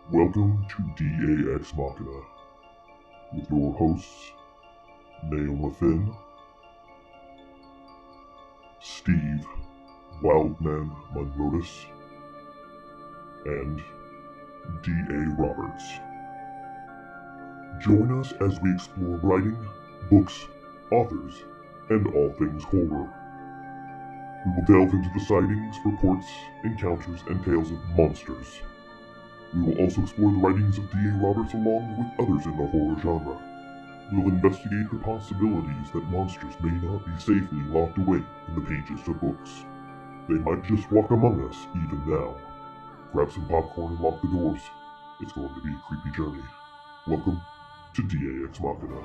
Welcome to DAX Machina, with your hosts, Naoma Finn, Steve Wildman Munrotis, and D.A. Roberts. Join us as we explore writing, books, authors, and all things horror. We will delve into the sightings, reports, encounters, and tales of monsters. We will also explore the writings of D.A. Roberts along with others in the horror genre. We will investigate the possibilities that monsters may not be safely locked away in the pages of books. They might just walk among us even now. Grab some popcorn and lock the doors. It's going to be a creepy journey. Welcome to DAX Machina.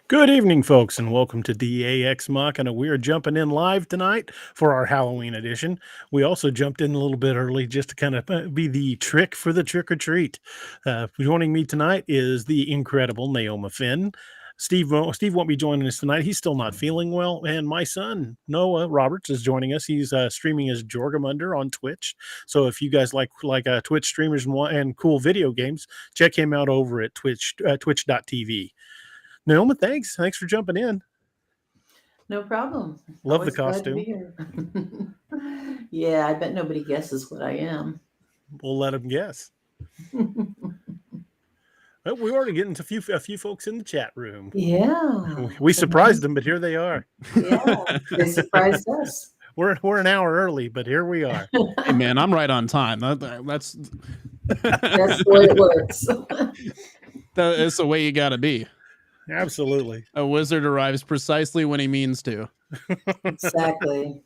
Good evening, folks, and welcome to DAX Machina. We are jumping in live tonight for our Halloween edition. We also jumped in a little bit early just to kind of be the trick for the trick-or-treat. Joining me tonight is the incredible Naoma Finn. Steve won't be joining us tonight. He's still not feeling well. And my son, Noah Roberts, is joining us. He's streaming as Jorgamunder on Twitch. So if you guys like Twitch streamers and cool video games, check him out over at twitch.tv. Naoma, thanks for jumping in. No problem. Love Always the costume. glad to be here. Yeah, I bet nobody guesses what I am. We'll let them guess. Well, we're already getting a few folks in the chat room. Yeah. We surprised them, but here they are. Yeah, they surprised us. We're an hour early, but here we are. Hey man, I'm right on time. That's the way it works. That's the way you gotta be. Absolutely. A wizard arrives precisely when he means to. Exactly.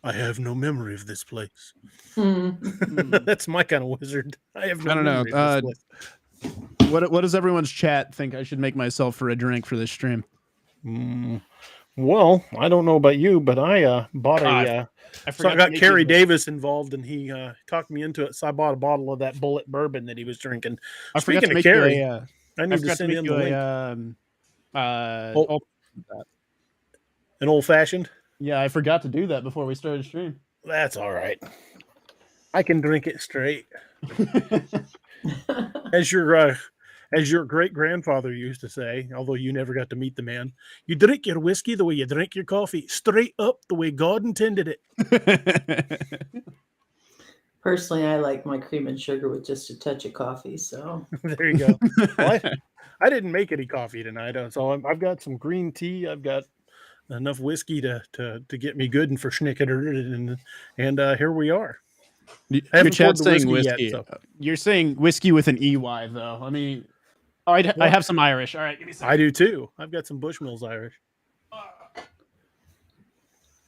I have no memory of this place. Mm-hmm. That's my kind of wizard. I have no I don't memory know. of this place. What does everyone's chat think I should make myself for a drink for this stream? Well, I don't know about you, but I bought I got Kerry Davis involved, and he talked me into it. So I bought a bottle of that Bullet bourbon that he was drinking. I forgot Speaking to of make Kerry, you I need to send in the link. An old fashioned. Yeah, I forgot to do that before we started stream. That's all right. I can drink it straight. As your great grandfather used to say, although you never got to meet the man, you drink your whiskey the way you drink your coffee, straight up the way God intended it. Personally, I like my cream and sugar with just a touch of coffee. So there you go. Well, I didn't make any coffee tonight, so I've got some green tea. I've got enough whiskey to get me good and for schnickered, and here we are. Your chat's saying whiskey. Yet, so. You're saying whiskey with an EY, though. I mean, I have some Irish. All right, give me some. I do too. I've got some Bushmills Irish.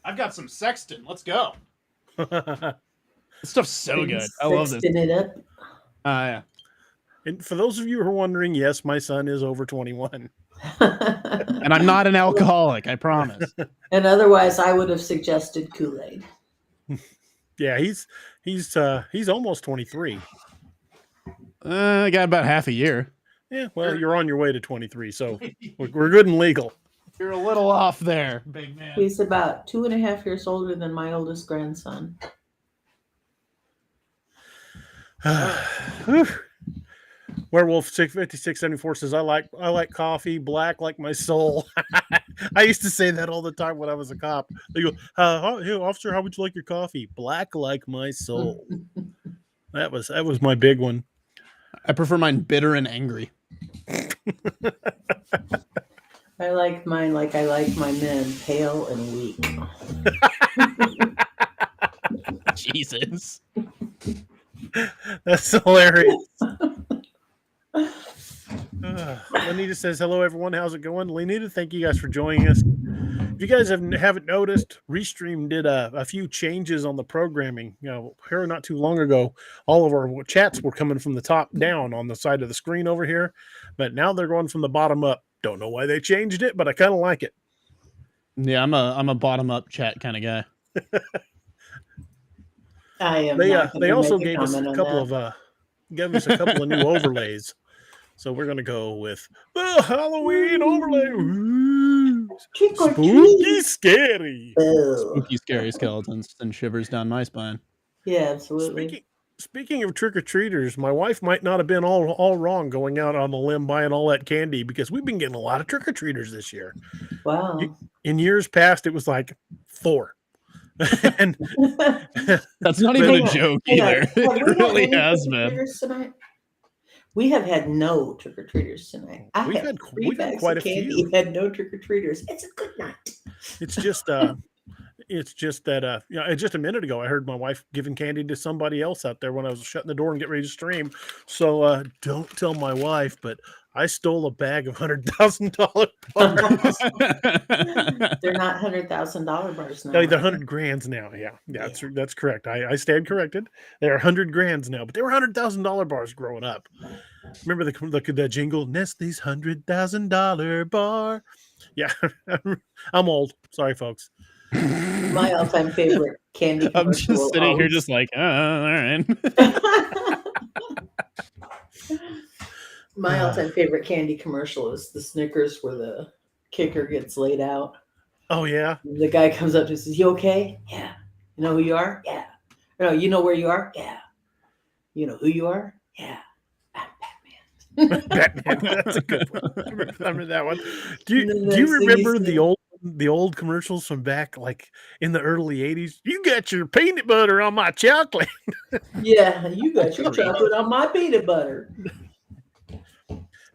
I've got some Sexton. Let's go. This stuff's so good. I love this. It up. Yeah. And for those of you who are wondering, yes, my son is over 21. And I'm not an alcoholic, I promise. And otherwise, I would have suggested Kool-Aid. Yeah, he's almost 23. I got about half a year. Yeah, well, you're on your way to 23, so we're good and legal. You're a little off there, big man. He's about 2.5 years older than my oldest grandson. Werewolf 5674 says, I like coffee black like my soul. I used to say that all the time when I was a cop. They go, hey, officer, how would you like your coffee? Black like my soul. That was my big one. I prefer mine bitter and angry. I like mine like I like my men, pale and weak. Jesus. That's hilarious. Lenita says, hello, everyone. How's it going? Lenita, thank you guys for joining us. If you guys haven't noticed, Restream did a few changes on the programming. Here not too long ago, all of our chats were coming from the top down on the side of the screen over here, but now they're going from the bottom up. Don't know why they changed it, but I kind of like it. Yeah, I'm a bottom up chat kind of guy. I am. They also gave us a couple of new overlays. So we're going to go with the Halloween overlay. Ooh. Trick or Spooky treat. scary. Oh. Spooky, scary skeletons and shivers down my spine. Yeah, absolutely. Speaking of trick-or-treaters, my wife might not have been all wrong going out on the limb buying all that candy because we've been getting a lot of trick-or-treaters this year. Wow. In years past, it was like 4. And That's not even Hang a on, joke hang on. either. Have It we had really any has been. trick-or-treaters tonight? We have had no trick-or-treaters tonight. I We've had had- 3 we've had bags quite of a candy. few. Had no trick-or-treaters. It's a good night. it's just that just a minute ago I heard my wife giving candy to somebody else out there when I was shutting the door and get ready to stream. So don't tell my wife, but I stole a bag of $100,000 bars. They're not $100,000 bars now. No, they're are they? 100 grands now. Yeah, that's correct. I stand corrected. They're 100 grands now, but they were $100,000 bars growing up. Remember the jingle, Nestle's $100,000 bar? Yeah, I'm old. Sorry, folks. My all-time favorite candy I'm commercial. just sitting here always- just like, all right. My all-time favorite candy commercial is the Snickers where the kicker gets laid out. Oh yeah. The guy comes up to us and says, "You okay? Yeah. You know who you are? Yeah. No, you know where you are? Yeah. You know who you are? Yeah. I'm Batman." Batman. That's a good one. I remember that one. Do And then you next thing he remember said- the old commercials from back like in the early 80s? You got your peanut butter on my chocolate. Yeah, you got your chocolate on my peanut butter.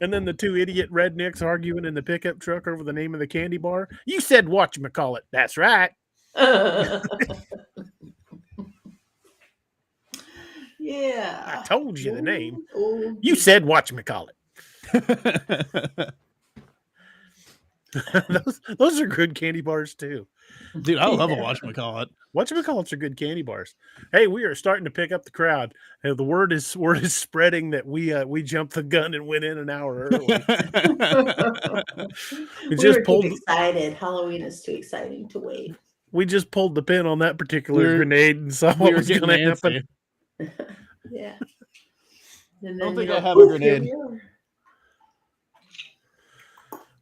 And then the 2 idiot rednecks arguing in the pickup truck over the name of the candy bar. You said whatchamacallit. That's right. Yeah. I told you the name. Old You said whatchamacallit. those are good candy bars too. Dude, I love a whatchamacallit. Whatchamacallits are good candy bars. Hey, we are starting to pick up the crowd. The word is spreading that we jumped the gun and went in an hour early. we just were pulled- too excited. Halloween is too exciting to wait. We just pulled the pin on that particular We're- grenade and saw We what were was getting going to happen. antsy. Yeah. And don't then, think I have a poof, here grenade. we are.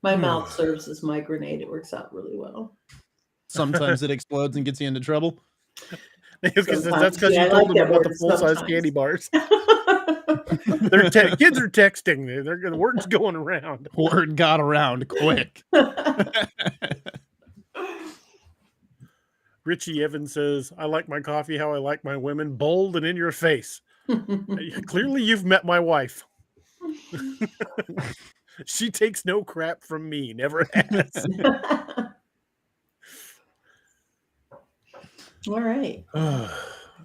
My mouth serves as my grenade. It works out really well. Sometimes it explodes and gets you into trouble. Because Sometimes. that's because Yeah, you I told like them that about the word, full-size sometimes. candy bars. Kids are texting. The word's going around. Word got around quick. Richie Evans says, I like my coffee how I like my women, bold and in your face. Clearly, you've met my wife. She takes no crap from me, never has. All right.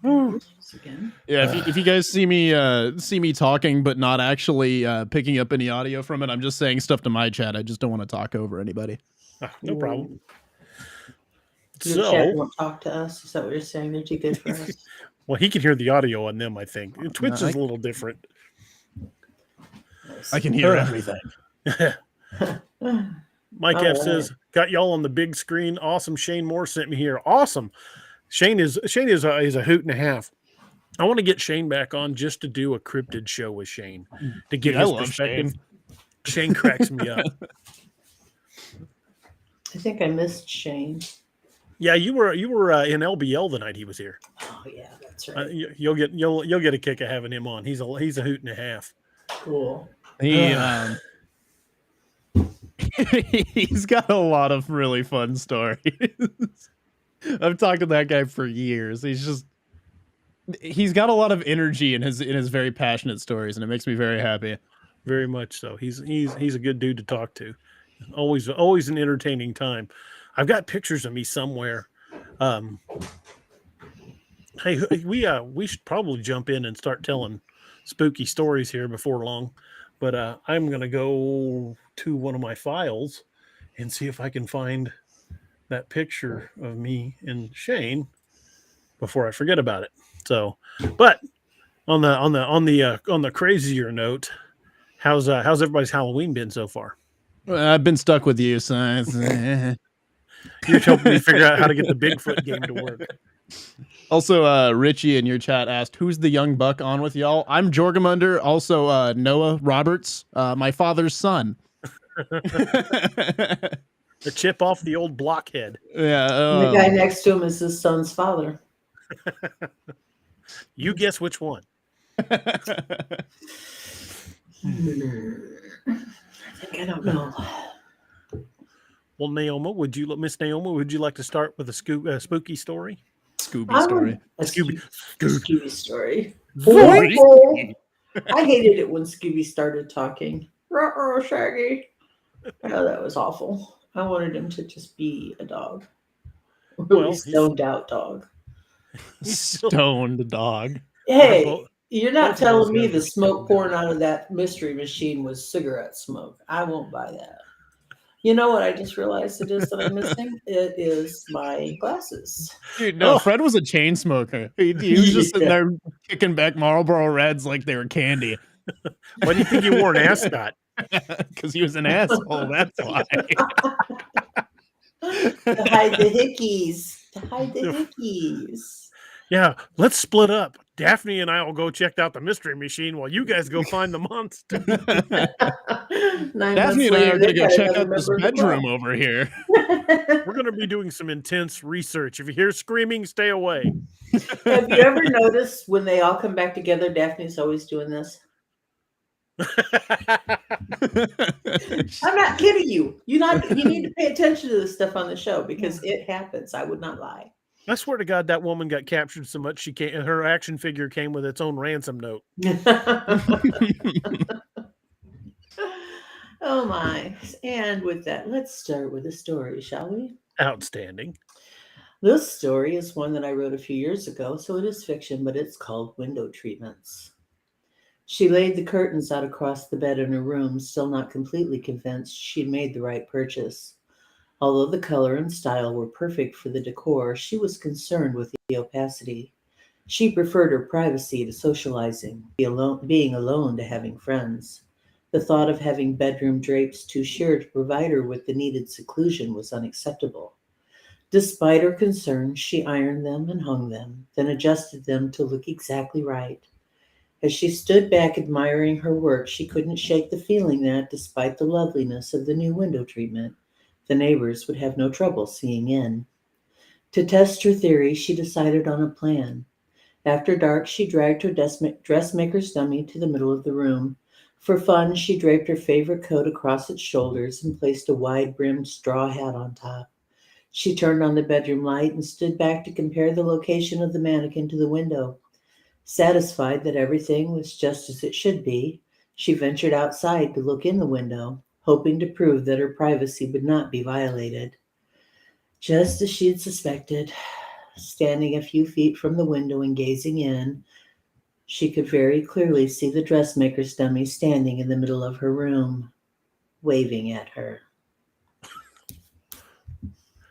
Again. Yeah, if you guys see me talking but not actually picking up any audio from it, I'm just saying stuff to my chat. I just don't want to talk over anybody. No problem. Your So, chat won't talk to us. Is that what you're saying? They're too good for us. well, he can hear the audio on them, I think. Twitch is a little different. I can hear everything. Mike All F right. says, got y'all on the big screen. Awesome. Shane Moore sent me here. Awesome. Shane is a hoot and a half. I want to get Shane back on just to do a cryptid show with Shane to get Dude, I his love perspective. Shane cracks me up. I think I missed Shane. Yeah, you were in LBL the night he was here. Oh yeah, that's right. You'll get a kick of having him on. He's a hoot and a half. Cool. He he's got a lot of really fun stories. I've talked to that guy for years. He's got a lot of energy in his very passionate stories, and it makes me very happy. Very much so. He's a good dude to talk to. Always an entertaining time. I've got pictures of me somewhere. Hey, we should probably jump in and start telling spooky stories here before long. But I'm gonna go to one of my files and see if I can find that picture of me and Shane before I forget about it. So, but on the crazier note, how's everybody's Halloween been so far? I've been stuck with you, so You're helping me figure out how to get the Bigfoot game to work. Also, Richie in your chat asked, "Who's the young buck on with y'all?" I'm Jorgamunder. Also, Noah Roberts, my father's son. The chip off the old blockhead. Yeah. And the guy next to him is his son's father. You guess which one. I think I don't know. Well, Miss Naoma, would you like to start with a spooky story? Scooby story. A Scooby. Scooby story. Scooby. Oh, I hated it when Scooby started talking. Ruh-roh, Shaggy. Oh, that was awful. I wanted him to just be a dog. Really stoned out dog. Stoned dog. Hey, you're not both of those telling me guys the are smoke stoned pouring out. out of that mystery machine was cigarette smoke. I won't buy that. You know what I just realized it is that I'm missing? It is my glasses. Dude, no, Oh. Fred was a chain smoker. He was just sitting there kicking back Marlboro Reds like they were candy. Why do you think he wore an ascot? Because he was an asshole, that's why. To hide the hickeys. To hide the hickeys. Yeah, let's split up. Daphne and I will go check out the mystery machine while you guys go find the monster. 9 months Daphne and I later, are they going to go got check another out this member of the bedroom club. over here. We're going to be doing some intense research. If you hear screaming, stay away. Have you ever noticed when they all come back together, Daphne's always doing this? I'm not kidding you. You need to pay attention to this stuff on the show because it happens. I would not lie. I swear to God, that woman got captured so much her action figure came with its own ransom note. Oh my. And with that, let's start with a story, shall we? Outstanding. This story is one that I wrote a few years ago, so it is fiction, but it's called Window Treatments. She laid the curtains out across the bed in her room, still not completely convinced she'd made the right purchase. Although the color and style were perfect for the decor, she was concerned with the opacity. She preferred her privacy to socializing, being alone to having friends. The thought of having bedroom drapes too sheer to provide her with the needed seclusion was unacceptable. Despite her concerns, she ironed them and hung them, then adjusted them to look exactly right. As she stood back admiring her work, she couldn't shake the feeling that, despite the loveliness of the new window treatment, the neighbors would have no trouble seeing in. To test her theory, she decided on a plan. After dark, she dragged her dressmaker's dummy to the middle of the room. For fun, she draped her favorite coat across its shoulders and placed a wide-brimmed straw hat on top. She turned on the bedroom light and stood back to compare the location of the mannequin to the window. Satisfied that everything was just as it should be, she ventured outside to look in the window, hoping to prove that her privacy would not be violated. Just as she had suspected, standing a few feet from the window and gazing in, she could very clearly see the dressmaker's dummy standing in the middle of her room, waving at her.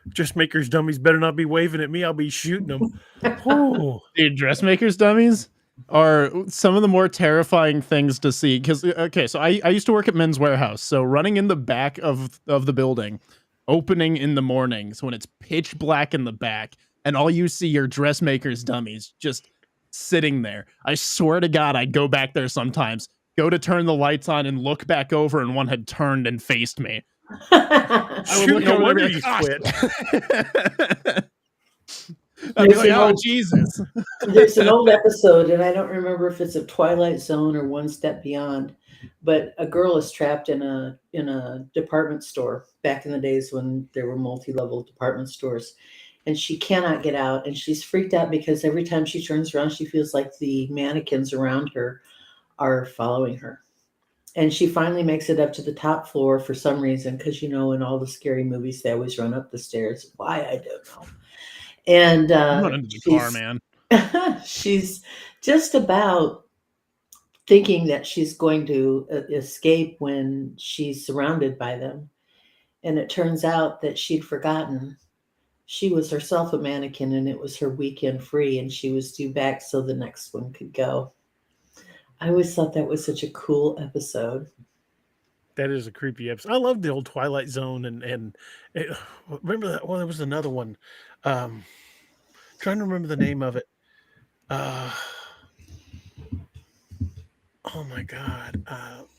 Dressmaker's dummies better not be waving at me. I'll be shooting them. Oh. Dude, dressmakers dummies are some of the more terrifying things to see. Because, okay, so I used to work at Men's Warehouse. So running in the back of the building, opening in the mornings when it's pitch black in the back, and all you see are dressmakers dummies just sitting there. I swear to God, I'd go back there sometimes, go to turn the lights on and look back over, and one had turned and faced me. I would Shoot, look no over there wonder and be you like, quit. I'd be like, oh, Jesus. There's an old episode, and I don't remember if it's a Twilight Zone or One Step Beyond, but a girl is trapped in a department store back in the days when there were multi-level department stores, and she cannot get out, and she's freaked out because every time she turns around, she feels like the mannequins around her are following her. And she finally makes it up to the top floor for some reason, because, in all the scary movies, they always run up the stairs. Why, I don't know. And Run into the car, man. she's just about thinking that she's going to escape when she's surrounded by them. And it turns out that she'd forgotten. She was herself a mannequin, and it was her weekend free, and she was due back so the next one could go. I always thought that was such a cool episode. That is a creepy episode. I love the old Twilight Zone and remember that? Well, there was another one. Trying to remember the name of it. oh my god,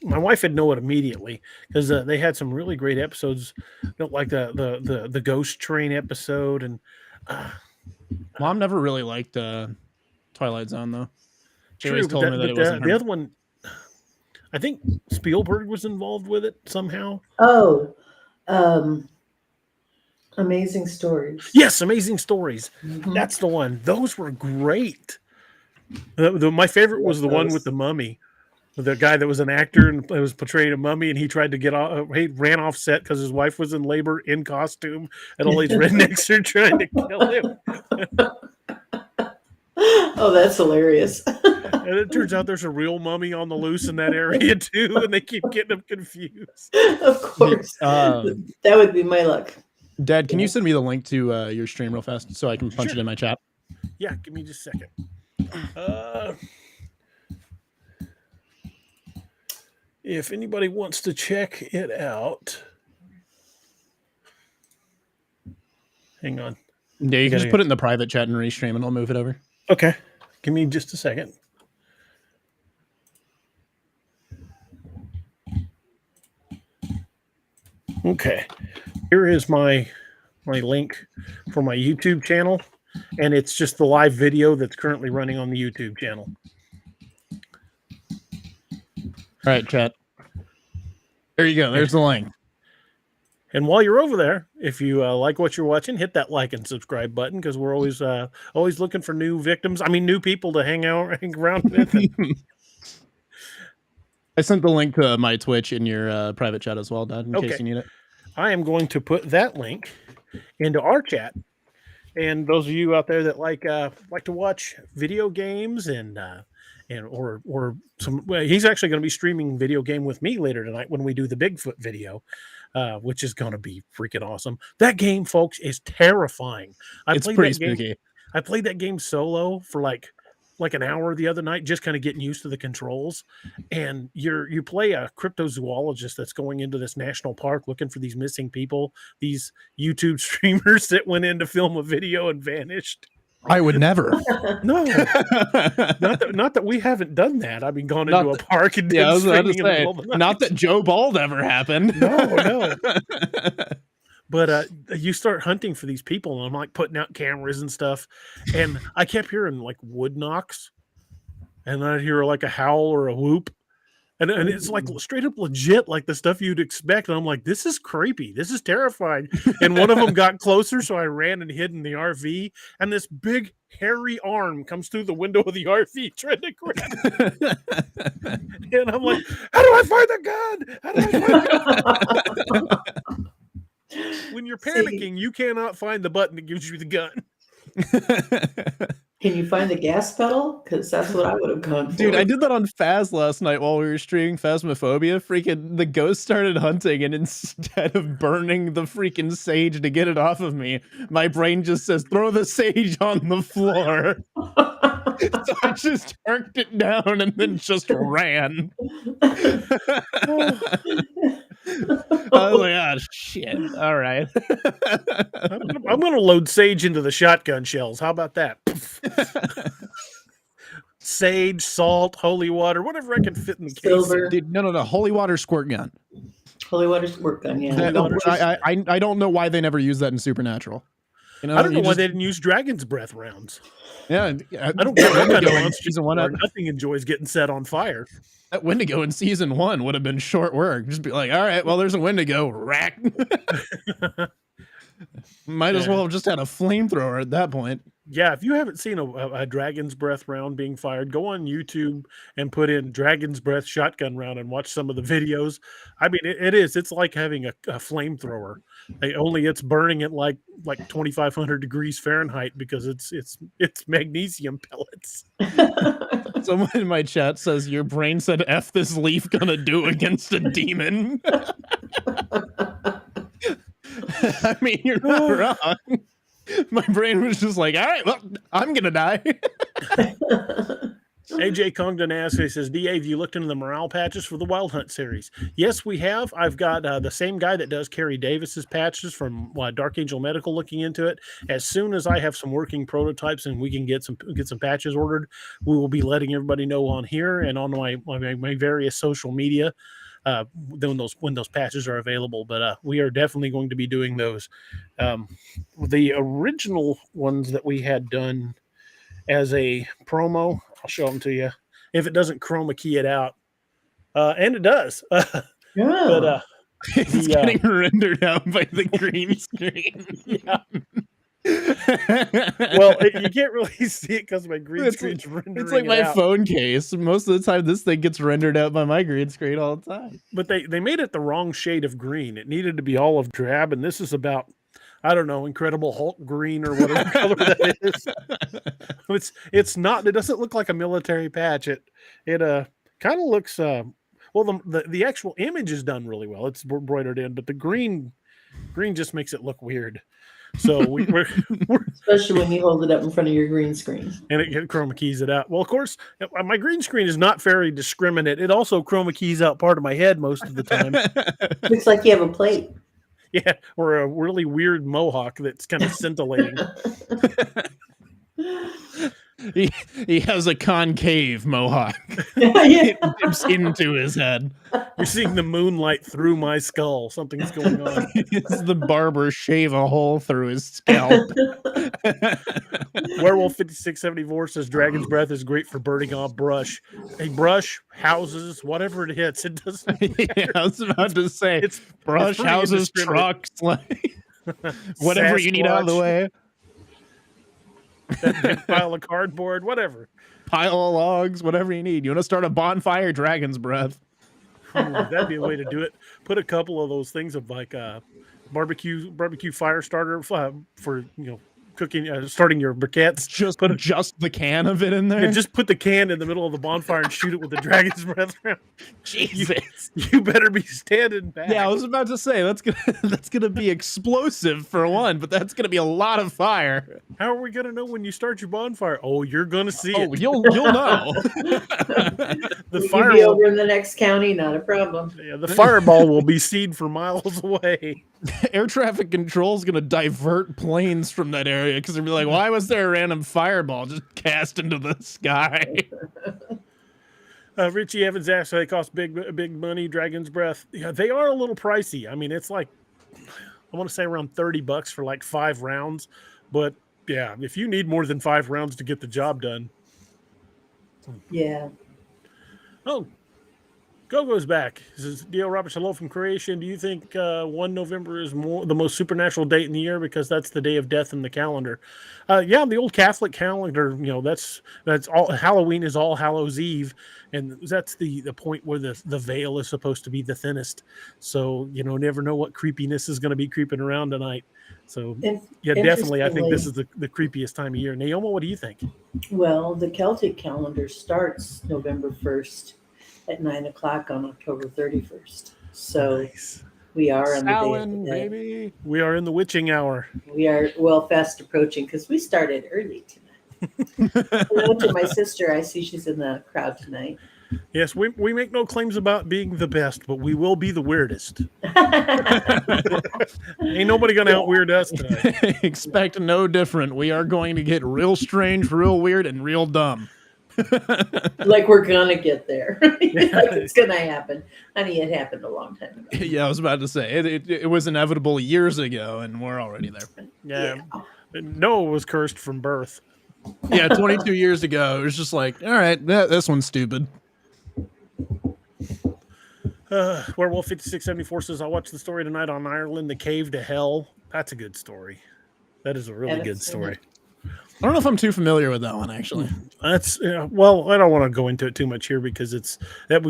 my wife would know it immediately because they had some really great episodes, like the ghost train episode, and Mom never really liked Twilight Zone though. She true, always told me that it wasn't the her. other one, I think Spielberg was involved with it somehow. Oh, Amazing Stories. Yes, Amazing Stories. Mhm. That's the one. Those were great. My favorite was the one with the mummy. The guy that was an actor and was portraying a mummy, and he tried to get off. He ran off set because his wife was in labor in costume, and all these rednecks are trying to kill him. Oh, that's hilarious. And it turns out there's a real mummy on the loose in that area too, and they keep getting them confused. Of course. That would be my luck. Dad, can you send me the link to your stream real fast so I can punch it in my chat? Yeah, give me just a second. If anybody wants to check it out, hang on. Yeah, you can just put it in the private chat and restream, and I'll move it over. Okay, give me just a second. Okay, here is my link for my YouTube channel, and it's just the live video that's currently running on the YouTube channel. All right, chat. There you go. There's the link. And while you're over there, if you like what you're watching, hit that like and subscribe button because we're always looking for new victims. I mean, new people to hang around with. I sent the link to my Twitch in your private chat as well, Dad, in case you need it. I am going to put that link into our chat. And those of you out there that like to watch video games or some, well, he's actually going to be streaming video game with me later tonight when we do the Bigfoot video, which is going to be freaking awesome. That game, folks, is terrifying. It's pretty spooky. I played that game solo for like an hour the other night, just kind of getting used to the controls. And you play a cryptozoologist that's going into this national park looking for these missing people, these YouTube streamers that went in to film a video and vanished. I would never. No, not that we haven't done that. I mean, gone into a park and I was about to streaming in the say, middle of the night. not that Joe Bald ever happened. No. But you start hunting for these people, and I'm like putting out cameras and stuff, and I kept hearing like wood knocks, and then I'd hear like a howl or a whoop, and it's like straight up legit, like the stuff you'd expect. And I'm like, this is creepy, this is terrifying. And one of them got closer, so I ran and hid in the RV, and this big hairy arm comes through the window of the RV trying to grab it. And I'm like, how do I find the gun? How do I find the gun? When you're panicking, you cannot find the button that gives you the gun. Can you find the gas pedal? Because that's what I would have gone for. Dude, I did that on Phas last night while we were streaming Phasmophobia. Freaking the ghost started hunting, and instead of burning the freaking sage to get it off of me, my brain just says, throw the sage on the floor. So I just jerked it down and then just ran. I was like, oh, shit. All right. I'm going to load sage into the shotgun shells. How about that? Sage, salt, holy water, whatever I can fit in the case. Dude, no. Holy water squirt gun. Holy water squirt gun, yeah. I don't know why they never use that in Supernatural. You know, I don't know why they didn't use Dragon's Breath rounds. Yeah. I don't care what kind of monster season one. Nothing enjoys getting set on fire. That Wendigo in season 1 would have been short work. Just be like, all right, well, there's a Wendigo. Rack. Might as well have just had a flamethrower at that point. Yeah, if you haven't seen a Dragon's Breath round being fired, go on YouTube and put in Dragon's Breath shotgun round and watch some of the videos. I mean, it's like having a flamethrower. Only it's burning at like 2,500 degrees Fahrenheit because it's magnesium pellets. Someone in my chat says your brain said F this leaf gonna do against a demon. I mean, you're not wrong. My brain was just like, all right, well, I'm gonna die. AJ Congdon asks, he says, DA, have you looked into the morale patches for the Wild Hunt series? Yes, we have. I've got the same guy that does Kerry Davis's patches from Dark Angel Medical looking into it. As soon as I have some working prototypes and we can get some patches ordered, we will be letting everybody know on here and on my various social media when those patches are available. But we are definitely going to be doing those. The original ones that we had done as a promo, I'll show them to you. If it doesn't chroma key it out, and it does, Yeah. but it's getting rendered out by the green screen. Yeah. Well, you can't really see it because my green screen's rendering. It's like my phone case. Most of the time, this thing gets rendered out by my green screen all the time. But they made it the wrong shade of green. It needed to be olive drab, and this is about, I don't know, Incredible Hulk green or whatever color that is. It's not. It doesn't look like a military patch. It kind of looks. Well, the actual image is done really well. It's embroidered in, but the green just makes it look weird. So we're especially when you hold it up in front of your green screen and it chroma keys it out. Well, of course, my green screen is not very discriminate. It also chroma keys out part of my head most of the time. Looks like you have a plate. Yeah, or a really weird mohawk that's kind of scintillating. He has a concave mohawk. Yeah. It dips into his head. You're seeing the moonlight through my skull. Something's going on. It's the barber shave a hole through his scalp. Werewolf 5674 says Dragon's Breath is great for burning off brush. A brush, houses, whatever it hits, it doesn't matter. Yeah, I was about to say It's brush, pretty houses, indiscriminate. trucks, like whatever you need out of the Sasquatch. way. That big pile of cardboard, whatever. Pile of logs, whatever you need. You want to start a bonfire? Dragon's Breath. Ooh, that'd be a way to do it. Put a couple of those things of like barbecue fire starter for cooking, starting your briquettes. Just the can of it in there. And just put the can in the middle of the bonfire and shoot it with the Dragon's Breath round. Jesus. You better be standing back. Yeah, I was about to say that's gonna be explosive for one, but that's gonna be a lot of fire. How are we gonna know when you start your bonfire? Oh, you're gonna see Oh, it. you'll know. The We fire can be will, over in the next county, not a problem. the fireball will be seen for miles away. Air traffic control is gonna divert planes from that area because they'll be like, why was there a random fireball just cast into the sky? Richie Evans asked, "They cost big money." Dragon's Breath, yeah, they are a little pricey. I mean, it's like I want to say around $30 for like 5 rounds, but yeah, if you need more than 5 rounds to get the job done. Yeah. Oh, Gogo's back. This is D.L. Roberts. Hello from Croatia. Do you think 1 November is the most supernatural date in the year because that's the day of death in the calendar? Yeah, the old Catholic calendar. That's all. Halloween is All Hallows Eve, and that's the point where the veil is supposed to be the thinnest. So never know what creepiness is going to be creeping around tonight. So yeah, definitely, I think this is the creepiest time of year. Naoma, what do you think? Well, the Celtic calendar starts November 1st at 9:00 on October 31st. So Nice. we are on Samhain, the day of the baby. We are in the witching hour. We are fast approaching because we started early tonight. Hello to my sister. I see she's in the crowd tonight. Yes, we make no claims about being the best, but we will be the weirdest. Ain't nobody gonna out weird us tonight. Expect no different. We are going to get real strange, real weird, and real dumb. Like we're gonna get there. Like it's gonna happen. Honey, it happened a long time ago. Yeah, I was about to say it was inevitable years ago, and we're already there. Yeah. Noah was cursed from birth. Yeah, 22 years ago, it was just like, all right, this one's stupid. Werewolf 5674 says, I watched the story tonight on Ireland, The Cave to Hell. That's a good story. That is a really good story. I don't know if I'm too familiar with that one, actually. That's well, I don't want to go into it too much here because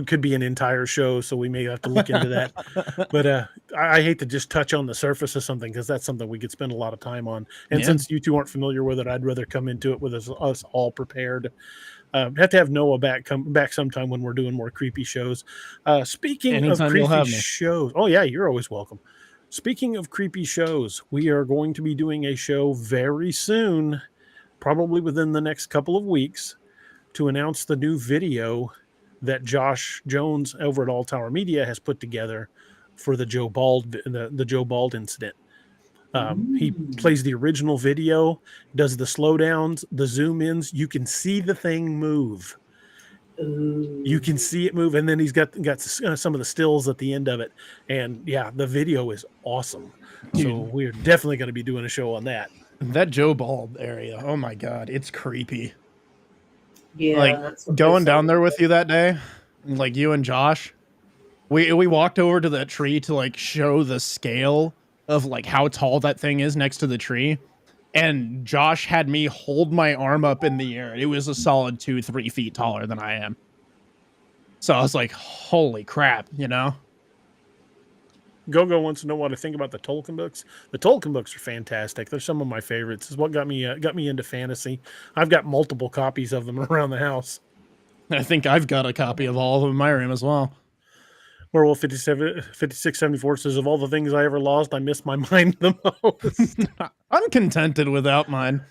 could be an entire show, so we may have to look into that. But I hate to just touch on the surface of something because that's something we could spend a lot of time on. And since you two aren't familiar with it, I'd rather come into it with us all prepared. Have to have Noah come back sometime when we're doing more creepy shows. Speaking Anytime of you'll have creepy me. shows, oh yeah, you're always welcome. Speaking of creepy shows, we are going to be doing a show very soon, probably within the next couple of weeks, to announce the new video that Josh Jones over at All Tower Media has put together for the Joe Bald incident. He plays the original video, does the slowdowns, the zoom ins. You can see the thing move. You can see it move, and then he's got some of the stills at the end of it. And yeah, the video is awesome. So we're definitely going to be doing a show on that. That Joe Bald area, oh my god, it's creepy. Yeah, Like that's what going they down said. there with you that day, like you and Josh, we walked over to that tree to like show the scale of like how tall that thing is next to the tree. And Josh had me hold my arm up in the air. It was a solid 2-3 feet taller than I am. So I was like, holy crap, you know? Gogo wants to know what I think about the Tolkien books. The Tolkien books are fantastic. They're some of my favorites. It's what got me into fantasy. I've got multiple copies of them around the house. I think I've got a copy of all of them in my room as well. Werewolf 5674 says, of all the things I ever lost, I miss my mind the most. I'm contented without mine.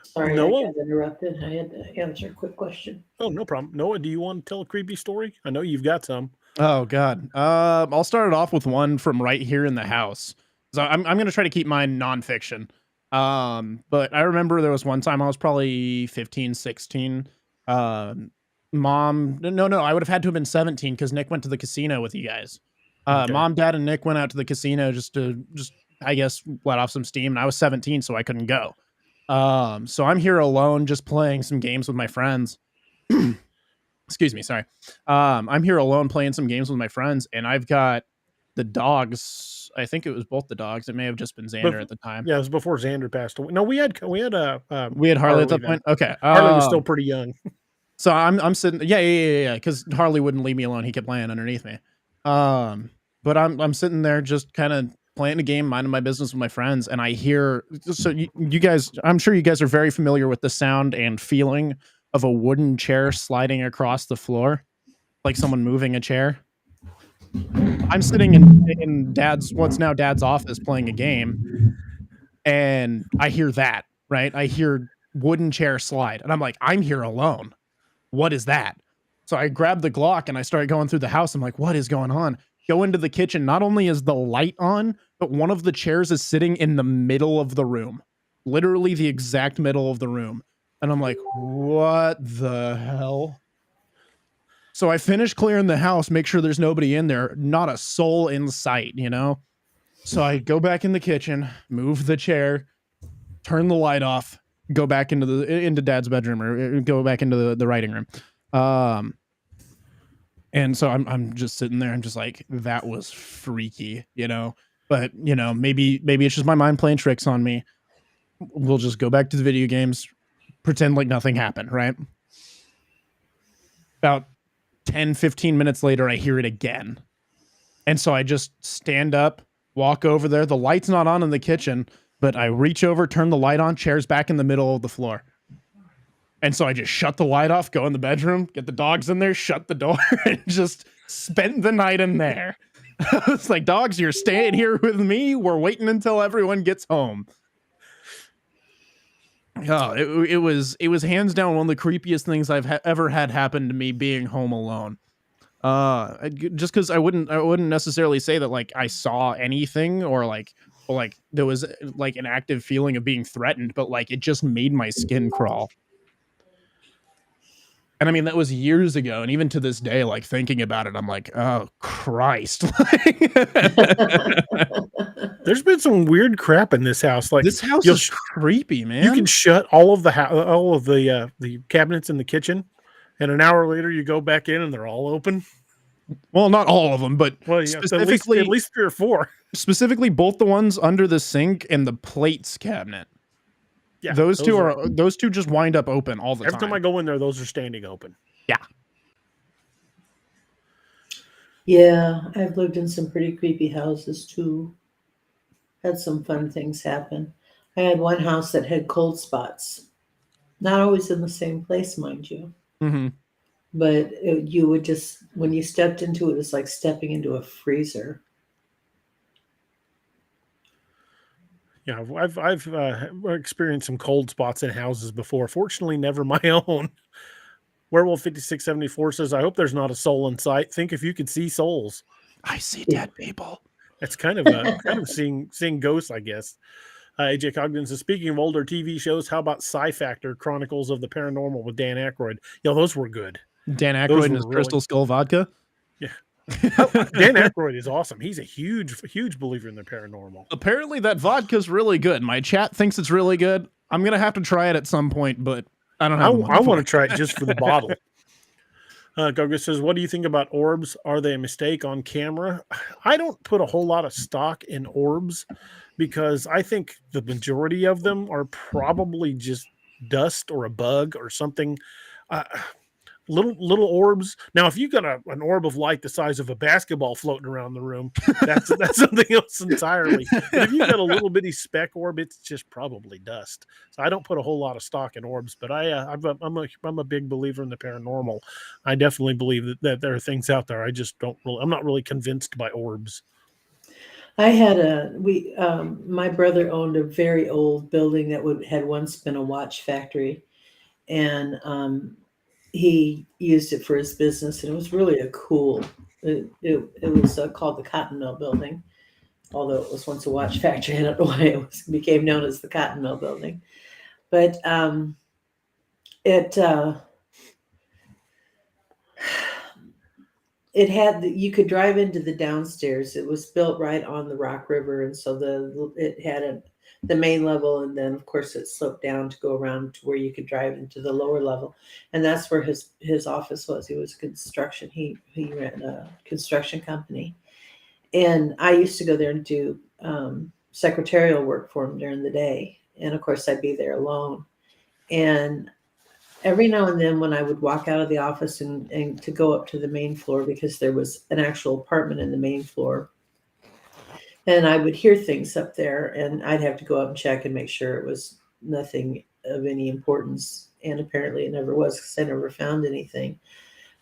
Sorry, Noah? I got interrupted. I had to answer a quick question. Oh, no problem. Noah, do you want to tell a creepy story? I know you've got some. Oh god. I'll start it off with one from right here in the house. So I'm gonna try to keep mine nonfiction. But I remember there was one time I was probably 15, 16. Mom, no, I would have had to have been 17 because Nick went to the casino with you guys. Okay. Mom, Dad, and Nick went out to the casino just I guess let off some steam, and I was 17, so I couldn't go. So I'm here alone just playing some games with my friends. Excuse me, sorry. I'm here alone playing some games with my friends, and I've got the dogs. I think it was both the dogs. It may have just been Xander at the time. Yeah, it was before Xander passed away. No, we had Harley at Harley that then. point. Okay, Harley was still pretty young. So I'm sitting. Yeah. Because Harley wouldn't leave me alone. He kept playing underneath me. But I'm sitting there just kind of playing a game, minding my business with my friends, and I hear. So you guys, I'm sure you guys are very familiar with the sound and feeling of a wooden chair sliding across the floor, like someone moving a chair. I'm sitting in what's now Dad's office playing a game, and I hear that, right? I hear wooden chair slide, and I'm like, I'm here alone. What is that? So I grab the Glock and I start going through the house. I'm like, what is going on? Go into the kitchen. Not only is the light on, but one of the chairs is sitting in the middle of the room, literally the exact middle of the room. And I'm like, what the hell? So I finish clearing the house, make sure there's nobody in there, not a soul in sight, you know? So I go back in the kitchen, move the chair, turn the light off, go back into Dad's bedroom, or go back into the writing room. And so I'm just sitting there and just like, that was freaky, you know? But, you know, maybe it's just my mind playing tricks on me. We'll just go back to the video games, pretend like nothing happened, right? About 10, 15 minutes later, I hear it again. And so I just stand up, walk over there. The light's not on in the kitchen, but I reach over, turn the light on, chair's back in the middle of the floor. And so I just shut the light off, go in the bedroom, get the dogs in there, shut the door, and just spent the night in there. It's like, dogs, you're staying here with me. We're waiting until everyone gets home. Oh, it was hands down one of the creepiest things I've ever had happen to me being home alone. Just because I wouldn't necessarily say that like I saw anything or like there was like an active feeling of being threatened, but like it just made my skin crawl. And I mean, that was years ago. And even to this day, like thinking about it, I'm like, oh, Christ. There's been some weird crap in this house. Like This house is creepy, man. you can shut all of the cabinets in the kitchen, and an hour later you go back in and they're all open. Well, not all of them, but Well, yeah, specifically, at least 3 or 4. specifically both the ones under the sink and the plates cabinet. Yeah, those two just wind up open all the time. Every time I go in there, those are standing open. Yeah. Yeah, I've lived in some pretty creepy houses too. Had some fun things happen. I had one house that had cold spots. Not always in the same place, mind you. Mm-hmm. But you would just, when you stepped into it, it was like stepping into a freezer. Yeah, I've experienced some cold spots in houses before. Fortunately, never my own. Werewolf 5674 says, "I hope there's not a soul in sight. Think if you could see souls." I see dead people. That's kind of seeing ghosts, I guess. AJ Cogden says, "Speaking of older TV shows, how about Sci Factor Chronicles of the Paranormal with Dan Aykroyd? Yo, those were good. Dan Those Aykroyd and were his really Crystal Skull vodka. yeah. Dan Aykroyd is awesome. He's a huge believer in the paranormal. Apparently, that vodka's really good. My chat thinks it's really good. I'm gonna have to try it at some point, but I don't have. I want to try it just for the bottle." Gogo says, "What do you think about orbs? Are they a mistake on camera?" I don't put a whole lot of stock in orbs because I think the majority of them are probably just dust or a bug or something. Uh, little orbs. Now, if you got an orb of light the size of a basketball floating around the room, that's something else entirely. But if you got a little bitty speck orb, it's just probably dust. So I don't put a whole lot of stock in orbs. But I'm a big believer in the paranormal. I definitely believe that there are things out there. I just don't really. I'm not really convinced by orbs. I had my brother owned a very old building that had once been a watch factory, and he used it for his business, and it was really a cool. It was called the Cotton Mill Building, although it was once a watch factory. I don't know why it became known as the Cotton Mill Building, but it had you could drive into the downstairs. It was built right on the Rock River, and so it had the main level, and then of course it sloped down to go around to where you could drive into the lower level, and that's where his office was. He was construction. He ran a construction company, and I used to go there and do secretarial work for him during the day, and of course I'd be there alone, and every now and then when I would walk out of the office and to go up to the main floor, because there was an actual apartment in the main floor, and I would hear things up there, and I'd have to go up and check and make sure it was nothing of any importance. And apparently it never was, because I never found anything.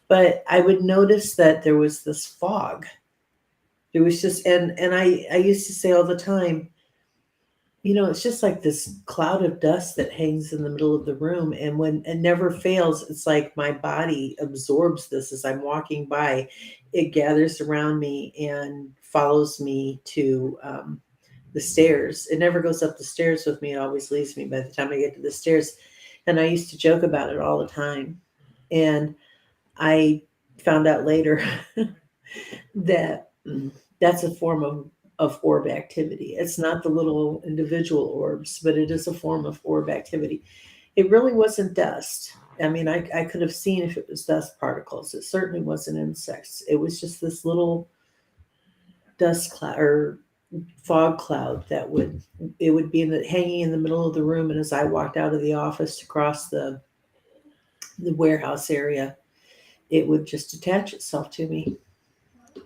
But I would notice that there was this fog. It was just, and I used to say all the time, it's just like this cloud of dust that hangs in the middle of the room. And when it never fails, it's like my body absorbs this as I'm walking by. It gathers around me and follows me to the stairs. It never goes up the stairs with me. It always leaves me by the time I get to the stairs. And I used to joke about it all the time. And I found out later that that's a form of orb activity. It's not the little individual orbs, but it is a form of orb activity. It really wasn't dust. I mean, I could have seen if it was dust particles. It certainly wasn't insects. It was just this little dust cloud or fog cloud that would be hanging in the middle of the room. And as I walked out of the office to cross the warehouse area, it would just attach itself to me.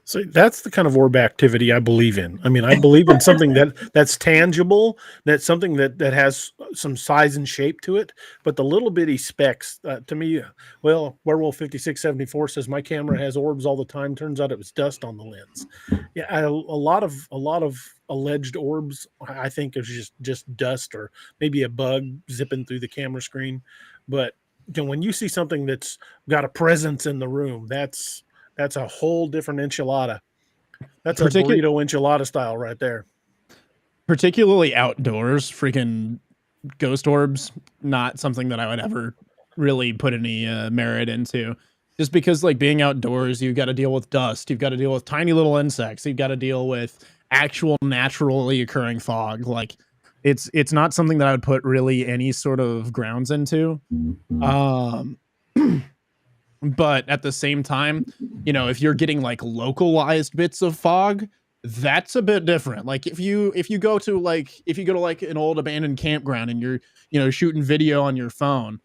So that's the kind of orb activity I believe in. I mean, I believe in something that's tangible, that's something that has some size and shape to it. But the little bitty specks, to me, well, Werewolf 5674 says my camera has orbs all the time. Turns out it was dust on the lens. Yeah, a lot of alleged orbs, I think, is just dust or maybe a bug zipping through the camera screen. But when you see something that's got a presence in the room, that's a whole different enchilada. That's a burrito enchilada style right there. Particularly outdoors, freaking ghost orbs, not something that I would ever really put any merit into. Just because, like, being outdoors, you've got to deal with dust, you've got to deal with tiny little insects, you've got to deal with actual naturally occurring fog. Like, it's not something that I would put really any sort of grounds into. But at the same time, if you're getting like localized bits of fog, that's a bit different. Like if you go to like an old abandoned campground and you're shooting video on your phone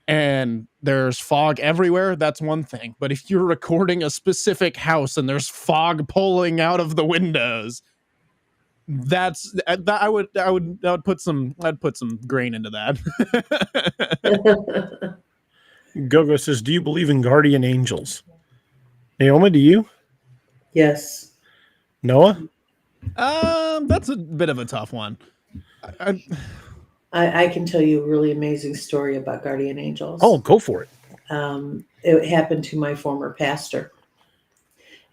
and there's fog everywhere, that's one thing. But if you're recording a specific house and there's fog pulling out of the windows, I would put some grain into that. Gogo says, "Do you believe in guardian angels?" Naoma, do you? Yes. Noah? That's a bit of a tough one. I, I can tell you a really amazing story about guardian angels. Oh, go for it. It happened to my former pastor.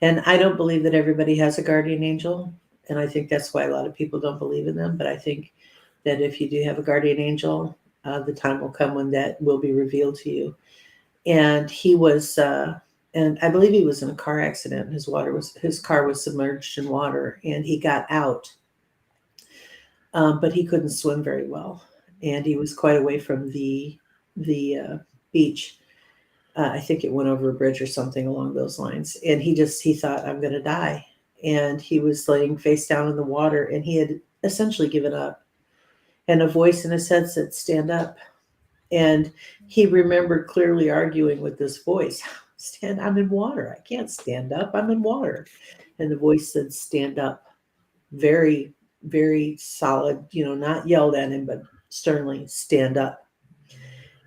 And I don't believe that everybody has a guardian angel. And I think that's why a lot of people don't believe in them. But I think that if you do have a guardian angel, the time will come when that will be revealed to you. And he was, and I believe he was in a car accident. His car was submerged in water, and he got out, but he couldn't swim very well, and he was quite away from the beach. I think it went over a bridge or something along those lines. And he thought, I'm going to die. And he was laying face down in the water, and he had essentially given up. And a voice in his head said, stand up. And he remembered clearly arguing with this voice, I'm in water. I can't stand up. I'm in water. And the voice said, stand up. Very, very solid, not yelled at him, but sternly, stand up.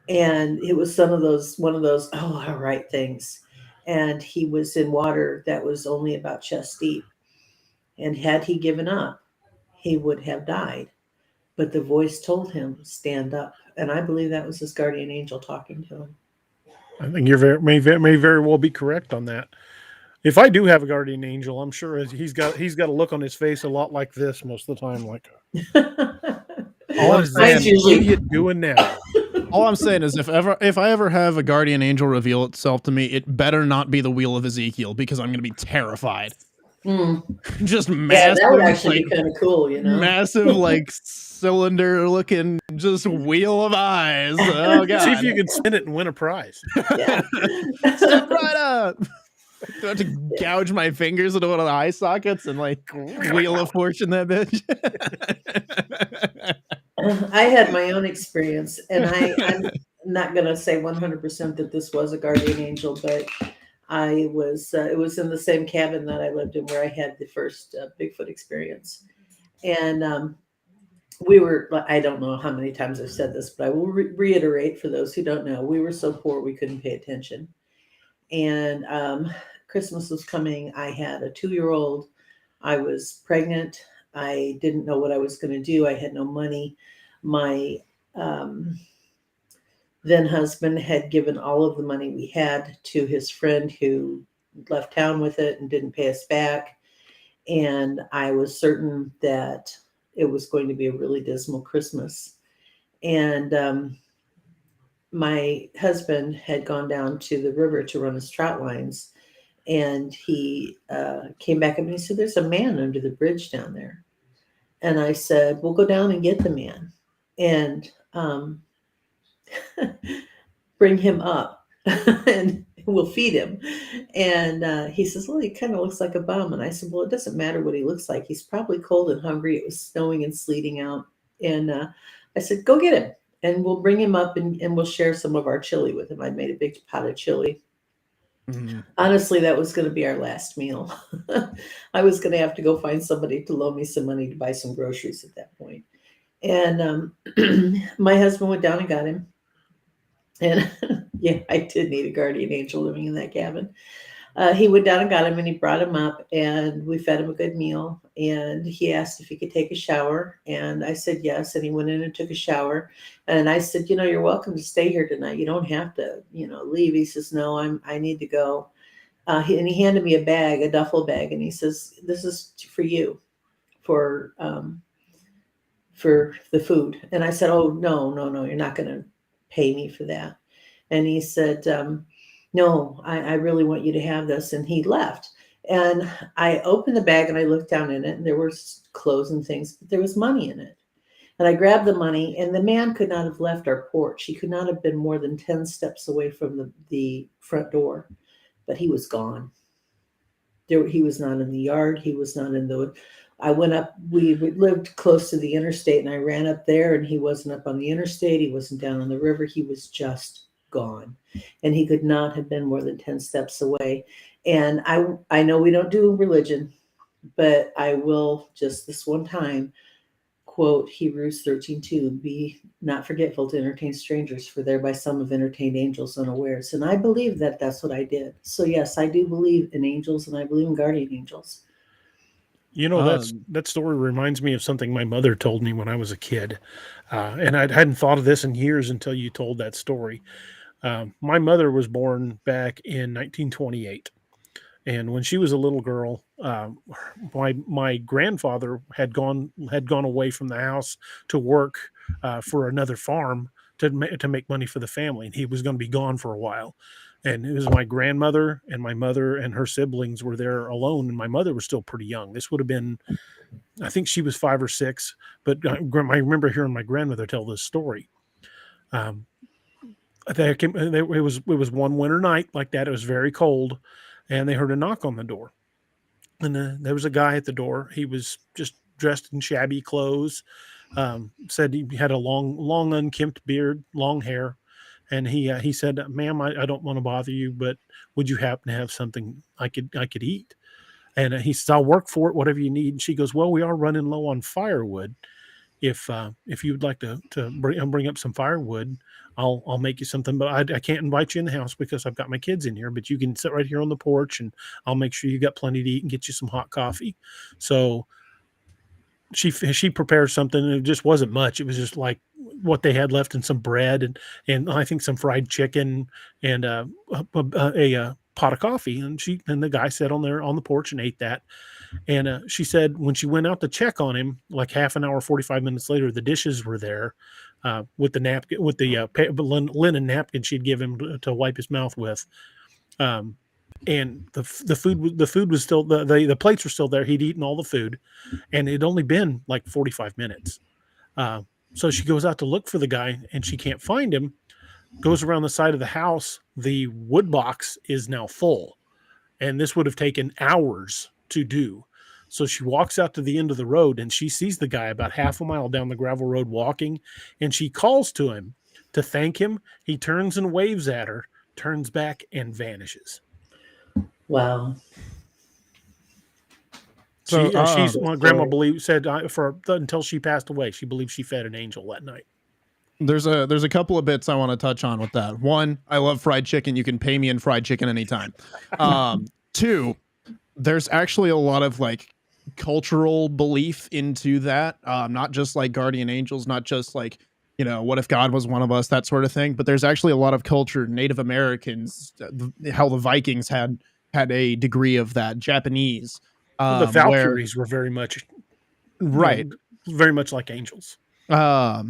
And it was one of those, oh, all right things. And he was in water that was only about chest deep. And had he given up, he would have died. But the voice told him, stand up. And I believe that was his guardian angel talking to him. I think may very well be correct on that. If I do have a guardian angel, I'm sure he's got a look on his face a lot like this most of the time, like, what is that idiot doing now? All I'm saying is, if I ever have a guardian angel reveal itself to me, it better not be the Wheel of Ezekiel, because I'm going to be terrified. Just massive. Yeah, that would actually be kind of cool, Massive, like cylinder-looking, just wheel of eyes. Oh god! See if you can spin it and win a prize. Yeah. Step right up. Do I have to gouge my fingers into one of the eye sockets and like Wheel of Fortune that bitch? I had my own experience, and I'm not going to say 100% that this was a guardian angel, but I was. It was in the same cabin that I lived in where I had the first Bigfoot experience, and we were. I don't know how many times I've said this, but I will reiterate for those who don't know. We were so poor we couldn't pay attention, and Christmas was coming. I had a 2-year-old. I was pregnant. I didn't know what I was going to do. I had no money. My then husband had given all of the money we had to his friend who left town with it and didn't pay us back. And I was certain that it was going to be a really dismal Christmas. And my husband had gone down to the river to run his trout lines. And he came back and he said, there's a man under the bridge down there. And I said, we'll go down and get the man and bring him up and we'll feed him. And he says, well, he kind of looks like a bum. And I said, well, it doesn't matter what he looks like. He's probably cold and hungry. It was snowing and sleeting out. And I said, go get him and we'll bring him up and we'll share some of our chili with him. I made a big pot of chili. Honestly, that was going to be our last meal. I was going to have to go find somebody to loan me some money to buy some groceries at that point. And my husband went down and got him. And yeah, I did need a guardian angel living in that cabin. He went down and got him and he brought him up and we fed him a good meal. And he asked if he could take a shower. And I said, yes. And he went in and took a shower. And I said, you're welcome to stay here tonight. You don't have to, leave. He says, no, I need to go. And he handed me a bag, a duffel bag. And he says, this is for you for the food. And I said, oh, no, you're not going to pay me for that. And he said, no, I really want you to have this. And he left. And I opened the bag and I looked down in it and there were clothes and things, but there was money in it. And I grabbed the money and the man could not have left our porch. He could not have been more than 10 steps away from the front door, but he was gone. He was not in the yard. He was not in the, I went up, we lived close to the interstate and I ran up there and he wasn't up on the interstate. He wasn't down on the river. He was just gone. And he could not have been more than 10 steps away. And I know we don't do religion, but I will just this one time quote Hebrews 13:2, be not forgetful to entertain strangers, for thereby some have entertained angels unawares. And I believe that that's what I did. So yes, I do believe in angels and I believe in guardian angels. You know, that story reminds me of something my mother told me when I was a kid. And I hadn't thought of this in years until you told that story. My mother was born back in 1928. And when she was a little girl, my grandfather had gone away from the house to work for another farm to make money for the family, and he was going to be gone for a while. And it was my grandmother and my mother and her siblings were there alone, and my mother was still pretty young. This would have been, I think she was 5 or 6, but I remember hearing my grandmother tell this story. Um, it was one winter night like that. It was very cold, and they heard a knock on the door. And there was a guy at the door. He was just dressed in shabby clothes. Said he had a long unkempt beard, long hair, and he said, "Ma'am, I don't want to bother you, but would you happen to have something I could eat?" And he says, "I'll work for it, whatever you need." And she goes, "Well, we are running low on firewood. If you would like to bring up some firewood, I'll make you something, but I can't invite you in the house because I've got my kids in here, but you can sit right here on the porch and I'll make sure you got plenty to eat and get you some hot coffee." So she prepared something, and it just wasn't much. It was just like what they had left, and some bread and I think some fried chicken and a pot of coffee. And the guy sat on there on the porch and ate that. And she said when she went out to check on him, like half an hour, 45 minutes later, the dishes were there with the napkin, with the linen napkin she'd give him to wipe his mouth with. And the food was still, the plates were still there. He'd eaten all the food, and it'd only been like 45 minutes. So she goes out to look for the guy, and she can't find him. Goes around the side of the house. The wood box is now full, and this would have taken hours to do. So she walks out to the end of the road, and she sees the guy about half a mile down the gravel road walking, and she calls to him to thank him. He turns and waves at her, turns back, and vanishes. Wow. So my grandma said until she passed away, she believed she fed an angel that night. There's a couple of bits I want to touch on with that. One, I love fried chicken. You can pay me in fried chicken anytime. Two, there's actually a lot of like cultural belief into that. Not just like guardian angels, not just like, you know, what if God was one of us, that sort of thing. But there's actually a lot of culture. Native Americans, how the Vikings had a degree of that. Japanese. The Valkyries were very much right, very much like angels. I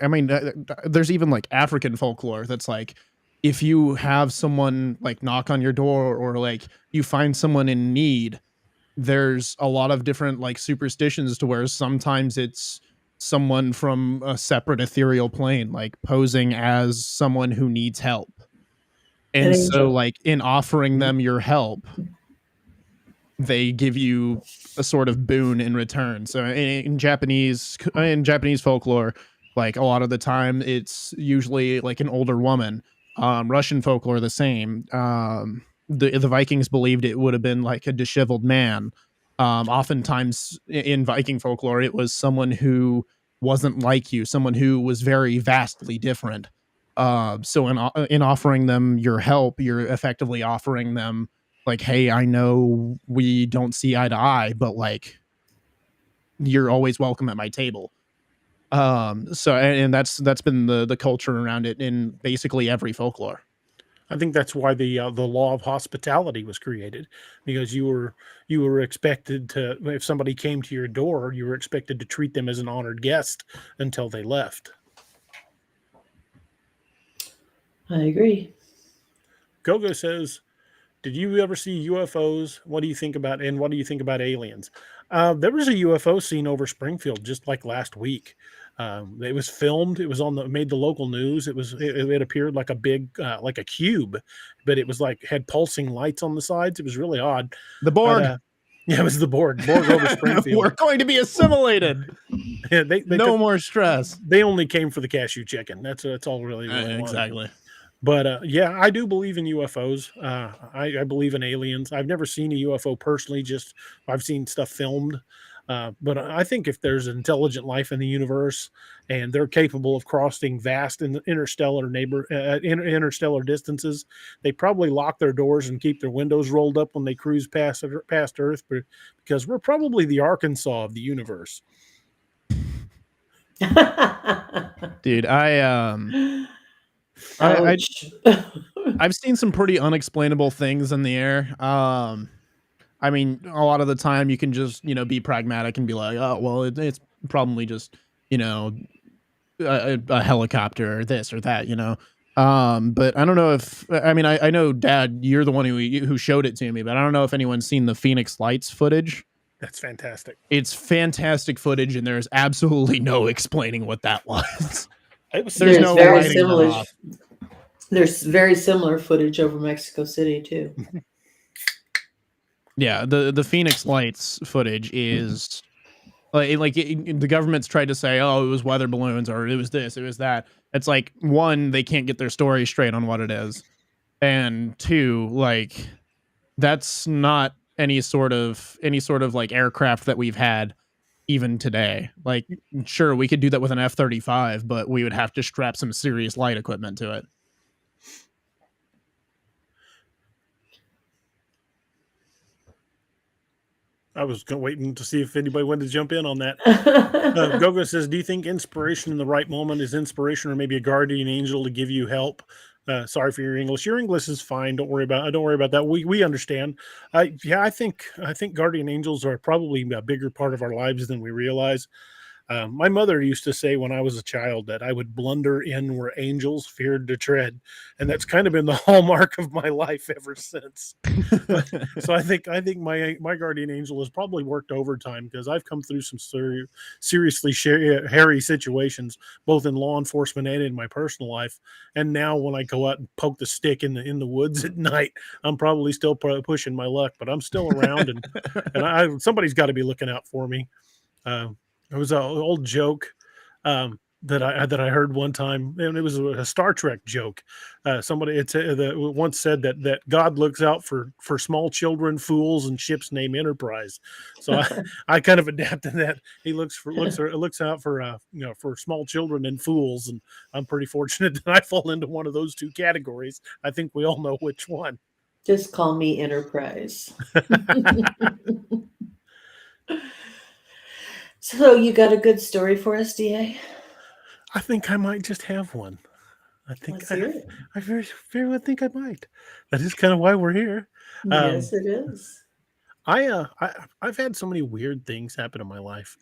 mean, there's even like African folklore that's like, if you have someone like knock on your door or like you find someone in need, there's a lot of different like superstitions to where sometimes it's someone from a separate ethereal plane, like posing as someone who needs help. And so like in offering them your help, they give you a sort of boon in return. So in Japanese folklore, like a lot of the time it's usually like an older woman. Russian folklore, the same. The Vikings believed it would have been like a disheveled man. Oftentimes in Viking folklore, it was someone who wasn't like you, someone who was very vastly different. So in offering them your help, you're effectively offering them like, hey, I know we don't see eye to eye, but like you're always welcome at my table. So and that's been the culture around it in basically every folklore. I think that's why the law of hospitality was created, because you were expected to, if somebody came to your door, you were expected to treat them as an honored guest until they left. I agree. Gogo says, did you ever see UFOs? What do you think about aliens? There was a UFO seen over Springfield just like last week. It was filmed. It was made the local news. It appeared like a big, like a cube, but it was like had pulsing lights on the sides. It was really odd. The Borg. Yeah, it was the Borg over Springfield. We're going to be assimilated. Yeah, no more stress. They only came for the cashew chicken. That's all really exactly. But yeah, I do believe in UFOs. I believe in aliens. I've never seen a UFO personally. Just I've seen stuff filmed. But I think if there's intelligent life in the universe and they're capable of crossing vast interstellar distances, they probably lock their doors and keep their windows rolled up when they cruise past Earth, because we're probably the Arkansas of the universe. Dude, Ouch. I've seen some pretty unexplainable things in the air. I mean, a lot of the time you can just, be pragmatic and be like, oh, well, it's probably just, a helicopter or this or that, But I don't know if, I mean, I know, Dad, you're the one who showed it to me, but I don't know if anyone's seen the Phoenix Lights footage. That's fantastic. It's fantastic footage, and there's absolutely no explaining what that was. There's no very similar. There's very similar footage over Mexico City too. Yeah, the Phoenix Lights footage is the government's tried to say, oh, it was weather balloons or it was this, it was that. It's like, one, they can't get their story straight on what it is, and two, like, that's not any sort of like aircraft that we've had even today. Like, sure, we could do that with an F-35, but we would have to strap some serious light equipment to it. I was waiting to see if anybody wanted to jump in on that. Gogo says, do you think inspiration in the right moment is inspiration or maybe a guardian angel to give you help? Sorry for your English. Your English is fine. Don't worry about that. We understand. Yeah, I think guardian angels are probably a bigger part of our lives than we realize. My mother used to say when I was a child that I would blunder in where angels feared to tread, and that's kind of been the hallmark of my life ever since. So I think my guardian angel has probably worked overtime, because I've come through some seriously hairy situations, both in law enforcement and in my personal life. And now when I go out and poke the stick in the woods at night, I'm probably still pushing my luck, but I'm still around, and somebody's got to be looking out for me. It was an old joke that I heard one time, and it was a Star Trek joke. Somebody once said that God looks out for small children, fools, and ships named Enterprise. So I kind of adapted that. He looks out for small children and fools, and I'm pretty fortunate that I fall into one of those two categories. I think we all know which one. Just call me Enterprise. So you got a good story for us, DA? I think I might just have one. I very well think I might. That is kind of why we're here. Yes, it is. I've had so many weird things happen in my life.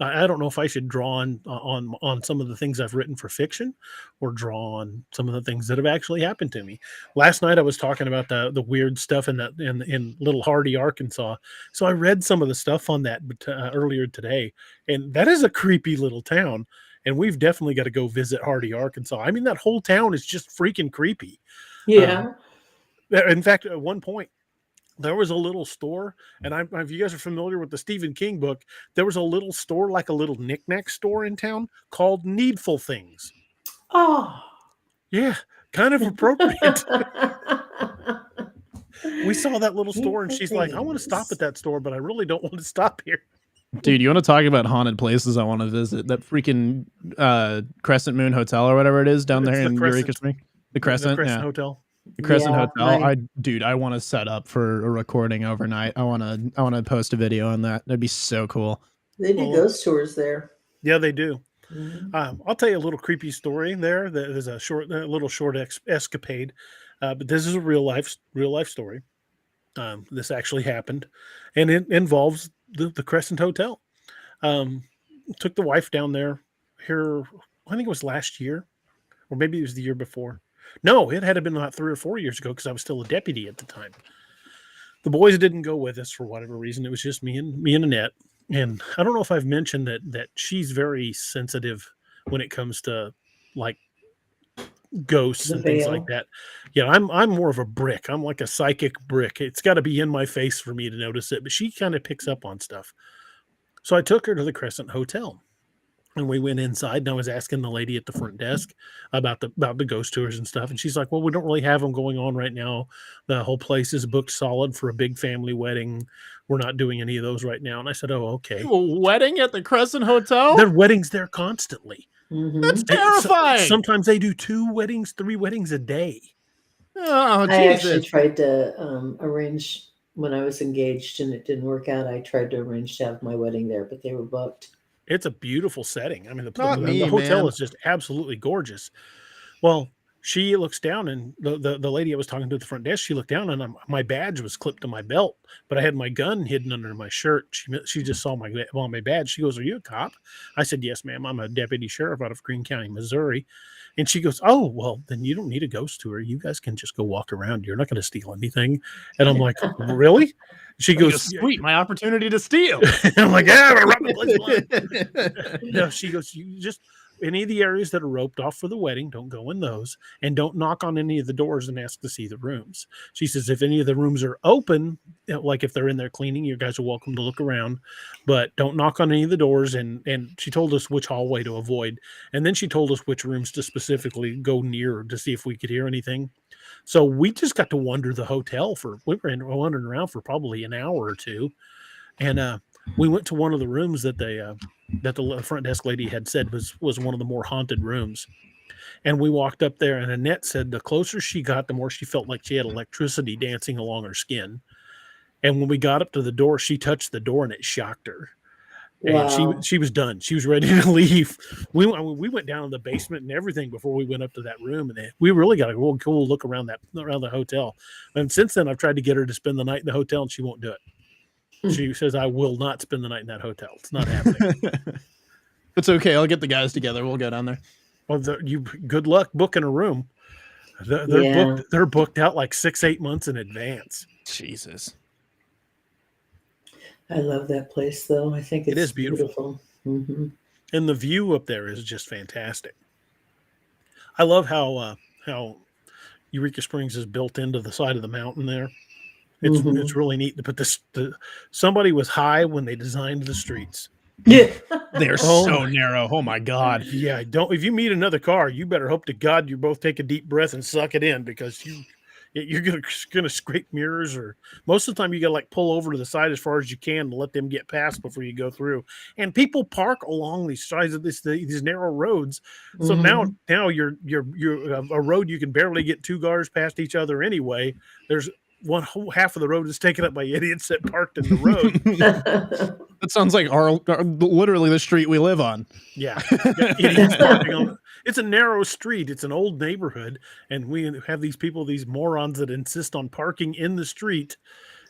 I don't know if I should draw on some of the things I've written for fiction, or draw on some of the things that have actually happened to me. Last night I was talking about the weird stuff in Little Hardy, Arkansas. So I read some of the stuff on that earlier today, and that is a creepy little town. And we've definitely got to go visit Hardy, Arkansas. I mean, that whole town is just freaking creepy. Yeah. In fact, at one point, there was a little store, and if you guys are familiar with the Stephen King book, there was a little store, like a little knickknack store in town, called Needful Things. Oh. Yeah, kind of appropriate. We saw that little store, and she's like, I want to stop at that store, but I really don't want to stop here. Dude, you want to talk about haunted places I want to visit? That freaking Crescent Moon Hotel or whatever it is down there in Eureka Springs. The Crescent Hotel. The Crescent Hotel. I want to set up for a recording overnight. I want to post a video on that. That'd be so cool. They do ghost tours there. Yeah, they do. Mm-hmm. I'll tell you a little creepy story there. There's a little short escapade, but this is a real life story. This actually happened, and it involves the Crescent Hotel. Took the wife down there here. I think it was last year, or maybe it was the year before. No, it had been about 3 or 4 years ago, because I was still a deputy at the time. The boys didn't go with us for whatever reason. It was just me and Annette. And I don't know if I've mentioned that she's very sensitive when it comes to like ghosts and things like that. Yeah, I'm more of a brick. I'm like a psychic brick. It's got to be in my face for me to notice it, but she kind of picks up on stuff. So I took her to the Crescent Hotel. And we went inside, and I was asking the lady at the front desk about the ghost tours and stuff. And she's like, "Well, we don't really have them going on right now. The whole place is booked solid for a big family wedding. We're not doing any of those right now." And I said, "Oh, okay." A wedding at the Crescent Hotel? There are weddings there constantly. That's terrifying. Sometimes they do 2 weddings, 3 weddings a day. Oh, I actually Jesus. tried to arrange when I was engaged and it didn't work out. I tried to arrange to have my wedding there, but they were booked. It's a beautiful setting. I mean, Not me, the hotel man. is just absolutely gorgeous. Well, she looks down, and the lady I was talking to at the front desk, she looked down, and my badge was clipped to my belt, but I had my gun hidden under my shirt. She just saw my badge. She goes, "Are you a cop?" I said, "Yes, ma'am. I'm a deputy sheriff out of Greene County, Missouri." And she goes, "Oh, well, then you don't need a ghost tour. You guys can just go walk around. You're not going to steal anything." And I'm like, "Really?" She goes, "Sweet, my opportunity to steal." I'm like, "Yeah, we're robbing the place blind." No, she goes, "You just any of the areas that are roped off for the wedding, don't go in those, and don't knock on any of the doors and ask to see the rooms." She says, "If any of the rooms are open, like if they're in there cleaning, you guys are welcome to look around, but don't knock on any of the doors." And she told us which hallway to avoid, and then she told us which rooms to specifically go near to see if we could hear anything. So we just got to wander the hotel we were wandering around for probably an hour or two, and we went to one of the rooms that the front desk lady had said was one of the more haunted rooms. And we walked up there, and Annette said the closer she got, the more she felt like she had electricity dancing along her skin. And when we got up to the door, she touched the door, and it shocked her. And Wow. she was done. She was ready to leave. We went down to the basement and everything before we went up to that room, and we really got a real cool look around the hotel. And since then, I've tried to get her to spend the night in the hotel, and she won't do it. She says, "I will not spend the night in that hotel. It's not happening." It's okay. I'll get the guys together. We'll go down there. Well, good luck booking a room. They're booked out like 6-8 months in advance. Jesus. I love that place, though. I think It is beautiful. Mm-hmm. And the view up there is just fantastic. I love how Eureka Springs is built into the side of the mountain there. It's really neat to put somebody was high when they designed the streets. Yeah. They're so narrow. Oh my God. Yeah, if you meet another car, you better hope to God you both take a deep breath and suck it in, because you're gonna scrape mirrors, or most of the time you gotta like pull over to the side as far as you can to let them get past before you go through. And people park along these sides of these narrow roads. So now you're a road you can barely get 2 cars past each other anyway. There's one whole half of the road is taken up by idiots that parked in the road. That sounds like literally the street we live on. Yeah. Idiots parking on. It's a narrow street. It's an old neighborhood, and we have these morons that insist on parking in the street.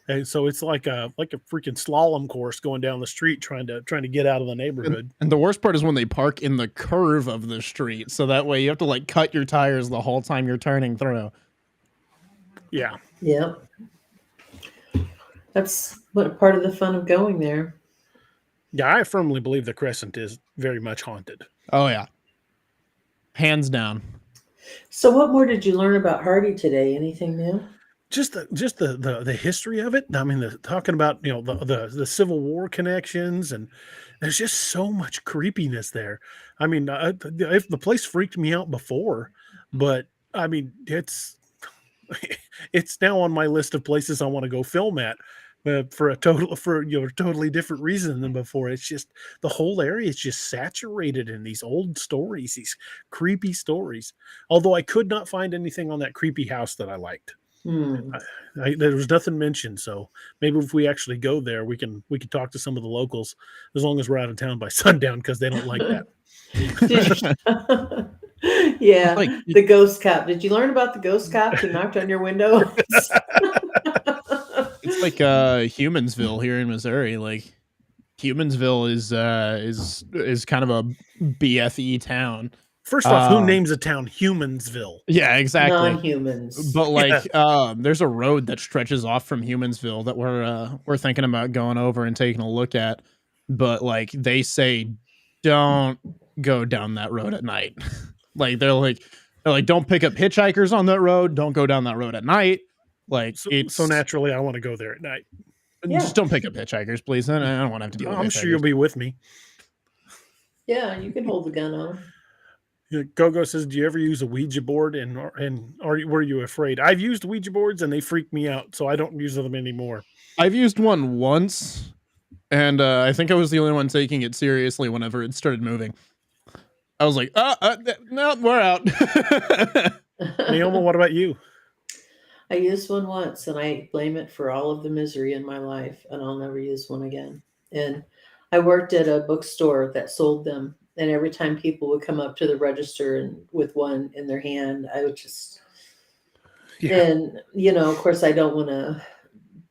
And so it's like a freaking slalom course going down the street trying to get out of the neighborhood. And the worst part is when they park in the curve of the street, so that way you have to like cut your tires the whole time you're turning through. Yeah. Yep. That's what part of the fun of going there. Yeah, I firmly believe the Crescent is very much haunted. Oh yeah. Hands down. So what more did you learn about Hardy today? Anything new? Just the history of it. I mean, talking about the Civil War connections, and there's just so much creepiness there. I mean, if the place freaked me out before, but I mean, it's now on my list of places I want to go film at. For a totally different reason than before. It's just the whole area is just saturated in these old stories, these creepy stories. Although I could not find anything on that creepy house that I liked. There was nothing mentioned. So maybe if we actually go there, we can talk to some of the locals, as long as we're out of town by sundown, because they don't like that. Yeah, the ghost cop. Did you learn about the ghost cop who knocked on your window? It's like Humansville here in Missouri. Like Humansville is kind of a BFE town. First off, who names a town Humansville? Yeah, exactly. Non-humans. But like, there's a road that stretches off from Humansville that we're thinking about going over and taking a look at. But like, they say, don't go down that road at night. Like they're like, don't pick up hitchhikers on that road. Don't go down that road at night. Like so naturally, I want to go there at night. Yeah. Just don't pick up hitchhikers, please. I don't want to have to deal with it. I'm sure you'll be with me. Yeah, you can hold the gun on 'em. Gogo says, "Do you ever use a Ouija board? Were you afraid?" I've used Ouija boards and they freak me out, so I don't use them anymore. I've used one once, and I think I was the only one taking it seriously whenever it started moving. I was like, no, we're out. Naoma, what about you? I used one once and I blame it for all of the misery in my life, and I'll never use one again. And I worked at a bookstore that sold them, and every time people would come up to the register and with one in their hand, I would just and of course I don't want to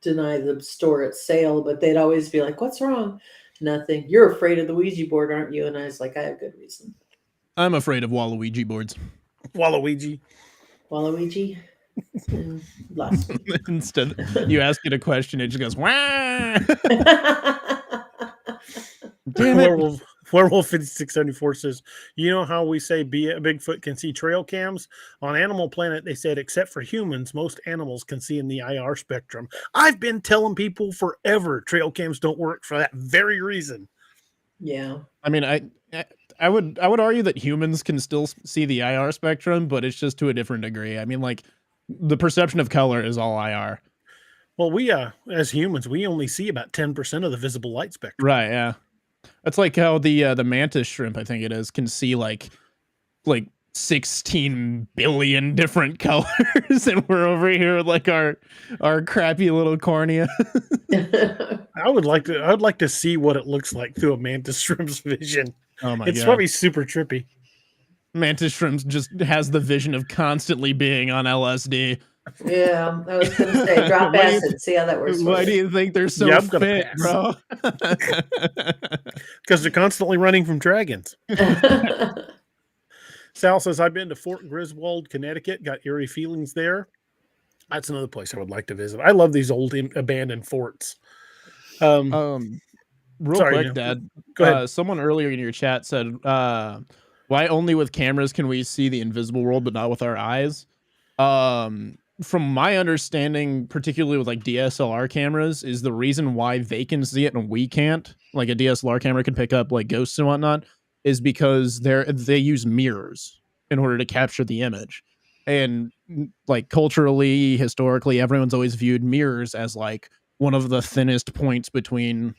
deny the store its sale, but they'd always be like, "What's wrong?" Nothing. You're afraid of the Ouija board, aren't you? And I was like, I have good reason. I'm afraid of Waluigi boards. Waluigi. Waluigi. And lost me. Instead, you ask it a question, it just goes, wah! Damn it. Werewolf 5674 says, "You know how we say Bigfoot can see trail cams? On Animal Planet, they said, except for humans, most animals can see in the IR spectrum. I've been telling people forever trail cams don't work for that very reason." Yeah. I mean, I would argue that humans can still see the IR spectrum, but it's just to a different degree. I mean, like, the perception of color is all IR. Well, we as humans, we only see about 10% of the visible light spectrum. Right, yeah. That's like how the mantis shrimp, I think it is, can see like 16 billion different colors, and we're over here with like our crappy little cornea. I'd like to see what it looks like through a mantis shrimp's vision. Oh my god. It's probably super trippy. Mantis shrimp just has the vision of constantly being on LSD. Yeah, I was going to say, drop acid. See how that works. Why do you think they're so fit, bro? Because they're constantly running from dragons. Sal says, "I've been to Fort Griswold, Connecticut. Got eerie feelings there. That's another place I would like to visit. I love these old abandoned forts." Real quick, no. Dad. Go ahead. Someone earlier in your chat said, "Why only with cameras can we see the invisible world, but not with our eyes?" From my understanding, particularly with like DSLR cameras, is the reason why they can see it and we can't. Like a DSLR camera can pick up like ghosts and whatnot, is because they use mirrors in order to capture the image. And like culturally, historically, everyone's always viewed mirrors as like one of the thinnest points between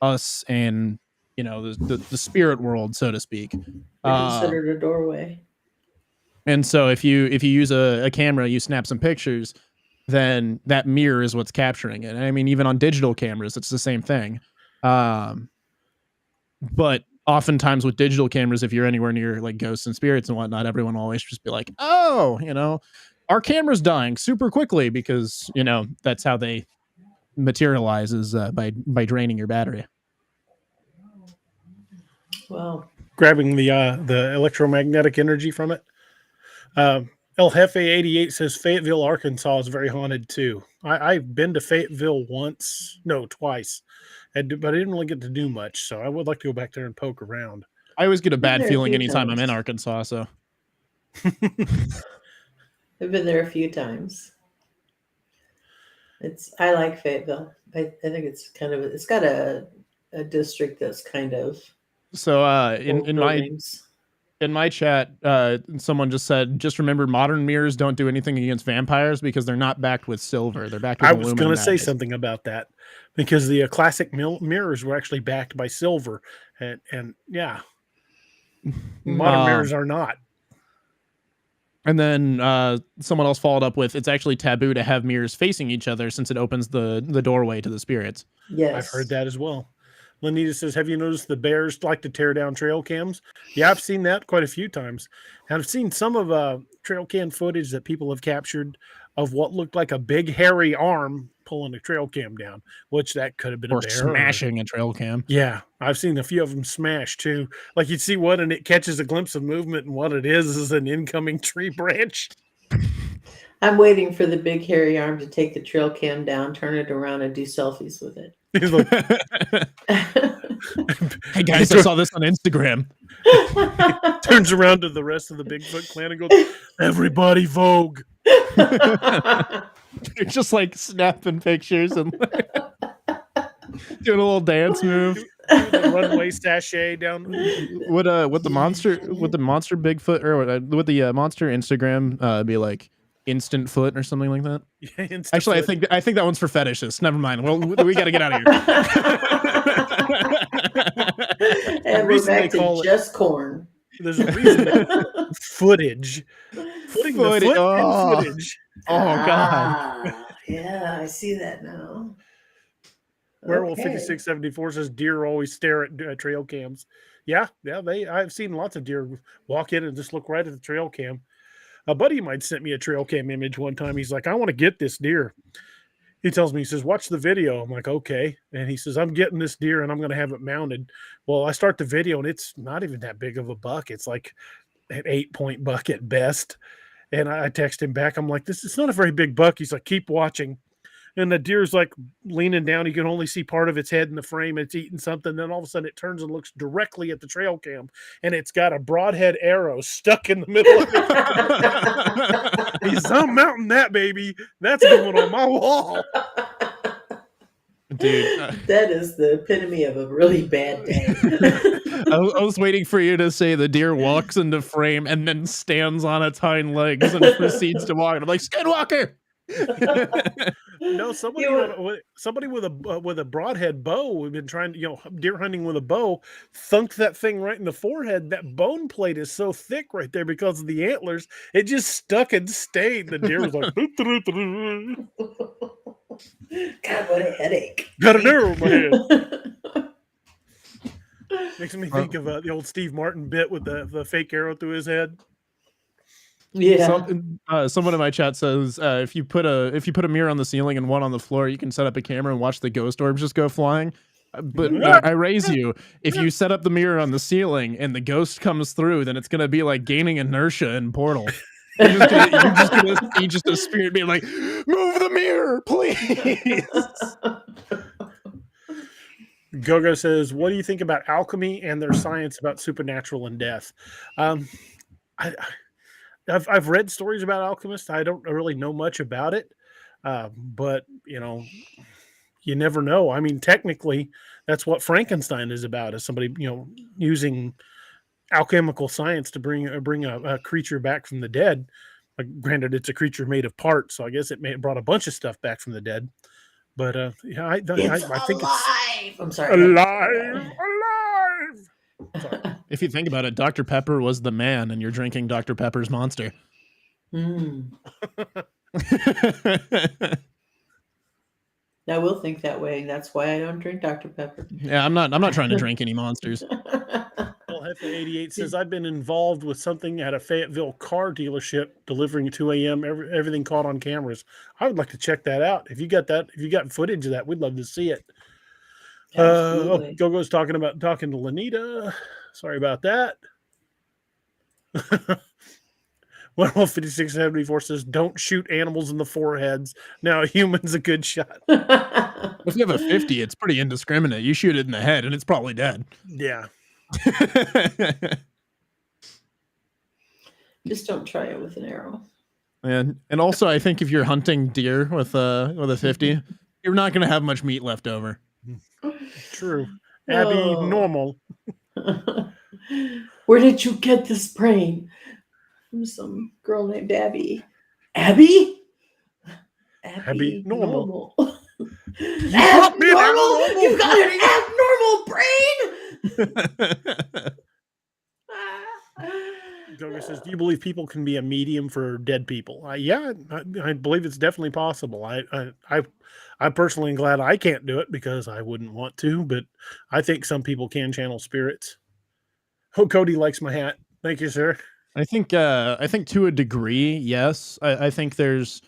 us and the spirit world, so to speak. They're considered a doorway. And so if you use a camera, you snap some pictures, then that mirror is what's capturing it. And I mean, even on digital cameras, it's the same thing. But oftentimes with digital cameras, if you're anywhere near like ghosts and spirits and whatnot, everyone will always just be like, "Oh, our camera's dying super quickly," because that's how they materialize, is by draining your battery. Well, grabbing the electromagnetic energy from it. El Jefe 88 says Fayetteville, Arkansas is very haunted too. I've been to Fayetteville twice, but I didn't really get to do much. So I would like to go back there and poke around. I always get a bad feeling anytime I'm in Arkansas. So I've been there a few times. I like Fayetteville. I think it's it's got a district that's kind of so in my chat, someone just said, "Just remember, modern mirrors don't do anything against vampires because they're not backed with silver. They're backed with aluminum." I was going to say something about that, because the classic mirrors were actually backed by silver, and yeah, modern mirrors are not. And then someone else followed up with, "It's actually taboo to have mirrors facing each other since it opens the doorway to the spirits." Yes, I've heard that as well. Lenita says, "Have you noticed the bears like to tear down trail cams?" Yeah, I've seen that quite a few times. And I've seen some of trail cam footage that people have captured of what looked like a big hairy arm pulling a trail cam down, which that could have been or a bear. Smashing a trail cam. Yeah, I've seen a few of them smash too. Like you'd see one and it catches a glimpse of movement, and what it is an incoming tree branch. I'm waiting for the big hairy arm to take the trail cam down, turn it around, and do selfies with it. He's like, "Hey guys, I saw this on Instagram." Turns around to the rest of the Bigfoot clan and goes, "Everybody vogue." You're just like snapping pictures and doing a little dance move. Do the runway sachet down. Would the monster Bigfoot or would the monster Instagram be like instant foot or something like that? Actually, I think that one's for fetishists. Never mind. Well, we got to get out of here. And we're back to just corn. There's a reason. Footage. Putting the foot in footage. Oh God. Yeah, I see that now. Werewolf 5674 says deer always stare at trail cams. Yeah, I've seen lots of deer walk in and just look right at the trail cam. A buddy of mine sent me a trail cam image one time. He's like, I want to get this deer. He tells me, he says, watch the video. I'm like, okay. And he says, I'm getting this deer and I'm going to have it mounted. Well, I start the video and it's not even that big of a buck. It's like an 8-point buck at best. And I text him back. I'm like, this is not a very big buck. He's like, keep watching. And the deer's like leaning down. You can only see part of its head in the frame. It's eating something. Then all of a sudden it turns and looks directly at the trail cam. And it's got a broadhead arrow stuck in the middle of it. He's, I'm mounting that, baby. That's going on my wall. Dude. That is the epitome of a really bad day. I was waiting for you to say the deer walks into frame and then stands on its hind legs and proceeds to walk. I'm like, Skinwalker! No, somebody with a broadhead bow. We've been trying to, deer hunting with a bow. Thunk that thing right in the forehead. That bone plate is so thick right there because of the antlers. It just stuck and stayed. The deer was like, God, what a headache! Got an arrow in my head. Makes me think of the old Steve Martin bit with the fake arrow through his head. Yeah. Someone in my chat says if you put a mirror on the ceiling and one on the floor, you can set up a camera and watch the ghost orbs just go flying. But I raise you, if you set up the mirror on the ceiling and the ghost comes through, then it's gonna be like gaining inertia in Portal. You're just gonna see just a spirit being like, move the mirror, please. Gogo says, what do you think about alchemy and their science about supernatural and death? I've read stories about alchemists. I don't really know much about it, but you never know. I mean, technically, that's what Frankenstein is about: is somebody using alchemical science to bring a creature back from the dead. Granted, it's a creature made of parts, so I guess it brought a bunch of stuff back from the dead. But I think it's I'm sorry. alive. Sorry. If you think about it, Dr. Pepper was the man, and you're drinking Dr. Pepper's monster. I will think that way. That's why I don't drink Dr. Pepper. Yeah, I'm not trying to drink any monsters. Well, Hefe88 says, I've been involved with something at a Fayetteville car dealership delivering at 2 a.m. Everything caught on cameras. I would like to check that out. If you got footage of that, we'd love to see it. Gogo's talking to Lanita. Sorry about that. Werewolf 5674 says, don't shoot animals in the foreheads. Now a human's a good shot. If you have a 50, it's pretty indiscriminate. You shoot it in the head and it's probably dead. Yeah. Just don't try it with an arrow. And also I think if you're hunting deer with a 50, you're not gonna have much meat left over. True. Abby, normal. Where did you get this brain? From some girl named Abby. Abby, normal. Abnormal? You've got an abnormal brain? Gogo says, do you believe people can be a medium for dead people? Yeah, I believe it's definitely possible. I'm personally glad I can't do it because I wouldn't want to, but I think some people can channel spirits. Oh, Cody likes my hat. Thank you, sir. I think to a degree, yes. I think there's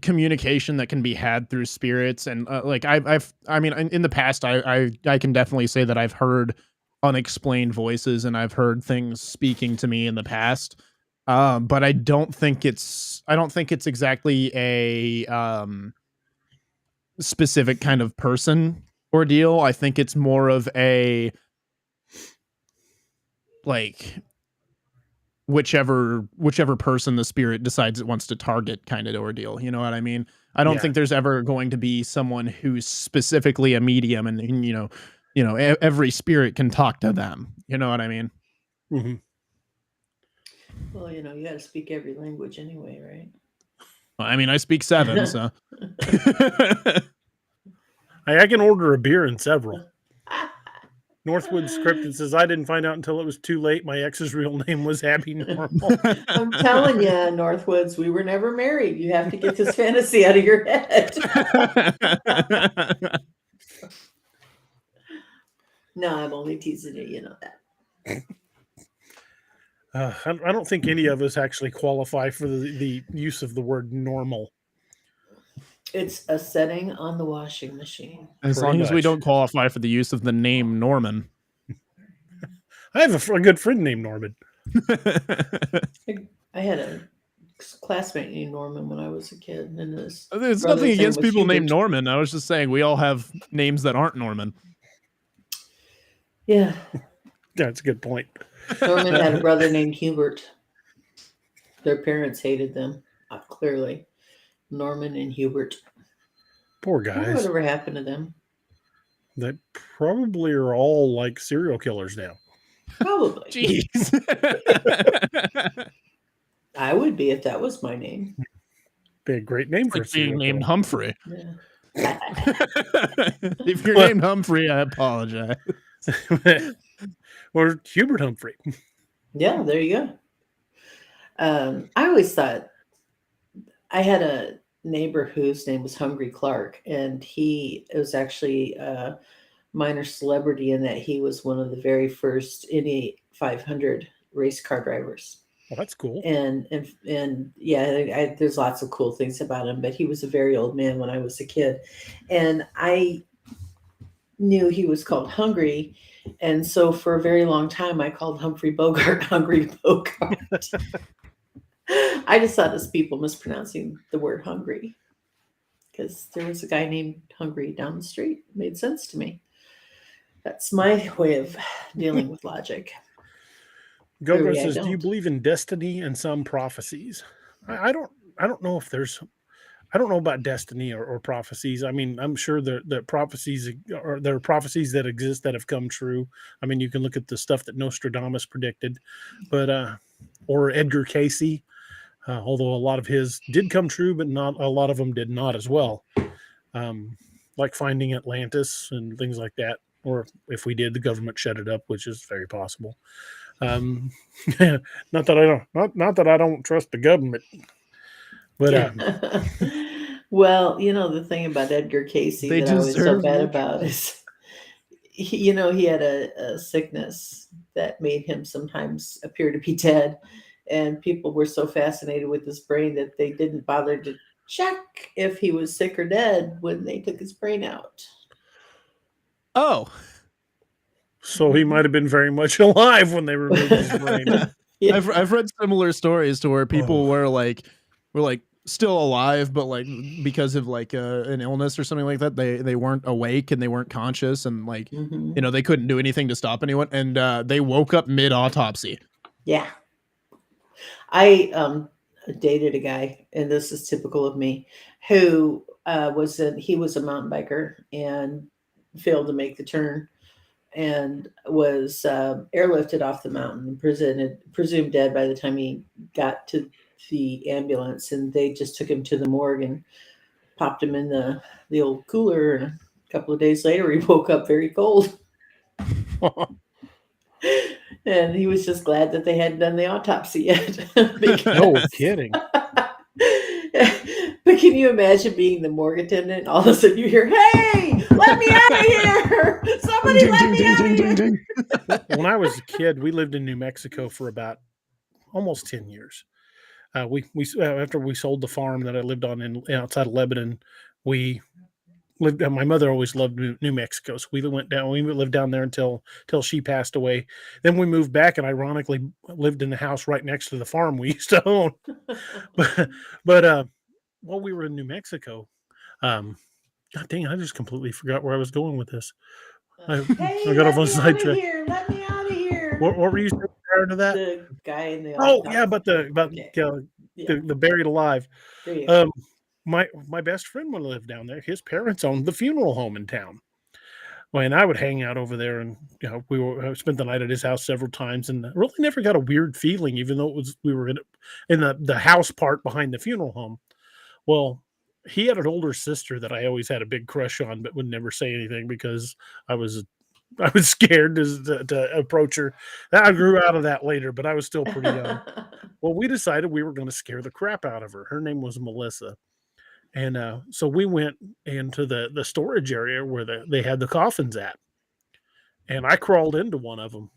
communication that can be had through spirits, and I mean, in the past, I can definitely say that I've heard unexplained voices and I've heard things speaking to me in the past. But I don't think it's exactly a specific kind of person ordeal. I think it's more of a whichever person the spirit decides it wants to target kind of ordeal. You know what I mean? I don't Yeah. think there's ever going to be someone who's specifically a medium and every spirit can talk to them. You know what I mean? Mhm. Well, you got to speak every language anyway, right? Well, I mean, I speak 7, so. I can order a beer in several. Northwood's Cryptid says, I didn't find out until it was too late. My ex's real name was Abby Normal. I'm telling you, Northwoods, we were never married. You have to get this fantasy out of your head. No, I'm only teasing you. You know that. I don't think any of us actually qualify for the use of the word normal. It's a setting on the washing machine. As long as we much. don't qualify for the use of the name Norman. I have a good friend named Norman. I had a classmate named Norman when I was a kid. And there's nothing against people named Norman. I was just saying we all have names that aren't Norman. Yeah. That's a good point. Norman had a brother named Hubert. Their parents hated them, clearly. Norman and Hubert. Poor guys. Whatever happened to them? They probably are all like serial killers now. Probably. Jeez. I would be if that was my name. Be a great name for a being named Humphrey. Yeah. If you're named Humphrey, I apologize. Or Hubert Humphrey. Yeah, there you go. I always thought I had a neighbor whose name was Hungry Clark, and he was actually a minor celebrity in that he was one of the very first Indy 500 race car drivers. Oh, that's cool. And yeah, there's lots of cool things about him, but he was a very old man when I was a kid, and I knew he was called Hungry, and so for a very long time I called Humphrey Bogart Hungry Bogart. I just thought as people mispronouncing the word hungry because there was a guy named Hungry down the street. It made sense to me. That's my way of dealing with logic. Gogo says, do you believe in destiny and some prophecies? I don't know if I don't know about destiny or prophecies. I mean, I'm sure that prophecies there are prophecies that exist that have come true. I mean, you can look at the stuff that Nostradamus predicted, but or Edgar Cayce, although a lot of his did come true, but not a lot of them did not as well. Like finding Atlantis and things like that. Or if we did, the government shut it up, which is very possible. Not that I don't trust the government. But well, the thing about Edgar Cayce that I was so bad about is, he had a sickness that made him sometimes appear to be dead, and people were so fascinated with his brain that they didn't bother to check if he was sick or dead when they took his brain out. Oh. So he might have been very much alive when they removed his brain. Yeah. I've read similar stories to where people were like still alive, but like because of like an illness or something like that, they weren't awake and they weren't conscious, and like they couldn't do anything to stop anyone, and they woke up mid-autopsy. Yeah. I dated a guy, and this is typical of me, who was a mountain biker and failed to make the turn and was airlifted off the mountain, presumed dead by the time he got to the ambulance, and they just took him to the morgue and popped him in the old cooler, and a couple of days later he woke up very cold. And he was just glad that they hadn't done the autopsy yet. No kidding. But can you imagine being the morgue attendant and all of a sudden you hear, "Hey, let me out of here! Somebody let me out of here!" When I was a kid, we lived in New Mexico for about almost 10 years. We after we sold the farm that I lived on outside of Lebanon, we lived. My mother always loved New Mexico, so we went down. We lived down there until she passed away. Then we moved back, and ironically, lived in the house right next to the farm we used to own. but while we were in New Mexico, God dang, I just completely forgot where I was going with this. I got off on a sidetrack. Let me out of here. What were you saying, prior to that? The guy in the Oh yeah, but Okay. Yeah. the buried alive. There you go. Um, my best friend would live down there. His parents owned the funeral home in town. Well, and I would hang out over there, and I spent the night at his house several times, and really never got a weird feeling, even though we were in the house part behind the funeral home. Well, he had an older sister that I always had a big crush on, but would never say anything because I was I was scared to approach her. I grew out of that later, but I was still pretty young. Well, we decided we were going to scare the crap out of her. Her name was Melissa. And so we went into the storage area where they had the coffins at. And I crawled into one of them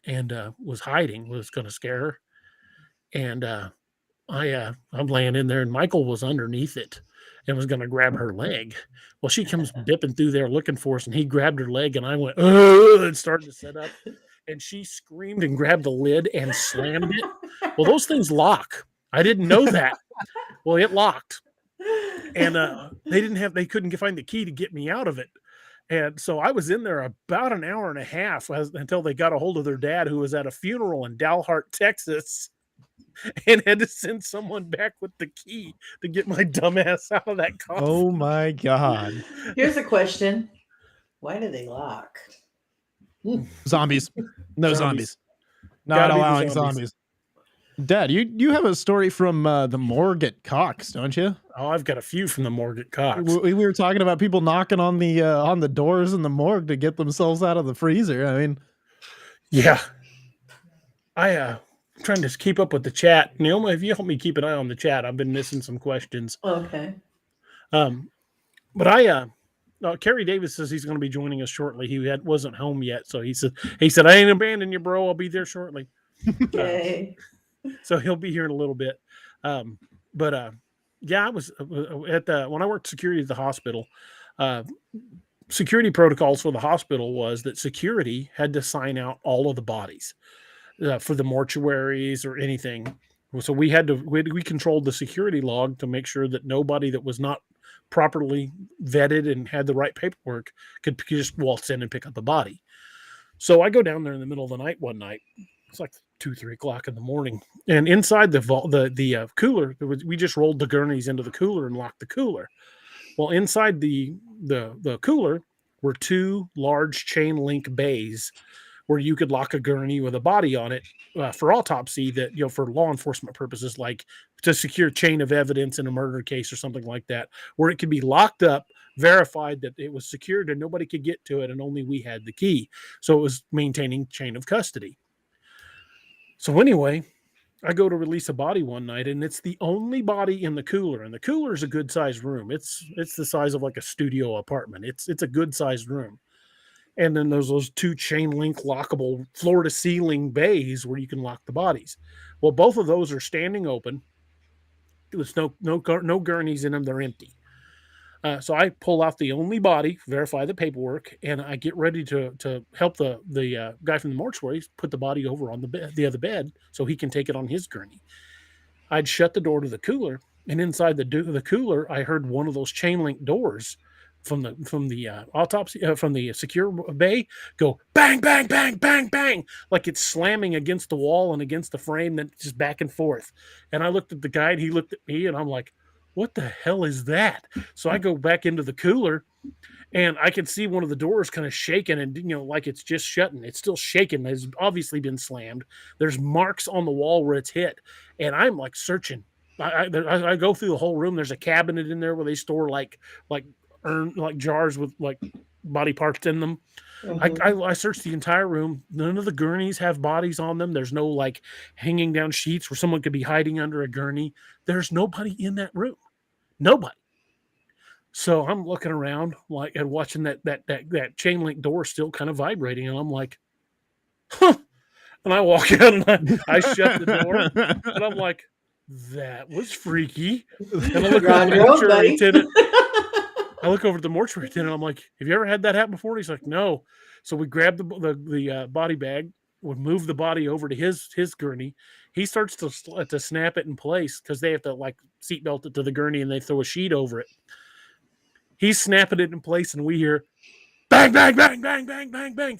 and was hiding, was going to scare her. And I'm laying in there, and Michael was underneath it and was going to grab her leg. Well, she comes dipping through there looking for us, and he grabbed her leg, and I went, "Ugh," and started to set up. And she screamed and grabbed the lid and slammed it. Well, those things lock. I didn't know that. Well, it locked. And they couldn't find the key to get me out of it. And so I was in there about an hour and a half until they got a hold of their dad, who was at a funeral in Dalhart, Texas, and had to send someone back with the key to get my dumb ass out of that coffin. Oh my God. Here's a question. Why do they lock? Zombies. No zombies. Not Gotta be the allowing zombies. zombies. Dad, you have a story from the morgue at Cox, don't you? Oh, I've got a few from the morgue at Cox. We were talking about people knocking on the doors in the morgue to get themselves out of the freezer. I mean, Yeah. I'm trying to keep up with the chat. Naomi, if you help me keep an eye on the chat, I've been missing some questions. Okay. But Kerry Davis says he's going to be joining us shortly. He wasn't home yet, so he said I ain't abandoning you, bro. I'll be there shortly. Okay. So he'll be here in a little bit. Yeah, I was when I worked security at the hospital. Security protocols for the hospital was that security had to sign out all of the bodies for the mortuaries or anything. So we controlled the security log to make sure that nobody that was not properly vetted and had the right paperwork could just waltz in and pick up a body. So I go down there in the middle of the night one night. It's like 2-3 o'clock in the morning, and inside the cooler, we just rolled the gurneys into the cooler and locked the cooler. Well, inside the cooler were 2 large chain link bays where you could lock a gurney with a body on it for autopsy, that for law enforcement purposes, like to secure chain of evidence in a murder case or something like that, where it could be locked up, verified that it was secured and nobody could get to it, and only we had the key. So it was maintaining chain of custody. So anyway, I go to release a body one night, and it's the only body in the cooler. And the cooler is a good sized room. It's the size of like a studio apartment. It's a good sized room. And then there's those 2 chain link lockable floor to ceiling bays where you can lock the bodies. Well, both of those are standing open. There's no gurneys in them. They're empty. So I pull out the only body, verify the paperwork, and I get ready to help the guy from the mortuary put the body over on the other bed so he can take it on his gurney. I'd shut the door to the cooler, and inside the cooler, I heard one of those chain link doors from the autopsy from the secure bay go bang, bang, bang, bang, bang, like it's slamming against the wall and against the frame, then just back and forth. And I looked at the guy, and he looked at me, and I'm like, what the hell is that? So I go back into the cooler, and I can see one of the doors kind of shaking, and like it's just shutting. It's still shaking. It's obviously been slammed. There's marks on the wall where it's hit, and I'm like searching. I go through the whole room. There's a cabinet in there where they store like jars with like body parts in them. Mm-hmm. I searched the entire room. None of the gurneys have bodies on them. There's no like hanging down sheets where someone could be hiding under a gurney. There's nobody in that room. Nobody. So I'm looking around and watching that chain link door still kind of vibrating, and I'm like, huh. And I walk out and I shut the door, and I'm like, that was freaky. And I look over the mortuary attendant. I look over at the mortuary attendant. I'm like, have you ever had that happen before? And he's like, no. So we grab the body bag, would move the body over to his gurney. He starts to snap it in place because they have to like seatbelt it to the gurney, and they throw a sheet over it. He's snapping it in place, and we hear bang, bang, bang, bang, bang, bang, bang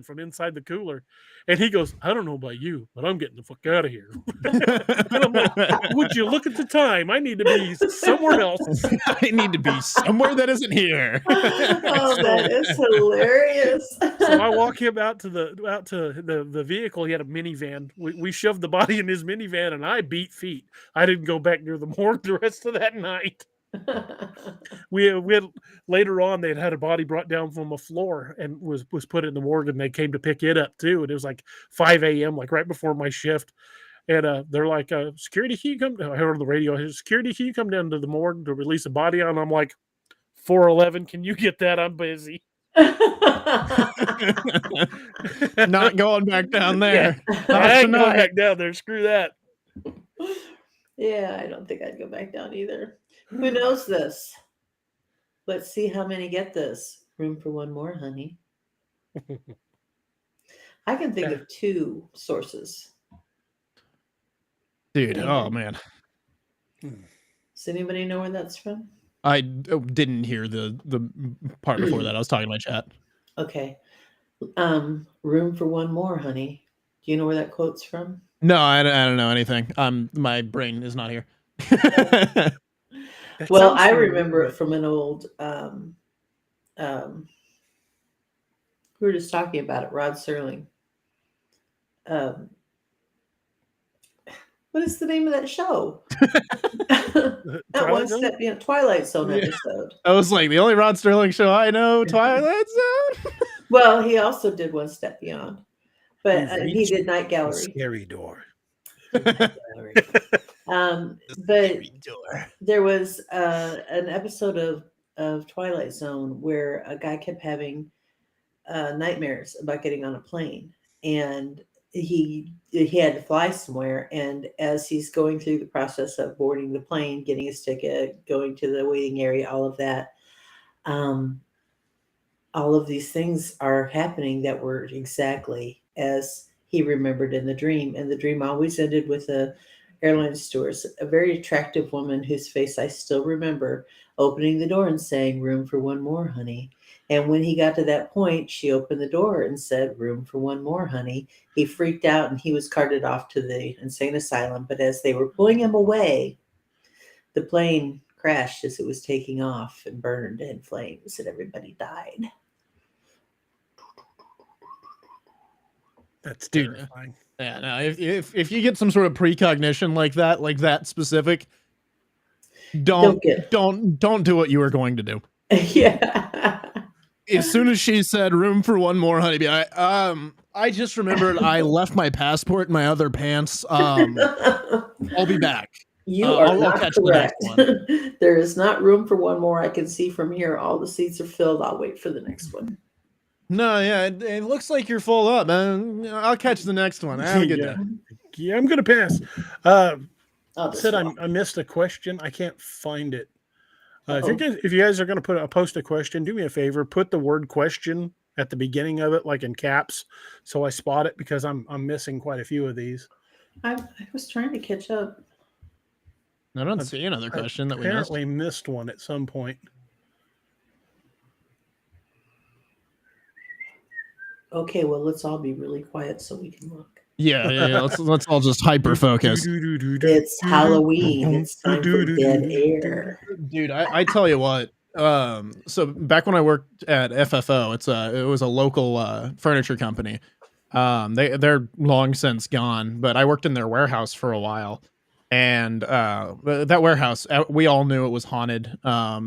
from inside the cooler. And he goes, I don't know about you, but I'm getting the fuck out of here. And I'm like, would you look at the time? I need to be somewhere else. I need to be somewhere that isn't here. Oh, that is hilarious. So I walk him out to the vehicle. He had a minivan. We shoved the body in his minivan, and I beat feet. I didn't go back near the morgue the rest of that night. We had later on they'd had a body brought down from a floor and was put in the morgue, and they came to pick it up too. And it was like 5 a.m., like right before my shift. And they're like, security, can you come? I heard on the radio, security, can you come down to the morgue to release a body on? I'm like, 411, can you get that? I'm busy. Not going back down there. Yeah. I ain't going back down there. Screw that. Yeah, I don't think I'd go back down either. Who knows this? Let's see how many get this. Room for one more, honey. I can think of 2 sources. Dude, oh man. Does anybody know where that's from? I didn't hear the part before that. I was talking to my chat. Okay. Room for one more, honey. Do you know where that quote's from? No, I don't know anything. My brain is not here. Well, I remember it from an old we were just talking about it, Rod Serling. What is the name of that show? That one step, Twilight Zone episode. I was like, the only Rod Serling show I know, Twilight Zone. Well, he also did One Step Beyond, but he did Night Gallery. Scary door. But there was an episode of Twilight Zone where a guy kept having nightmares about getting on a plane, and he had to fly somewhere, and as he's going through the process of boarding the plane, getting his ticket, going to the waiting area, all of that, all of these things are happening that were exactly as he remembered in the dream. And the dream always ended with a airline stewardess, a very attractive woman whose face I still remember, opening the door and saying, "Room for one more, honey." And when he got to that point, she opened the door and said, "Room for one more, honey." He freaked out and he was carted off to the insane asylum. But as they were pulling him away, the plane crashed as it was taking off and burned in flames, and everybody died. That's terrifying. Yeah, no, if you get some sort of precognition like that specific, don't do what you were going to do. Yeah. As soon as she said "room for one more, honey," I just remembered I left my passport in my other pants. I'll be back. I'll catch correct. The next one. There is not room for one more. I can see from here. All the seats are filled. I'll wait for the next one. No, yeah, it looks like you're full up, man. I'll catch the next one. Have a good day. Yeah, I'm gonna pass. Said I missed a question. I can't find it. If you guys are going to post a question, do me a favor. Put the word "question" at the beginning of it, like in caps, so I spot it, because I'm missing quite a few of these. I was trying to catch up. I don't see another question that we apparently missed one at some point. Okay, well, let's all be really quiet so we can look. Yeah. Let's all just hyper focus. It's Halloween. It's time for dead air. Dude, I tell you what. So back when I worked at FFO, it was a local furniture company. They're long since gone, but I worked in their warehouse for a while. And that warehouse, we all knew it was haunted.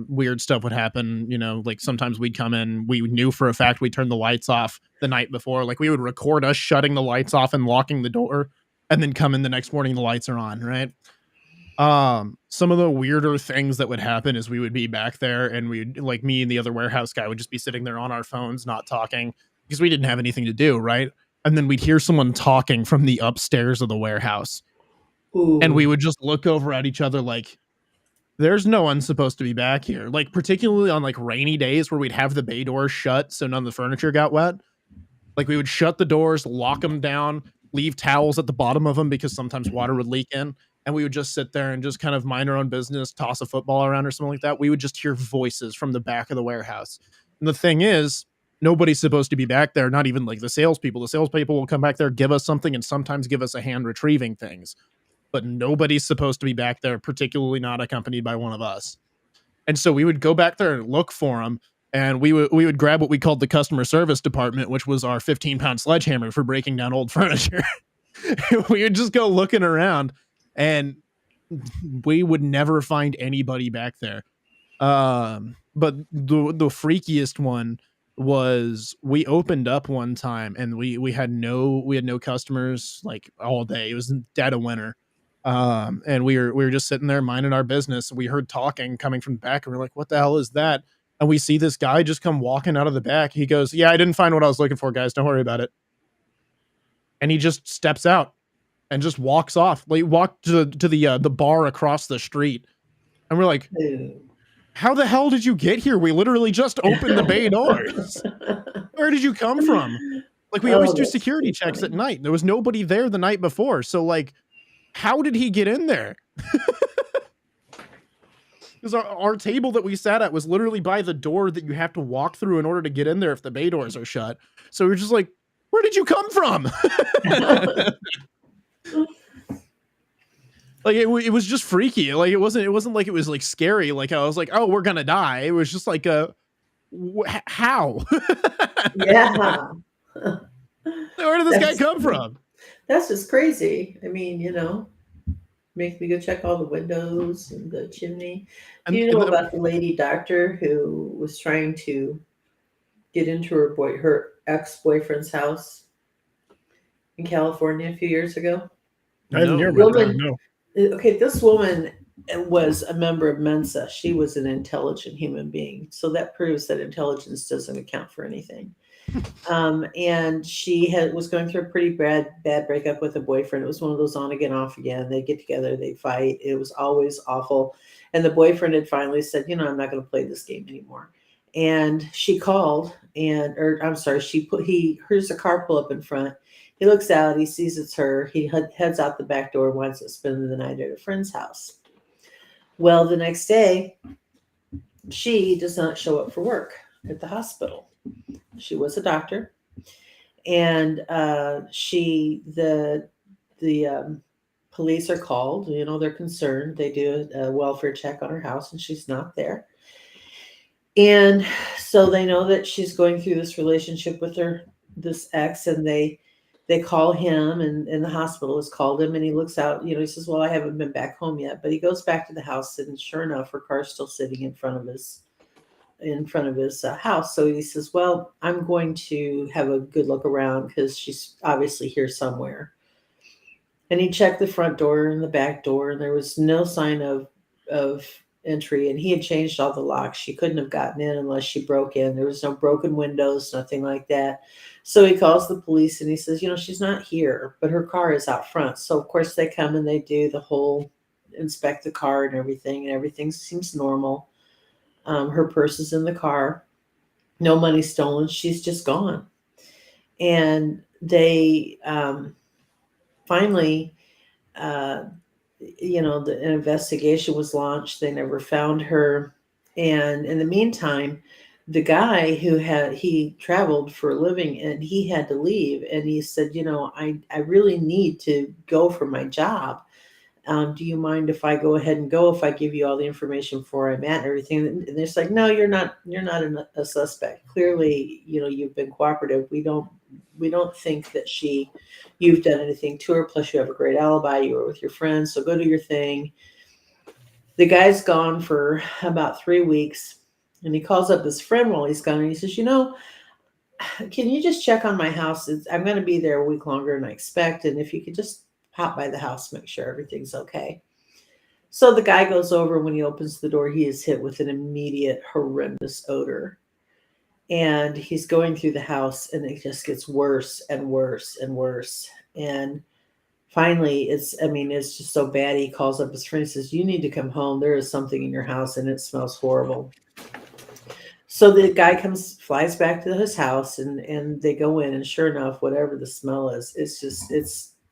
Weird stuff would happen. Like sometimes we'd come in, we knew for a fact we'd turn the lights off the night before. Like we would record us shutting the lights off and locking the door, and then come in the next morning, the lights are on, right? Some of the weirder things that would happen is we would be back there, and like me and the other warehouse guy would just be sitting there on our phones, not talking, because we didn't have anything to do, right? And then we'd hear someone talking from the upstairs of the warehouse. Ooh. And we would just look over at each other like, there's no one supposed to be back here. Like, particularly on like rainy days where we'd have the bay doors shut so none of the furniture got wet. Like we would shut the doors, lock them down, leave towels at the bottom of them because sometimes water would leak in. And we would just sit there and just kind of mind our own business, toss a football around or something like that. We would just hear voices from the back of the warehouse. And the thing is, nobody's supposed to be back there, not even like the salespeople. The salespeople will come back there, give us something, and sometimes give us a hand retrieving things. But nobody's supposed to be back there, particularly not accompanied by one of us. And so we would go back there and look for them. And we would grab what we called the customer service department, which was our 15-pound sledgehammer for breaking down old furniture. We would just go looking around, and we would never find anybody back there. But the freakiest one was we opened up one time and we had no customers like all day. It was dead of winter. And we were just sitting there minding our business. We heard talking coming from the back, and we're like, what the hell is that? And we see this guy just come walking out of the back. He goes, yeah, I didn't find what I was looking for, guys. Don't worry about it. And he just steps out and just walks off. Like, walked to the bar across the street. And we're like, how the hell did you get here? We literally just opened the bay doors. Where did you come from? Like, we always do security checks at night. There was nobody there the night before. So, like, how did he get in there? Because our table that we sat at was literally by the door that you have to walk through in order to get in there if the bay doors are shut. So we're just like, where did you come from? Like, it was just freaky. Like, it wasn't like it was like scary. Like, I was like, oh, we're gonna die. It was just like how? Yeah. Where did this guy come from? That's just crazy. I mean, make me go check all the windows and the chimney. Do you know about the lady doctor who was trying to get into her ex-boyfriend's house in California a few years ago? I didn't hear about that. No. Okay, this woman was a member of Mensa. She was an intelligent human being. So that proves that intelligence doesn't account for anything. And she was going through a pretty bad breakup with a boyfriend. It was one of those on again, off again. They get together, they fight. It was always awful. And the boyfriend had finally said, I'm not going to play this game anymore. And she called he hears a car pull up in front. He looks out, he sees it's her. He heads out the back door, winds up spending the night at a friend's house. Well, the next day, she does not show up for work at the hospital. She was a doctor, and the police are called. They're concerned. They do a welfare check on her house, and she's not there. And so they know that she's going through this relationship with this ex, and they call him, and the hospital has called him, and he looks out. He says, "Well, I haven't been back home yet," but he goes back to the house, and sure enough, her car's still sitting in front of his house. So he says, "Well, I'm going to have a good look around because she's obviously here somewhere." And he checked the front door and the back door, and there was no sign of entry. And he had changed all the locks. She couldn't have gotten in unless she broke in. There was no broken windows, nothing like that. So he calls the police and he says, she's not here, but her car is out front. So of course they come and they do the whole inspect the car and everything seems normal. Her purse is in the car, no money stolen. She's just gone. And they finally, an investigation was launched. They never found her. And in the meantime, the guy he traveled for a living, and he had to leave. And he said, I really need to go for my job. Do you mind if I go ahead and go, if I give you all the information before I'm at and everything? And they're like, no, you're not a suspect. Clearly, you've been cooperative. We don't think that you've done anything to her. Plus you have a great alibi. You were with your friends. So go do your thing. The guy's gone for about 3 weeks, and he calls up his friend while he's gone. And he says, can you just check on my house? I'm going to be there a week longer than I expect. And if you could just pop by the house, make sure everything's okay. So the guy goes over. When he opens the door, he is hit with an immediate horrendous odor. And he's going through the house, and it just gets worse and worse and worse. And finally, it's just so bad. He calls up his friend and says, you need to come home. There is something in your house, and it smells horrible. So the guy flies back to his house, and they go in, and sure enough, whatever the smell is,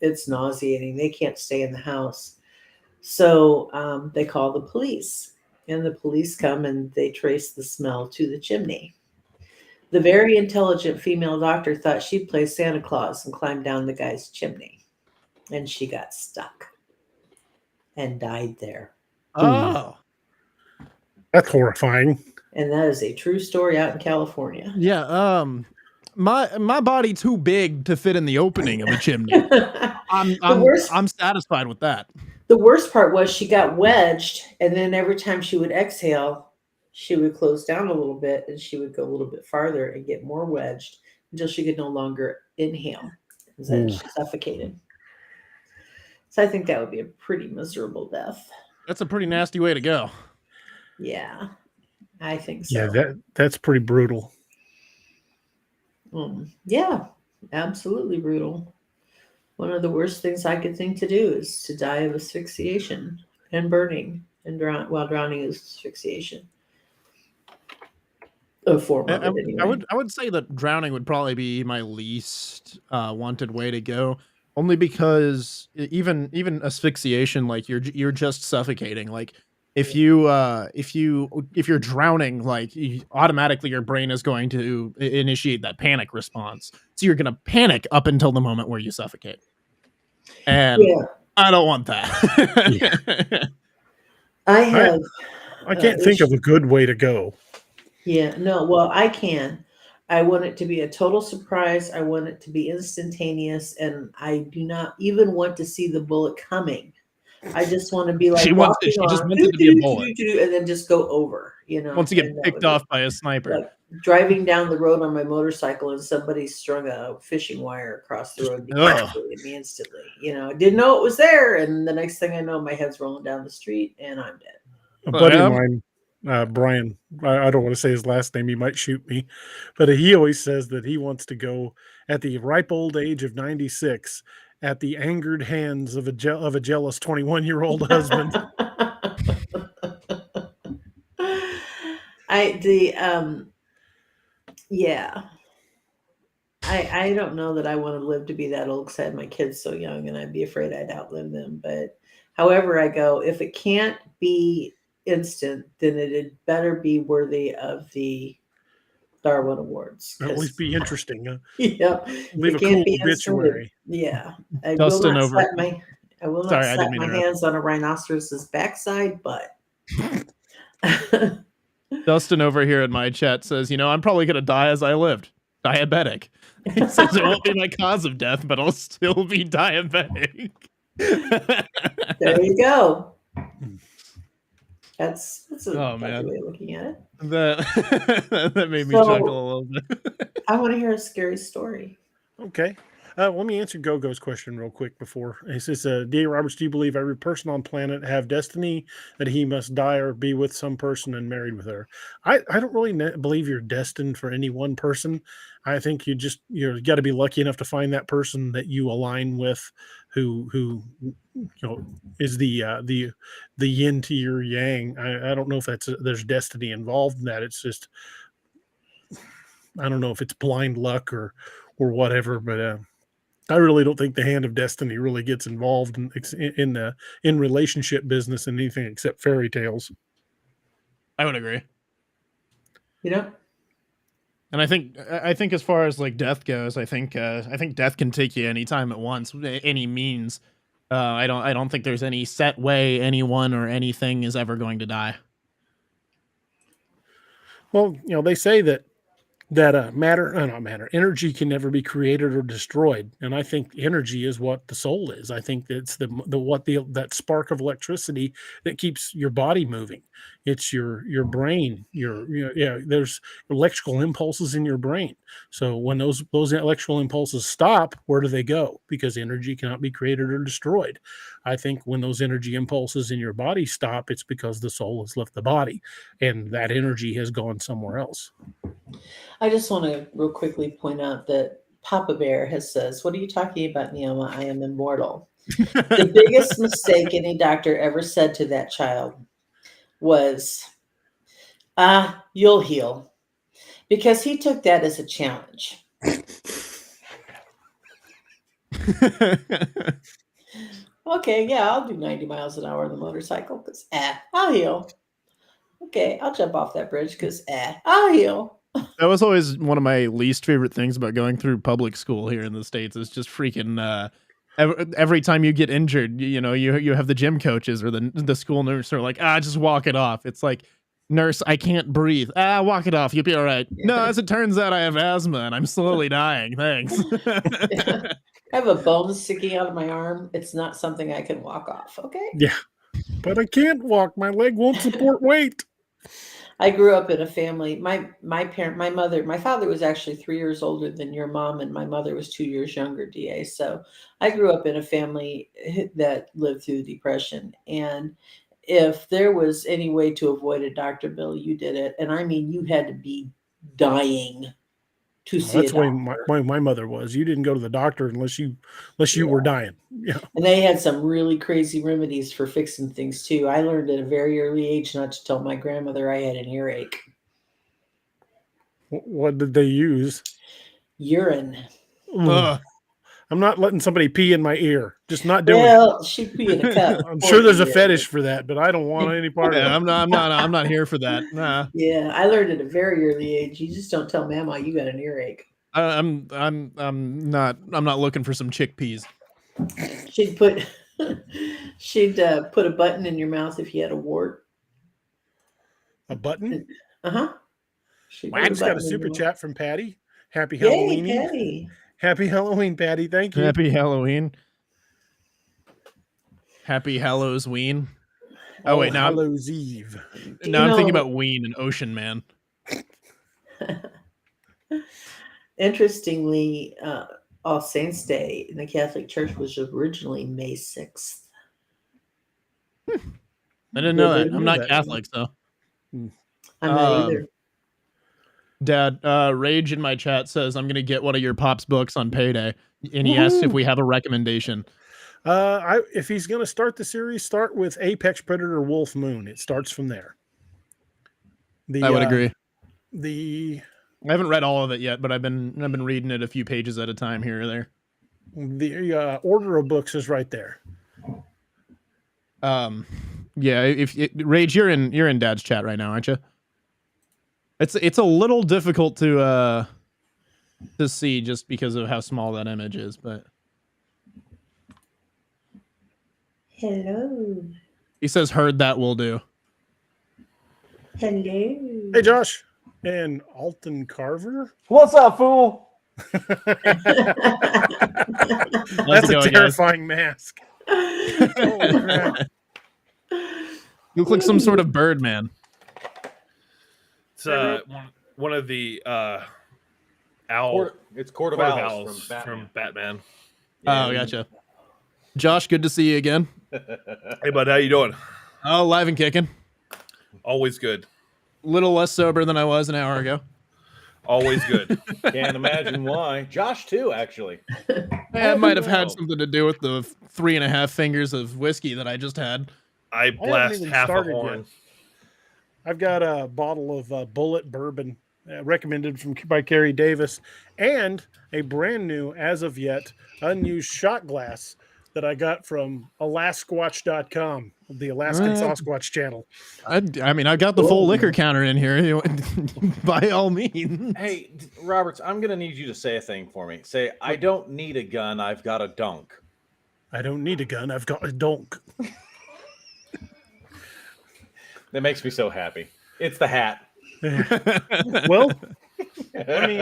it's nauseating. They can't stay in the house. So they call the police, and the police come, and they trace the smell to the chimney. The very intelligent female doctor thought she'd play Santa Claus and climb down the guy's chimney. And she got stuck and died there. Oh. That's horrifying. And that is a true story out in California. Yeah, my body too big to fit in the opening of a chimney. I'm satisfied with that. The worst part was she got wedged, and then every time she would exhale, she would close down a little bit, and she would go a little bit farther and get more wedged until she could no longer inhale, because then she suffocated. So I think that would be a pretty miserable death. That's a pretty nasty way to go. Yeah, I think so. Yeah, that's pretty brutal. Yeah, absolutely brutal. One of the worst things I could think to do is to die of asphyxiation and burning and drowning is asphyxiation. A form of it, anyway. I would say that drowning would probably be my least wanted way to go, only because even asphyxiation, like you're just suffocating. Like if you're drowning, like automatically your brain is going to initiate that panic response. So you're gonna panic up until the moment where you suffocate, and I don't want that. I can't think of a good way to go. Yeah, no, well, I can. I want it to be a total surprise. I want it to be instantaneous, and I do not even want to see the bullet coming. I just want to be like, she just wants it to be a bullet, and then just go over. You know, once you get picked off by a sniper. Like driving down the road on my motorcycle, and somebody strung a fishing wire across the road me instantly. You know, I didn't know it was there, and the next thing I know, my head's rolling down the street, and I'm dead. A buddy of mine, Brian, I don't want to say his last name, he might shoot me, but he always says that he wants to go at the ripe old age of 96 at the angered hands of a jealous 21-year-old husband. I don't know that I want to live to be that old, because I had my kids so young and I'd be afraid I'd outlive them. But however I go, if it can't be instant, then it better be worthy of the Darwin Awards. At least be interesting. Yeah, leave a cool obituary. Yeah, I Dustin will not over. slap my hands on a rhinoceros's backside, but Dustin over here in my chat says, I'm probably gonna die as I lived, diabetic. He says it won't be my cause of death, but I'll still be diabetic. There you go. That's a way of looking at it. That made me chuckle a little bit. I want to hear a scary story. Okay. Let me answer Gogo's question real quick before. He says, D.A. Roberts, do you believe every person on planet have destiny, that he must die or be with some person and married with her? I don't really believe you're destined for any one person. I think you got to be lucky enough to find that person that you align with, who is the yin to your yang. I don't know if there's destiny involved in that. It's just, I don't know if it's blind luck or whatever, but I really don't think the hand of destiny really gets involved in relationship business and anything except fairy tales. I would agree. And I think as far as like death goes, I think death can take you anytime at once, any means. I don't think there's any set way anyone or anything is ever going to die. Well, they say that energy can never be created or destroyed, and I think energy is what the soul is. I think it's that spark of electricity that keeps your body moving. It's your brain. There's electrical impulses in your brain. So when those electrical impulses stop, where do they go? Because energy cannot be created or destroyed. I think when those energy impulses in your body stop, it's because the soul has left the body, and that energy has gone somewhere else. I just want to real quickly point out that Papa Bear says, "What are you talking about, Neoma? I am immortal." The biggest mistake any doctor ever said to that child was, "You'll heal," because he took that as a challenge. Okay, yeah, I'll do 90 miles an hour on the motorcycle because I'll heal. Okay, I'll jump off that bridge because I'll heal. That was always one of my least favorite things about going through public school here in the States is just freaking every time you get injured, you have the gym coaches or the school nurse are like, just walk it off. It's like, nurse, I can't breathe. Walk it off. You'll be all right. No, as it turns out, I have asthma and I'm slowly dying. Thanks. I have a bone sticking out of my arm. It's not something I can walk off. Okay. Yeah, but I can't walk. My leg won't support weight. I grew up in a family. My father was actually 3 years older than your mom, and my mother was 2 years younger, DA. So I grew up in a family that lived through the Depression. And if there was any way to avoid a doctor bill, you did it. And I mean, you had to be dying to see That's a the way doctor. my mother was. You didn't go to the doctor unless you were dying. Yeah. And they had some really crazy remedies for fixing things too. I learned at a very early age not to tell my grandmother I had an earache. What did they use? Urine. I'm not letting somebody pee in my ear. Just not doing it. Well, she'd pee in a cup. I'm sure there's a fetish for that, but I don't want any part of it. I'm not here for that. Nah. Yeah, I learned at a very early age. You just don't tell Mama you got an earache. I'm not looking for some chickpeas. She'd put a button in your mouth if you had a wart. A button? Uh-huh. I just got a super chat from Patty. Happy Yay, Halloween. Patty. Happy Halloween, Patty. Thank you. Happy Halloween. Happy Halloween. Oh wait, now Hallows Eve. Now I'm thinking about Ween and Ocean Man. Interestingly, All Saints Day in the Catholic Church was originally May 6th. I didn't know that. I'm not Catholic, so. I'm not either. Dad, Rage in my chat says I'm gonna get one of your Pop's books on payday, and he asked if we have a recommendation. If he's gonna start the series, start with Apex Predator Wolf Moon. It starts from there. I would agree. I haven't read all of it yet, but I've been reading it a few pages at a time here or there. The order of books is right there. Yeah. Rage, you're in Dad's chat right now, aren't you? It's a little difficult to see just because of how small that image is, but. Hello. He says, "Heard that will do." Hello. Hey, Josh and Alton Carver. What's up, fool? That's a terrifying mask. Holy crap. You look like some sort of bird man. It's one of the owl. It's Court of Owls from Batman. Oh, gotcha. Josh, good to see you again. Hey, bud, how you doing? Oh, live and kicking. Always good. Little less sober than I was an hour ago. Always good. Can't imagine why. Josh, too, actually. It might have had something to do with the 3.5 fingers of whiskey that I just had. I blast half a horn. Yet. I've got a bottle of Bullet Bourbon recommended by Carrie Davis and a brand new, as of yet, unused shot glass that I got from alasquatch.com, the Alaskan Sasquatch channel. I mean, I got the full liquor counter in here. By all means. Hey, Roberts, I'm going to need you to say a thing for me. Say, I don't need a gun, I've got a dunk. I don't need a gun, I've got a dunk. That makes me so happy. It's the hat. Well, let me...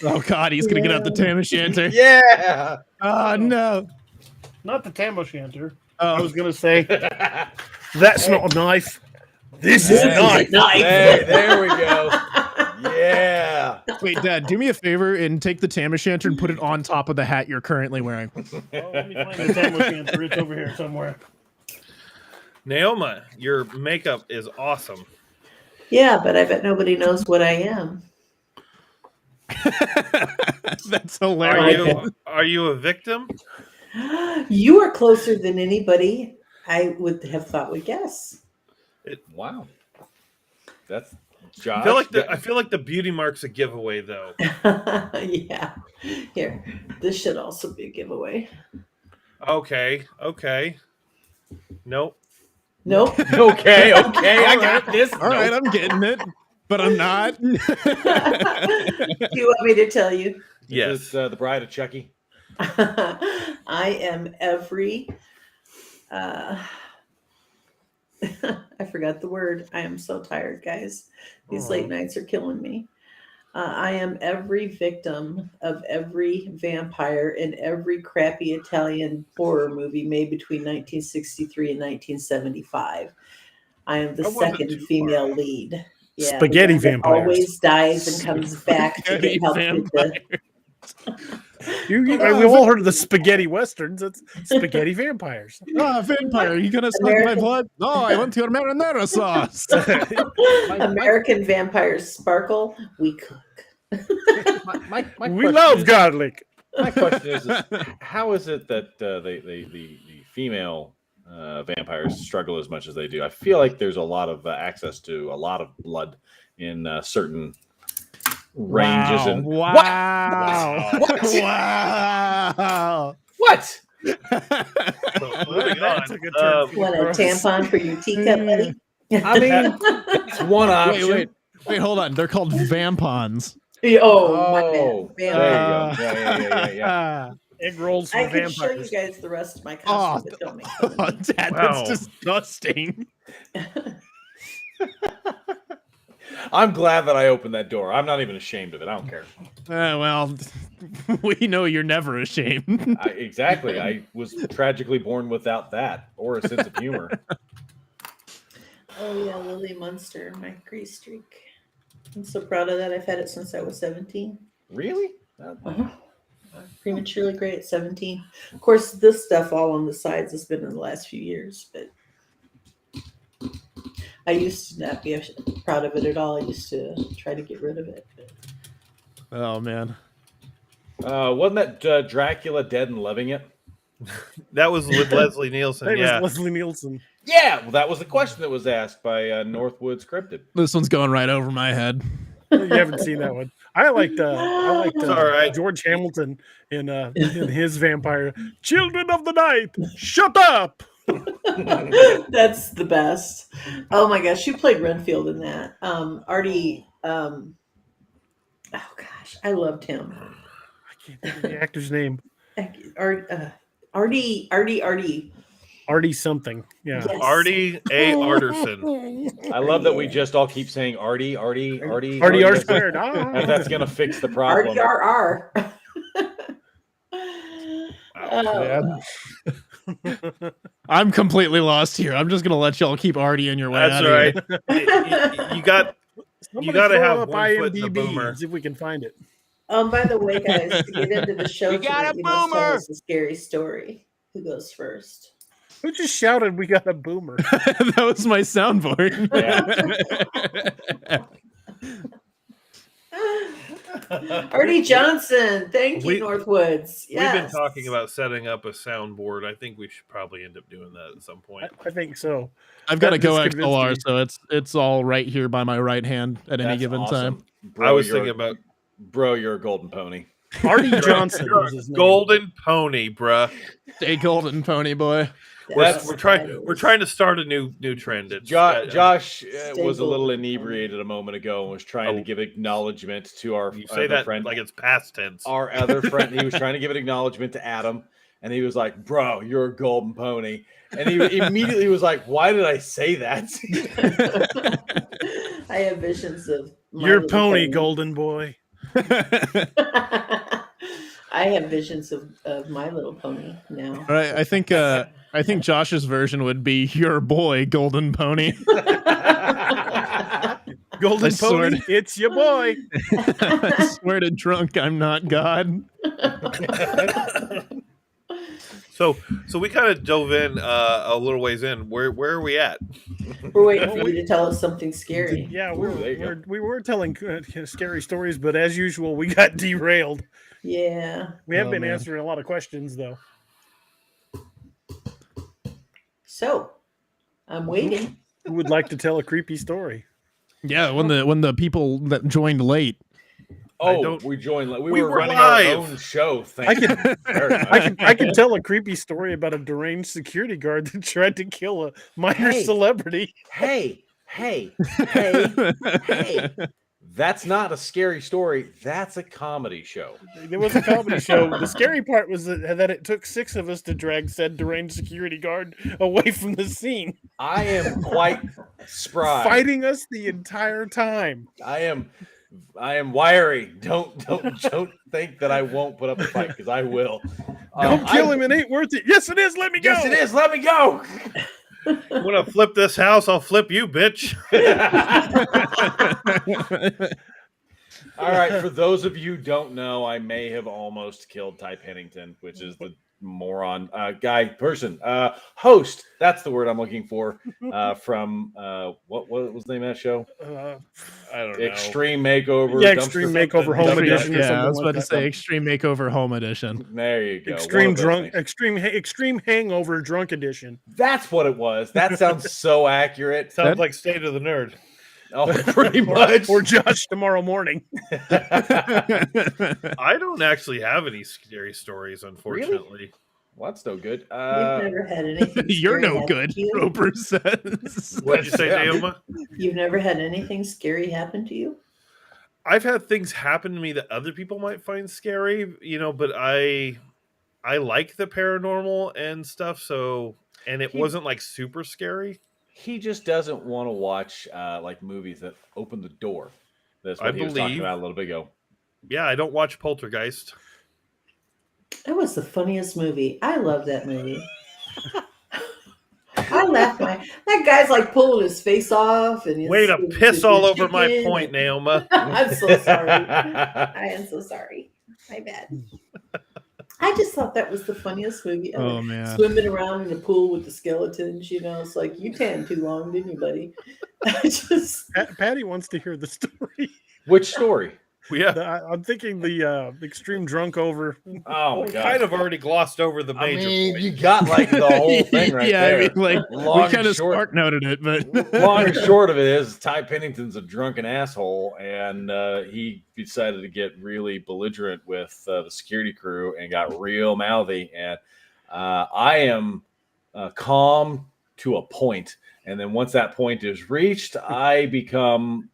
Oh, God, he's going to get out the tam o'shanter. Yeah! Oh, no. Not the tam o'shanter. I was going to say, that's not a knife. This is a knife. There we go. Yeah. Wait, Dad, do me a favor and take the tam o'shanter and put it on top of the hat you're currently wearing. Well, let me find the tam o'shanter. It's over here somewhere. Naoma, your makeup is awesome. Yeah, but I bet nobody knows what I am. That's hilarious. Are you a victim? You are closer than anybody I would have thought would guess. Wow. That's Josh. I feel like the beauty mark's a giveaway, though. Yeah. Here, this should also be a giveaway. Okay. Nope. Nope. Okay, I got this. All right, I'm getting it. but I'm not. Do you want me to tell you? Yes. Is it, the Bride of Chucky? I am every. I forgot the word. I am so tired, guys. These late nights are killing me. I am every victim of every vampire in every crappy Italian horror movie made between 1963 and 1975. I am the I wasn't second too female far. lead. Yeah, Spaghetti the one that vampires. always dies and comes back to Spaghetti get help with the. We've all heard of the spaghetti westerns. It's spaghetti vampires. Oh, vampire, you gonna suck my American- blood? No, I want your marinara sauce. American vampires sparkle. We cook. My We question love is- garlic. My question is how is it that the female vampires struggle as much as they do? I feel like there's a lot of access to a lot of blood in certain ranges. And wow. What? Wow. What? So, moving That on. took a turn for the Want a gross. tampon for your teacup, buddy? I mean, it's one option. Wait, hold on. They're called vampons. Oh, my Oh, bad. there you Vampire. go. Yeah. Egg rolls for I can show you vampires. guys the rest of my Oh, costume, but don't make fun oh, of me. Dad, Wow. that's disgusting. I'm glad that I opened that door. I'm not even ashamed of it. I don't care. Well, we know you're never ashamed. Exactly. I was tragically born without that or a sense of humor. Oh yeah, Lily Munster, my grease streak. I'm so proud of that. I've had it since I was 17. Really? Prematurely great at 17. Of course, this stuff all on the sides has been in the last few years, but I used to not be proud of it at all. I used to try to get rid of it. But Oh man. Wasn't that Dracula dead and loving it? That was with Leslie Nielsen. That Yeah. was Leslie Nielsen. Yeah, well, that was the question that was asked by Northwoods Cryptid. This one's going right over my head. You haven't seen that one. I liked It's all right. George Hamilton in his vampire. Children of the night, shut up. that's the best. Oh my gosh, you played Renfield in that. Artie. Oh gosh, I loved him. I can't think of the actor's name. Artie. Artie something. Yeah. Yes. Artie A. Arterson. I love that we just all keep saying Artie. Artie R squared. And that's going to fix the problem. RDRR. Wow. I'm completely lost here. I'm just gonna let y'all keep Artie in your way. That's out all of right. here. You got. Somebody gotta throw have up one foot in the IMDb boomer. and see if we can find it. By the way, guys, to get into the show, We got tonight, a you must tell boomer! us a scary story. Who goes first? Who just shouted, "We got a boomer"? That was my soundboard. Artie Johnson. Thank you, We- Northwoods. We've been Yes. talking about setting up a soundboard. I think we should probably end up doing that at some point. I think so. I've got a That just Go convinced XLR, me. so it's all right here by my right hand at any That's given awesome. time. Bro, I was you're- thinking about Bro, you're a golden pony. Artie Johnson was his name. Golden Pony, bruh. Stay golden, pony boy. That's We're trying to start a new trend. It's, Josh Stay was a little golden. inebriated a moment ago and was trying to Oh. give acknowledgement to our You say other that friend. like it's past tense. Our other friend, he was trying to give an acknowledgement to Adam, and he was like, "Bro, you're a golden pony," and he immediately was like, "Why did I say that?" I have visions of My Your Little pony, golden boy. I have visions of My Little Pony now. All right, I think Josh's version would be your boy, golden pony. Golden I swear pony, it's your boy. I swear to drunk, I'm not God. So we kind of dove in a little ways in. Where are we at? We're waiting for you to tell us something scary. Yeah, there you go. we were telling scary stories, but as usual, we got derailed. Yeah. We have Oh, been man. answering a lot of questions, though. So I'm waiting. Who would like to tell a creepy story? Yeah, when the people that joined late. Oh, we joined. We We were were running live. our own show. I Thank you can very much. I can tell a creepy story about a deranged security guard that tried to kill a minor Hey. celebrity. Hey, hey, that's not a scary story. That's a comedy show. It was a comedy show. The scary part was that it took 6 of us to drag said deranged security guard away from the scene, I am quite spry. fighting us the entire time. I am wiry. Don't think that I won't put up a fight, because I will. Don't kill him. It ain't worth it. Yes, it is. Let me go. Yes, it is. Let me go. When I flip this house, I'll flip you, bitch. All right. For those of you who don't know, I may have almost killed Ty Pennington, which is the moron host. That's the word I'm looking for. From what was the name of that show? I don't know. Extreme Makeover. Yeah, Extreme Makeover Home Edition. Or Yeah, I was something about like to say Extreme Makeover Home Edition. There you go. Extreme Hangover Drunk Edition. That's what it was. That sounds so accurate. Sounds like State of the Nerd. Oh, pretty much. Or Josh tomorrow morning. I don't actually have any scary stories, unfortunately. Really? Well, that's no good. You've never had anything. You're scary no happen good, to you? Roper says. What did you say, Naoma? You've never had anything scary happen to you? I've had things happen to me that other people might find scary, but I like the paranormal and stuff, and it wasn't like super scary. He just doesn't want to watch like movies that open the door. That's what he was talking about a little bit ago. Yeah, I don't watch Poltergeist. That was the funniest movie. I love that movie. I laughed that guy's like pulling his face off and way to piss all over my point, Naoma. I'm so sorry. I am so sorry. My bad. I just thought that was the funniest movie ever. Oh man. Swimming around in the pool with the skeletons, it's like you tanned too long, didn't you, buddy? Patty wants to hear the story. Which story? Yeah, I'm thinking the extreme drunk over. Oh my god! Kind of already glossed over the major. point. You got like the whole thing right there. I mean, we kind of spark noted it, but long and short of it is Ty Pennington's a drunken asshole, and he decided to get really belligerent with the security crew and got real mouthy. And I am calm to a point, and then once that point is reached, I become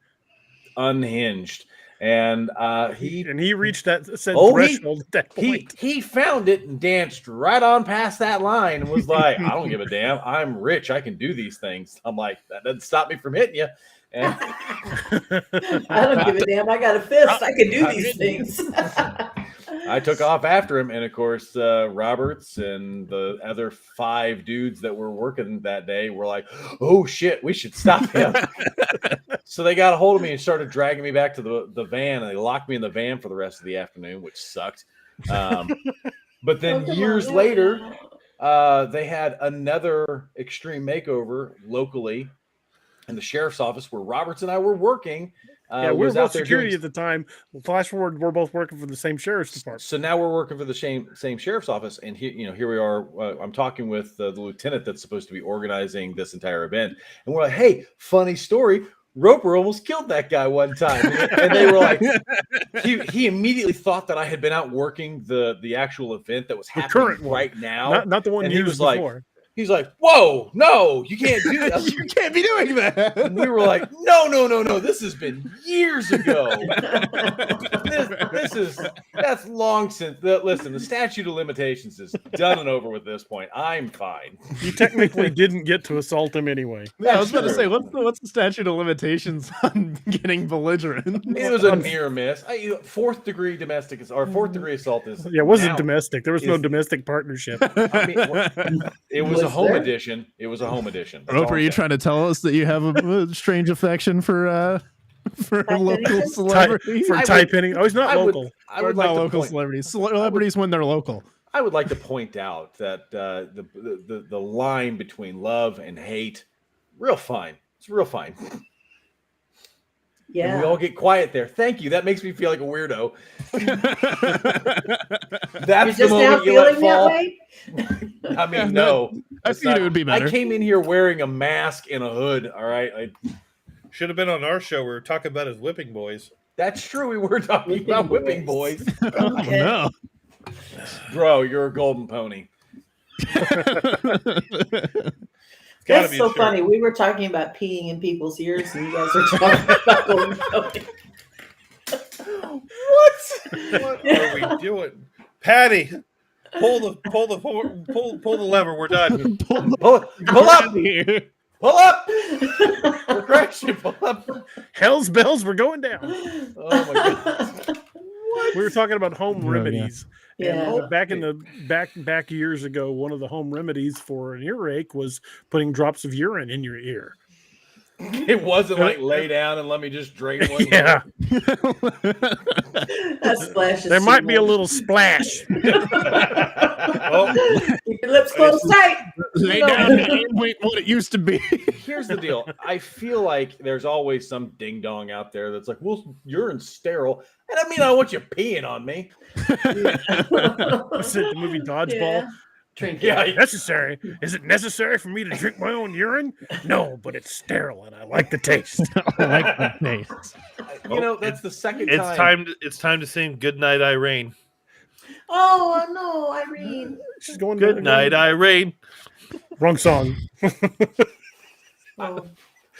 unhinged. And he reached that threshold at that point. He found it and danced right on past that line and was like, I don't give a damn. I'm rich. I can do these things. I'm like, that doesn't stop me from hitting you. And I don't give a damn. I got a fist. I can do these things. I took off after him. And of course, Roberts and the other 5 dudes that were working that day were like, oh shit, we should stop him. So they got a hold of me and started dragging me back to the van, and they locked me in the van for the rest of the afternoon, which sucked. But then years later, they had another extreme makeover locally in the sheriff's office where Roberts and I were working. We were both security at the time. Flash forward, we're both working for the same sheriff's department. So now we're working for the same sheriff's office, and here we are. I'm talking with the lieutenant that's supposed to be organizing this entire event, and we're like, "Hey, funny story. Roper almost killed that guy one time." And they were like, he immediately thought that I had been out working the actual event that was happening right now, not the one and he was before. Like, he's like, whoa, no, you can't do that. You can't be doing that. And we were like, no. This has been years ago. That's long since. Listen, the statute of limitations is done and over with at this point. I'm fine. You technically didn't get to assault him anyway. Yeah, I was about to say, what's the statute of limitations on getting belligerent? It was a near miss. 4th degree domestic or 4th degree assault is. Yeah, it wasn't domestic. There was no domestic partnership. I mean, it was a home edition. It was a home edition. Roper, are you trying to tell us that you have a strange affection for local celebrities? For Ty Pennington? Oh, he's not local. I would like local celebrities. Celebrities when they're local. I would like to point out that the line between love and hate, real fine. It's real fine. Yeah. And we all get quiet there. Thank you. That makes me feel like a weirdo. That's the moment you let fall. I mean, no. I think it would be better. I came in here wearing a mask and a hood. All right. Should have been on our show. We were talking about his whipping boys. That's true. We were talking about whipping boys. Oh, no. Bro, you're a golden pony. It's gotta That's be a so shirt. funny. We were talking about peeing in people's ears, and you guys are talking about going. What are we doing? Patty, pull the lever. We're done. Pull up here. Pull up. We're crashing. Pull up. Hell's bells, we're going down. Oh my god. We were talking about home Oh, yeah. remedies. Yeah. And back in the back years ago, one of the home remedies for an earache was putting drops of urine in your ear. It wasn't like lay down and let me just drain one. Yeah, That splash is there too might be a much. little splash. Oh, Keep your lips closed tight. Lay down and it ain't what it used to be. Here's the deal. I feel like there's always some ding dong out there that's like, well, urine's sterile. And I mean, I want you peeing on me. Was it the movie Dodgeball? Yeah. Drink Yeah, it. Necessary? Is it necessary for me to drink my own urine? No, but it's sterile and I like the taste. I like the taste. You know, that's the second it's time. It's time to sing "Good Night, Irene." Oh no, Irene. She's going. Good night, Irene. Wrong song. Oh.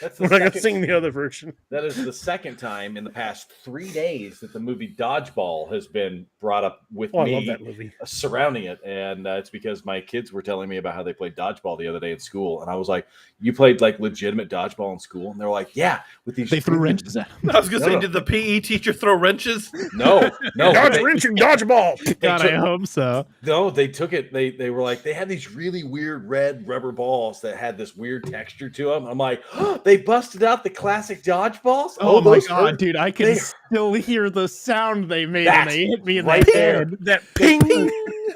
That's the We're not gonna second, sing the other version. that is the second time in the past 3 days that the movie Dodgeball has been brought up with Oh, I me love that movie. surrounding it. And it's because my kids were telling me about how they played dodgeball the other day in school. And I was like, you played like legitimate dodgeball in school? And they're like, yeah, with these. They threw wrenches at him. I was gonna say, No. did the PE teacher throw wrenches? No. Dodge they- wrenching dodgeball. God, took- I hope so. No, they took it. They were like, they had these really weird red rubber balls that had this weird texture to them. I'm like, oh, they busted out the classic dodgeballs. Oh my those god, hurt. dude! I can They- still hear the sound they made when That's they hit me in right the there. head. That ping.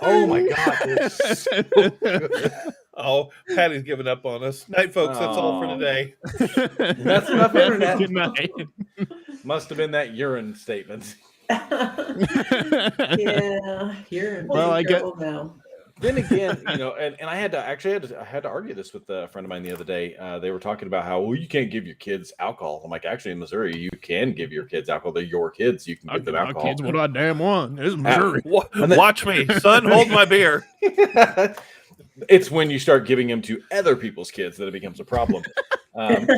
Oh my god, they're so good. Oh, Patty's giving up on us. Night, folks. That's all for Aw. today. That's enough internet. Good night. Must have been that urine statement. Yeah, you're in Well, I big get- trouble now. Then again, you know, and I had to argue this with a friend of mine the other day. They were talking about how, well, you can't give your kids alcohol. I'm like, actually, in Missouri, you can give your kids alcohol. They're your kids. You can give them My alcohol. kids, what I damn want. This is Missouri. And then- Watch me, son. Hold my beer. It's when you start giving them to other people's kids that it becomes a problem. I'm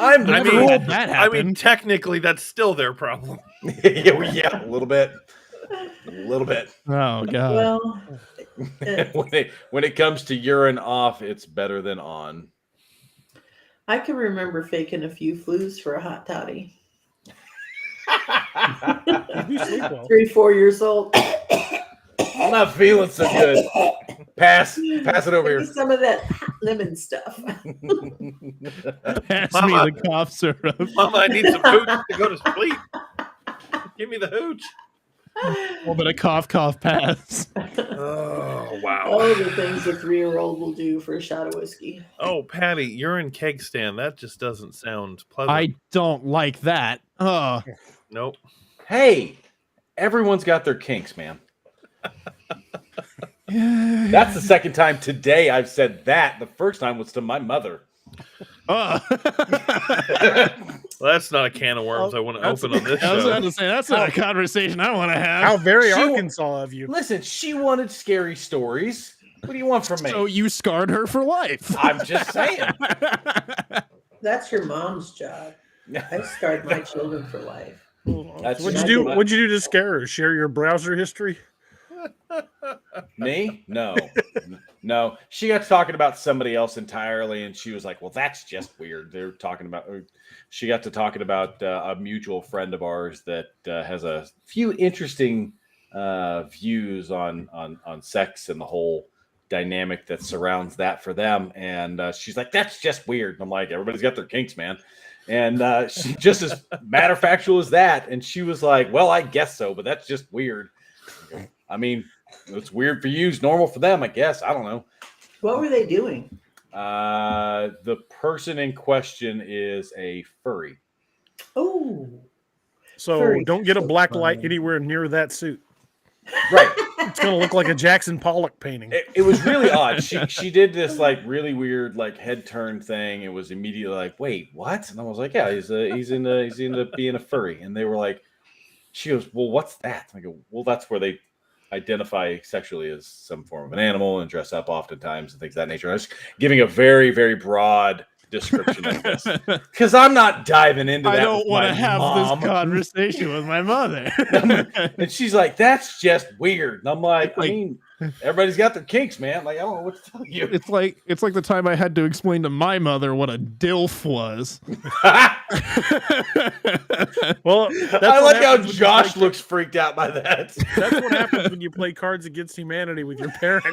I Never mean, had that I mean, happen. technically, that's still their problem. yeah, a little bit. Oh god. Well, When it comes to urine off, it's better than on. I can remember faking a few flus for a hot toddy. You sleep well. 3-4 years old. I'm not feeling so good. Pass it over Give me here. some of that lemon stuff. Pass Mama. me the cough syrup. Mama, I need some hooch to go to sleep. Give me the hooch. A little bit of cough pass. Oh, wow. All the things a 3-year-old will do for a shot of whiskey. Oh, Patty, you're in keg stand. That just doesn't sound pleasant. I don't like that. Oh, Nope. Hey, everyone's got their kinks, man. That's the second time today I've said that. The first time was to my mother. oh. Well, that's not a can of worms I want to open on this I was about show. to say that's not a conversation I want to have. How very She wa- Arkansas of you. Listen, she wanted scary stories. What do you want from me? So you scarred her for life. I'm just saying. That's your mom's job. I scarred my children for life. That's What'd just you do? my- What'd you do to scare her? Share your browser history? Me? No. She got to talking about somebody else entirely, and she was like, "Well, that's just weird." They're talking about. She got to talking about a mutual friend of ours that has a few interesting views on sex and the whole dynamic that surrounds that for them. And she's like, "That's just weird." And I'm like, "Everybody's got their kinks, man." And she just as matter of factual as that. And she was like, "Well, I guess so, but that's just weird." I mean, it's weird for you, it's normal for them, I guess. I don't know. What were they doing? The person in question is a furry. Oh, So Furry. don't get a black light anywhere near that suit. Right. It's gonna look like a Jackson Pollock painting. It was really odd. She did this like really weird like head turn thing. It was immediately like, wait, what? And I was like, yeah, he's into being a furry. And they were like, she goes, well, what's that? And I go, well, that's where they identify sexually as some form of an animal and dress up oftentimes and things of that nature. I was giving a very, very broad description of this because I'm not diving into that. I don't want to have this conversation with my mother. And she's like, that's just weird. And I'm like, Like- I mean, everybody's got their kinks, man. Like, I don't know what to tell you. It's like the time I had to explain to my mother what a DILF was. Well, I like how Josh looks freaked out by that. That's what happens when you play Cards Against Humanity with your parents.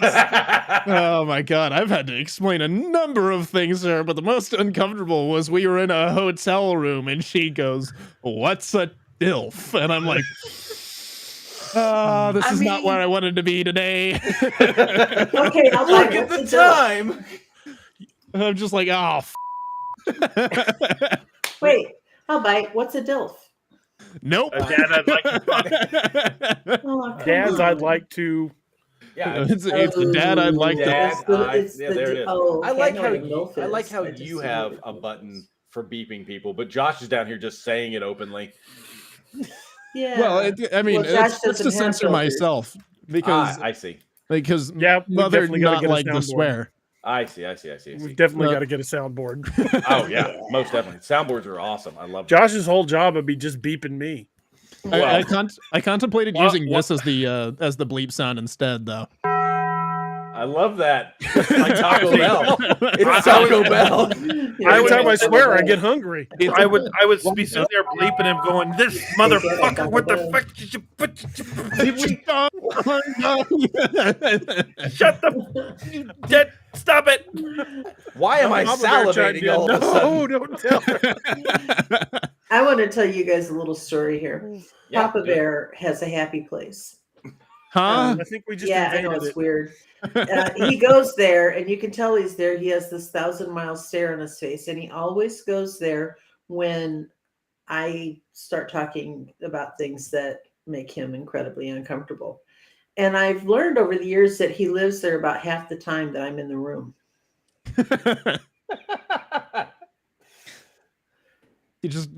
Oh my god, I've had to explain a number of things to her, but the most uncomfortable was we were in a hotel room and she goes, "What's a DILF?" And I'm like, this is not where I wanted to be today. Okay, I'll Look at the time. I'm just like, oh, Wait, I'll bite. What's a DILF? nope. Dad, I'd like to talk. Oh, come Dads, on. I'd like to. Yeah, It's a dad I'd like Dad, to. yeah, there it is. Oh, I like know how what a DILF I like is. how I just you know have what a DILF button is. for beeping people, but Josh is down here just saying it openly. Yeah. Well, I mean, Well, Josh it's just to doesn't have censor filters. myself because I see. Yeah, we mother definitely gotta not get a like to soundboard. swear. I see. We've definitely No. got to get a soundboard. Oh yeah, most definitely. Soundboards are awesome. I love them. Josh's whole job would be just beeping me. I contemplated Well, using this as the bleep sound instead, though. I love that. It's like Taco Bell. It's Taco Bell. Every time I swear, I get hungry. I would be sitting there bleeping him, going, "This motherfucker! What the fuck did you put? Shut the dead! Stop it!" Why am I Mama Bear chimed salivating in. all of a sudden? No, don't tell her. I want to tell you guys a little story here. Yeah, Papa yeah. Bear has a happy place. Huh? I think we just Yeah, I know invaded it's it. weird. He goes there, and you can tell he's there. He has this 1,000-mile stare on his face, and he always goes there when I start talking about things that make him incredibly uncomfortable. And I've learned over the years that he lives there about half the time that I'm in the room. You just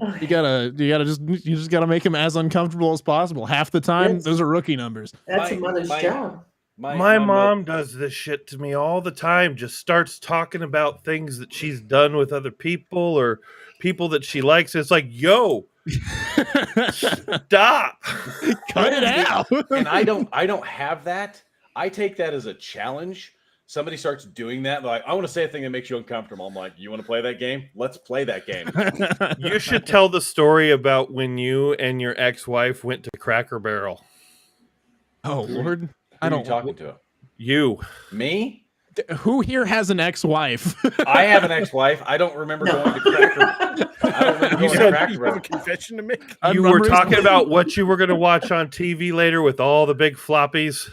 gotta make him as uncomfortable as possible. Half the time, Yes. those are rookie numbers. That's a mother's my- job. My mom does this shit to me all the time. Just starts talking about things that she's done with other people or people that she likes. It's like, yo, stop. Cut it out. And I don't have that. I take that as a challenge. Somebody starts doing that, like, I want to say a thing that makes you uncomfortable. I'm like, you want to play that game? Let's play that game. You should tell the story about when you and your ex-wife went to Cracker Barrel. Oh Lord, Who are you talking to? You. Me? who here has an ex-wife? I have an ex-wife. I don't remember going to Cracker. I don't remember You going to said Cracker you have a Barrel. confession to make? You were talking about what you were going to watch on TV later with all the big floppies.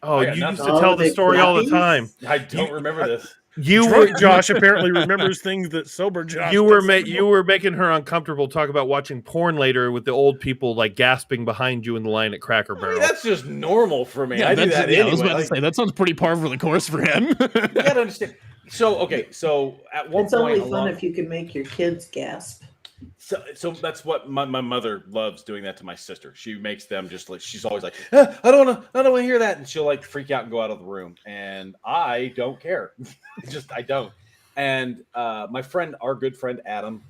Oh, I got you nothing. used to All tell the the big story all the floppies? time. I don't remember this. You Drunk were Josh apparently remembers things that sober Josh you were doesn't. you were making her uncomfortable. Talk about watching porn later with the old people like gasping behind you in the line at Cracker I mean, Barrel. that's just normal for me. Yeah, I do that's- that yeah, I was anyway. about to say that sounds pretty par for the course for him. You gotta understand. So at one It's point, only fun if you can make your kids gasp. so that's what my mother loves doing that to my sister. She makes them just like, she's always like, I don't want to hear that, and she'll like freak out and go out of the room, and I don't care. I don't. And our good friend Adam,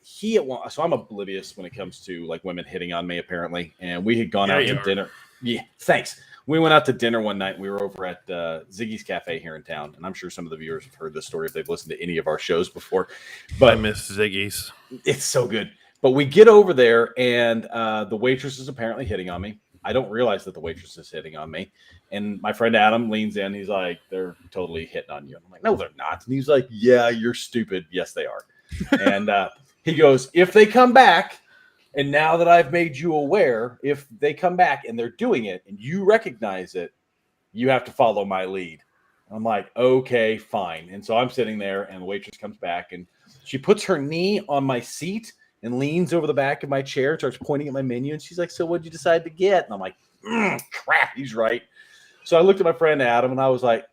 so I'm oblivious when it comes to like women hitting on me apparently, and we had gone Yeah, out you to are. dinner. Yeah, thanks. We went out to dinner one night. We were over at Ziggy's Cafe here in town, and I'm sure some of the viewers have heard this story if they've listened to any of our shows before. I But miss Ziggy's. it's so good. But we get over there, and the waitress is apparently hitting on me. I don't realize that the waitress is hitting on me. And my friend Adam leans in. He's like, they're totally hitting on you. I'm like, no, they're not. And he's like, yeah, you're stupid. Yes, they are. And he goes, if they come back, and now that I've made you aware, if they come back and they're doing it and you recognize it, you have to follow my lead. I'm like, okay, fine. And so I'm sitting there, and the waitress comes back, and she puts her knee on my seat and leans over the back of my chair and starts pointing at my menu. And she's like, so what'd you decide to get? And I'm like, crap, he's right. So I looked at my friend Adam, and I was like,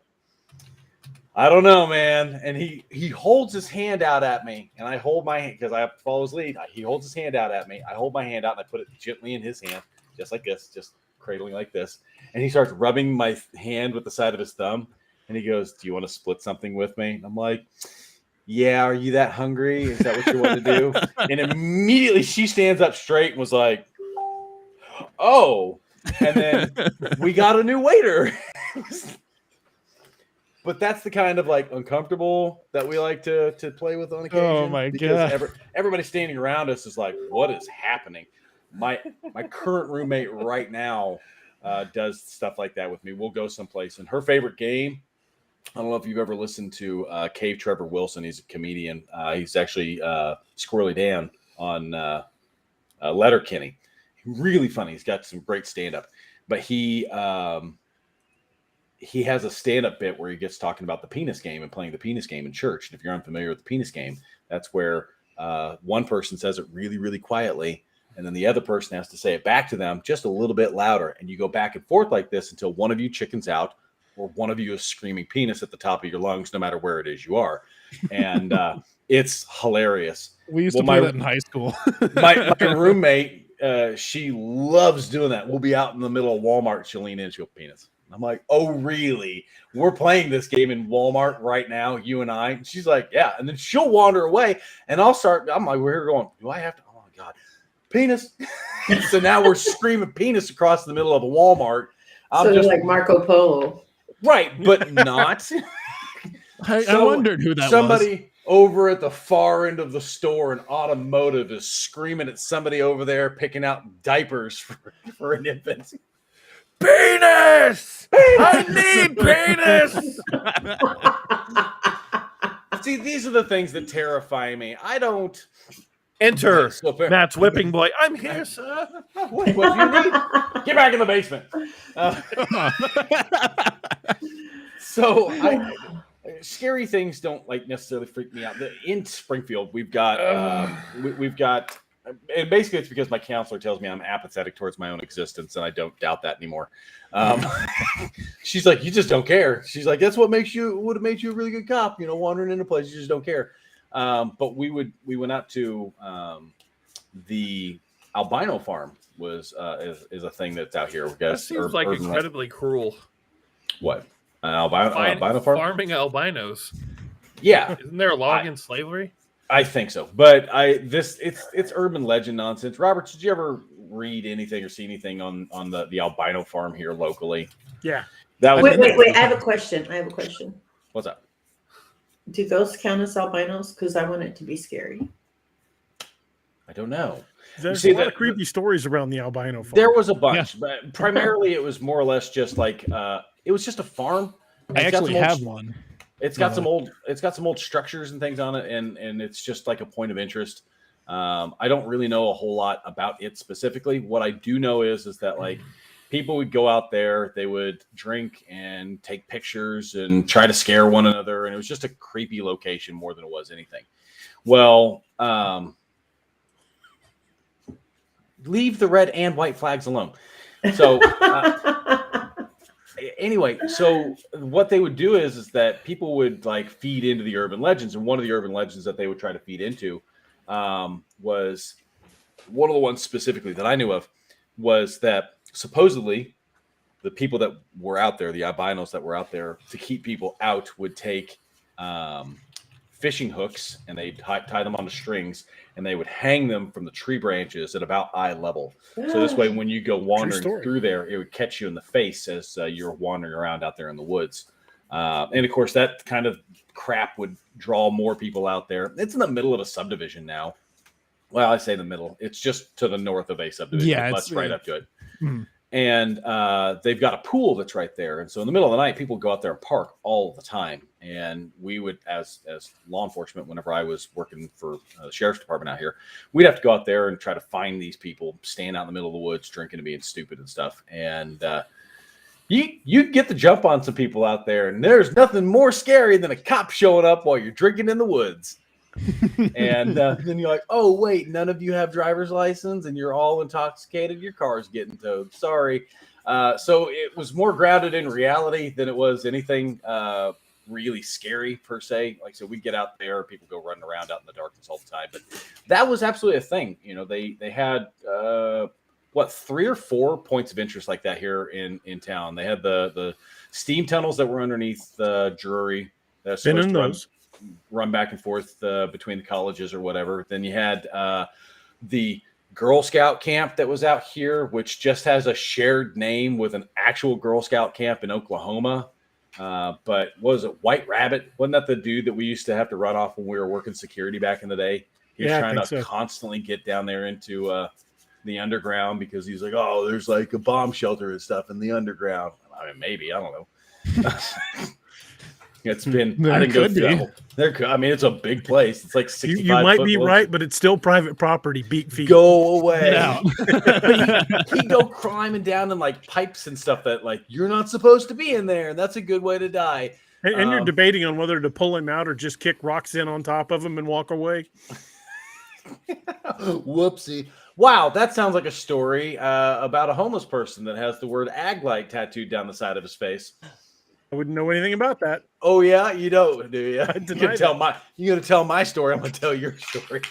I don't know, man. And he holds his hand out at me, and I hold my hand because I have to follow his lead. He holds his hand out at me. I hold my hand out, and I put it gently in his hand. just like this, just cradling like this. And he starts rubbing my hand with the side of his thumb. And he goes, "Do you want to split something with me?" And I'm like, "Yeah, are you that hungry? Is that what you want to do?" And immediately she stands up straight and was like, "Oh." And then we got a new waiter. But that's the kind of like uncomfortable that we like to play with on occasion. Oh my because God. everybody standing around us is like, "What is happening?" My current roommate right now does stuff like that with me. We'll go someplace, and her favorite game. I don't know if you've ever listened to Cave Trevor Wilson. He's a comedian. He's actually Squirrely Dan on Letterkenny. Really funny. He's got some great stand-up. But he has a stand-up bit where he gets talking about the penis game and playing the penis game in church. And if you're unfamiliar with the penis game, that's where one person says it really, really quietly, and then the other person has to say it back to them just a little bit louder. And you go back and forth like this until one of you chickens out, or one of you is screaming penis at the top of your lungs, no matter where it is you are. And it's hilarious. We used to play that in high school. my roommate, she loves doing that. We'll be out in the middle of Walmart. She'll lean in, she'll penis. I'm like, "Oh, really? We're playing this game in Walmart right now, you and I?" And she's like, "Yeah." And then she'll wander away, and I'm like, we're here going, "Do I have to?" Oh my God, penis. So now we're screaming penis across the middle of a Walmart. So you're like Marco Polo. Right, but not. I wondered who that was. Somebody over at the far end of the store in automotive is screaming at somebody over there picking out diapers for an infant. Penis! I need penis! See, these are the things that terrify me. I don't. Enter Matt's whipping boy. I'm here, sir. What do you need? Get back in the basement. So scary things don't like necessarily freak me out. In Springfield, we've got, and basically it's because my counselor tells me I'm apathetic towards my own existence, and I don't doubt that anymore. She's like, "You just don't care." She's like, "That's what would have made you a really good cop, wandering into places you just don't care." But we went out to the albino farm is a thing that's out here. That seems like incredibly cruel. What? Albino farm? Farming albinos. Yeah. Isn't there a law against slavery? I think so. But it's urban legend nonsense. Robert, did you ever read anything or see anything on the albino farm here locally? Yeah. Wait. I have a question. What's up? Do those count as albinos? Because I want it to be scary. I don't know. There's a lot of creepy stories around the albino farm. There was a bunch, but primarily it was more or less just like it was just a farm. I actually have one. It's got some old structures and things on it, and it's just like a point of interest. I don't really know a whole lot about it specifically. What I do know is that like people would go out there, they would drink and take pictures and try to scare one another, and it was just a creepy location more than it was anything. Well, leave the red and white flags alone. So anyway, so what they would do is that people would like feed into the urban legends, and one of the urban legends that they would try to feed into was one of the ones specifically that I knew of was that supposedly the people that were out there, the albinos that were out there to keep people out, would take fishing hooks and they'd tie them onto strings, and they would hang them from the tree branches at about eye level. So this way, when you go wandering through there, it would catch you in the face as you're wandering around out there in the woods. And of course, that kind of crap would draw more people out there. It's in the middle of a subdivision now. Well, I say the middle. It's just to the north of a subdivision. Yeah, it's right up to it. Mm. And they've got a pool that's right there. And so in the middle of the night, people go out there and park all the time. And we would, as law enforcement, whenever I was working for the sheriff's department out here, we'd have to go out there and try to find these people standing out in the middle of the woods, drinking and being stupid and stuff. And you get the jump on some people out there. And there's nothing more scary than a cop showing up while you're drinking in the woods. And then you're like, "Oh, wait, none of you have driver's license and you're all intoxicated. Your car's getting towed. Sorry." So it was more grounded in reality than it was anything really scary per se. Like, so we get out there, people go running around out in the darkness all the time. But that was absolutely a thing. They had 3 or 4 points of interest like that here in town. They had the steam tunnels that were underneath the Drury. That's Been supposed in to those. run back and forth between the colleges or whatever. Then you had the Girl Scout camp that was out here, which just has a shared name with an actual Girl Scout camp in Oklahoma. But what was it? White Rabbit? Wasn't that the dude that we used to have to run off when we were working security back in the day? He was trying to constantly get down there into the underground because he's like, oh, there's like a bomb shelter and stuff in the underground. I mean, maybe, I don't know. It's been, I didn't go through that. I mean, it's a big place. It's like 65 You might foot be long. right, but it's still private property. Beat feet. Go away. He'd go climbing down in like pipes and stuff that like you're not supposed to be in there. And that's a good way to die. And you're debating on whether to pull him out or just kick rocks in on top of him and walk away. Whoopsie. Wow, that sounds like a story about a homeless person that has the word Aglite tattooed down the side of his face. I wouldn't know anything about that. Oh yeah, you don't, do you? You're gonna tell my story. I'm gonna tell your story.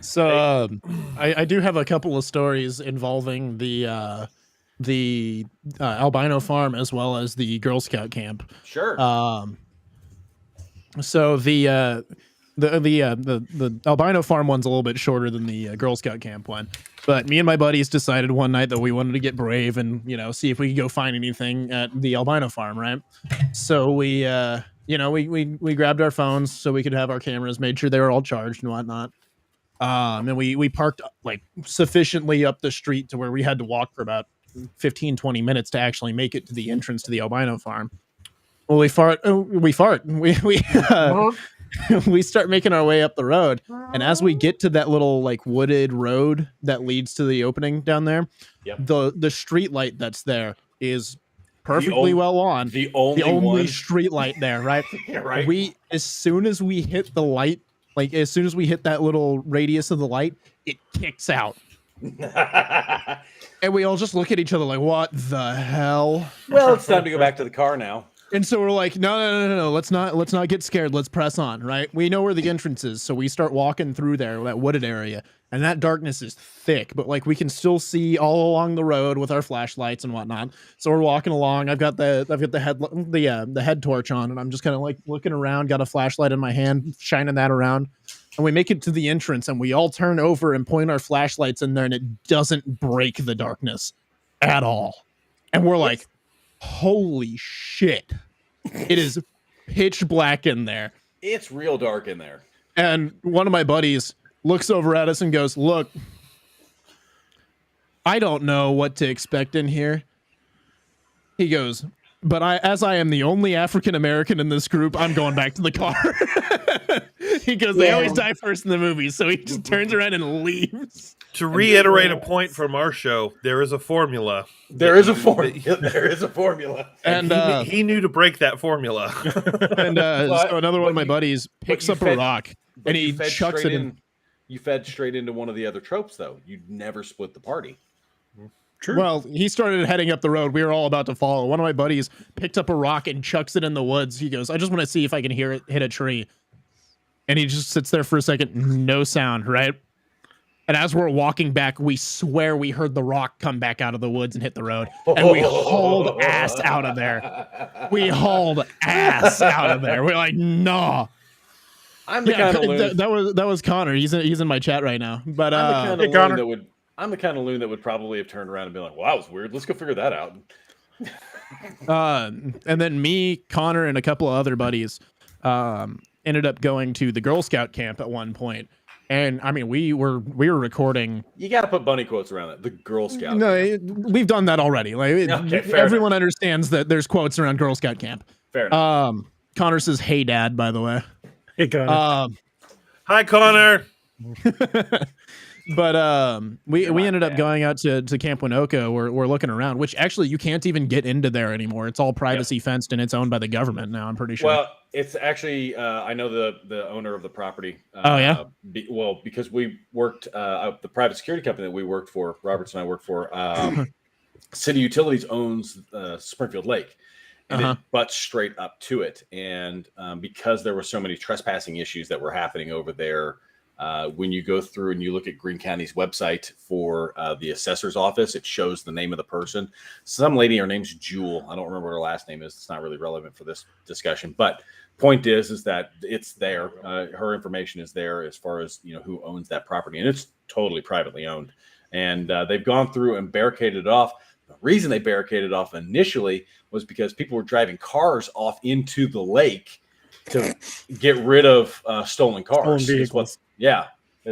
So I do have a couple of stories involving the albino farm as well as the Girl Scout camp. Sure. So the albino farm one's a little bit shorter than the Girl Scout camp one, but me and my buddies decided one night that we wanted to get brave and see if we could go find anything at the albino farm, right? So we grabbed our phones so we could have our cameras, made sure they were all charged and whatnot. And we parked like sufficiently up the street to where we had to walk for about 15-20 minutes to actually make it to the entrance to the albino farm. Well, we start making our way up the road, and as we get to that little like wooded road that leads to the opening down there, the street light that's there is perfectly well on. The only street light there, right? Yeah, right. As soon as we hit the light, like as soon as we hit that little radius of the light, it kicks out. And we all just look at each other like, what the hell? Well, it's time to go back to the car now. And so we're like, no, let's not get scared. Let's press on, right? We know where the entrance is, so we start walking through there, that wooded area, and that darkness is thick, but like we can still see all along the road with our flashlights and whatnot. So we're walking along. I've got the head torch on, and I'm just kind of like looking around. Got a flashlight in my hand, shining that around, and we make it to the entrance, and we all turn over and point our flashlights in there, and it doesn't break the darkness at all. And we're like, holy shit. It is pitch black in there. It's real dark in there. And one of my buddies looks over at us and goes, look, I don't know what to expect in here. He goes, but as I am the only African American in this group, I'm going back to the car. He goes, they always die first in the movies, so he just turns around and leaves. To reiterate a point from our show, there is a formula. There is a formula. And he knew to break that formula. And so another one of my buddies picks up a rock and he chucks it in. You fed straight into one of the other tropes, though. You'd never split the party. True. Well, he started heading up the road. We were all about to follow. One of my buddies picked up a rock and chucks it in the woods. He goes, I just want to see if I can hear it hit a tree. And he just sits there for a second, no sound, right? And as we're walking back, we swear we heard the rock come back out of the woods and hit the road. And we hauled ass out of there. We're like, no. I'm the kind of loon. That was Connor. He's in my chat right now. But I'm the kind of loon that would probably have turned around and be like, "Well, that was weird. Let's go figure that out." And then me, Connor, and a couple of other buddies ended up going to the Girl Scout camp at one point. And I mean, we were recording. You got to put bunny quotes around it. The Girl Scout. No, we've done that already. Like everyone understands that there's quotes around Girl Scout camp. Fair enough. Connor says, "Hey, Dad." By the way. Hey, Connor. Hi, Connor. But we ended up going out to Camp Winoka. We're looking around, which actually you can't even get into there anymore. It's all privacy fenced and it's owned by the government now, I'm pretty sure. Well, it's actually I know the owner of the property. Oh yeah. Because we worked the private security company that we worked for, Roberts and I worked for. City Utilities owns Springfield Lake. And it butts straight up to it. And because there were so many trespassing issues that were happening over there When you go through and you look at Greene County's website for the assessor's office, it shows the name of the person. Some lady, her name's Jewel. I don't remember what her last name is. It's not really relevant for this discussion. But point is that it's there. Her information is there as far as who owns that property, and it's totally privately owned. And they've gone through and barricaded it off. The reason they barricaded it off initially was because people were driving cars off into the lake to get rid of stolen cars. Is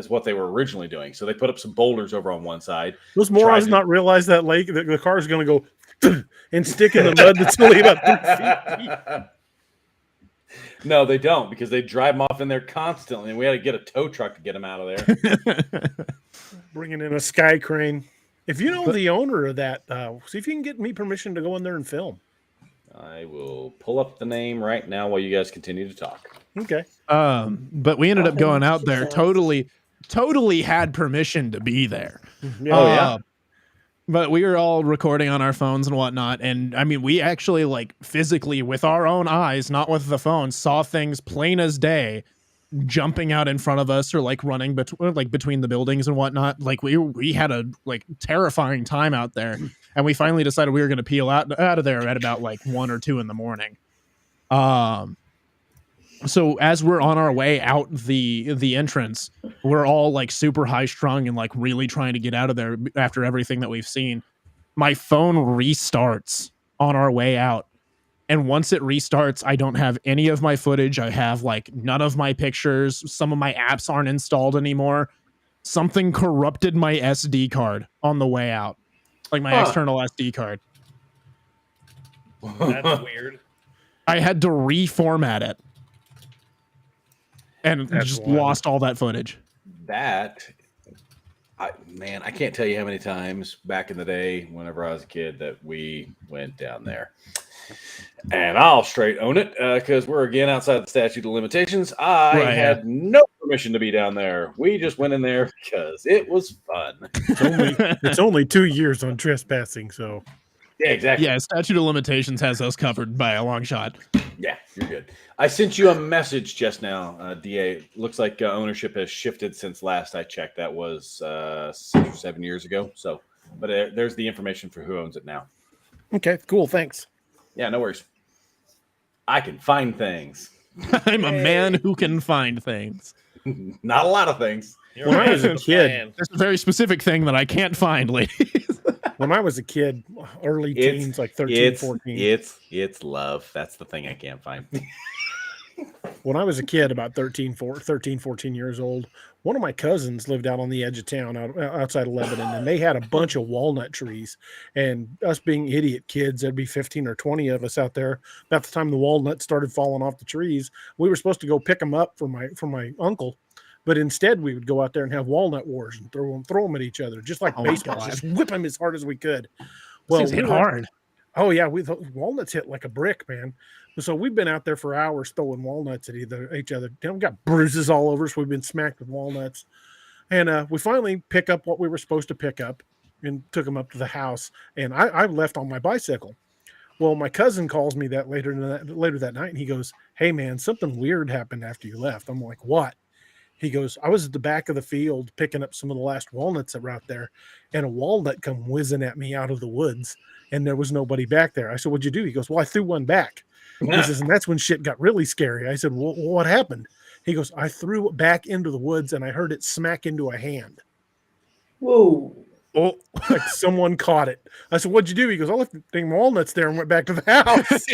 what they were originally doing. So they put up some boulders over on one side. Those morons not realize that lake, the car is going to go and stick in the mud that's only about 3 feet deep. No, they don't, because they drive them off in there constantly, and we had to get a tow truck to get them out of there. Bringing in a sky crane. If you know the owner of that, see if you can get me permission to go in there and film. I will pull up the name right now while you guys continue to talk. Okay. But we ended up going out there totally had permission to be there. Yeah. But we were all recording on our phones and whatnot. And I mean, we actually like physically with our own eyes, not with the phone, saw things plain as day jumping out in front of us or like running between the buildings and whatnot. Like we had a like terrifying time out there. And we finally decided we were going to peel out of there at about like 1 or 2 in the morning. So as we're on our way out the entrance, we're all like super high strung and like really trying to get out of there after everything that we've seen. My phone restarts on our way out. And once it restarts, I don't have any of my footage. I have like none of my pictures. Some of my apps aren't installed anymore. Something corrupted my SD card on the way out. Like my external SD card. That's weird. I had to reformat it. And just lost all that footage. I can't tell you how many times back in the day, whenever I was a kid, that we went down there. And I'll straight own it, because we're again outside the statute of limitations. I had no permission to be down there. We just went in there because it was fun. It's only 2 years on trespassing, so. Yeah, exactly. Yeah, statute of limitations has us covered by a long shot. Yeah, you're good. I sent you a message just now, DA. Looks like ownership has shifted since last I checked. That was 6 or 7 years ago. So, but there's the information for who owns it now. Okay, cool. Thanks. Yeah, no worries. I can find things. I'm a man who can find things. Not a lot of things. When I was a kid, there's a very specific thing that I can't find, ladies. When I was a kid, early teens, like 13, 14. It's love. That's the thing I can't find. When I was a kid, about 13, 14 years old, one of my cousins lived out on the edge of town outside of Lebanon, and they had a bunch of walnut trees. And us being idiot kids, there'd be 15 or 20 of us out there. About the time the walnuts started falling off the trees, we were supposed to go pick them up for my uncle. But instead, we would go out there and have walnut wars and throw them at each other, just like baseball, just whip them as hard as we could. Well, hit hard. Oh yeah, walnuts hit like a brick, man. So we've been out there for hours throwing walnuts at each other. We got bruises all over us. We've been smacked with walnuts, and we finally pick up what we were supposed to pick up and took them up to the house. And I left on my bicycle. Well, my cousin calls me that later that night, and he goes, "Hey man, something weird happened after you left." I'm like, "What?" He goes, "I was at the back of the field picking up some of the last walnuts that were out there, and a walnut come whizzing at me out of the woods, and there was nobody back there." I said, "What'd you do?" He goes, "Well, I threw one back." He says, and that's when shit got really scary. I said, "Well, what happened?" He goes, "I threw it back into the woods, and I heard it smack into a hand." Whoa. Oh, like someone caught it. I said, "What'd you do?" He goes, "I left the dang walnuts there and went back to the house."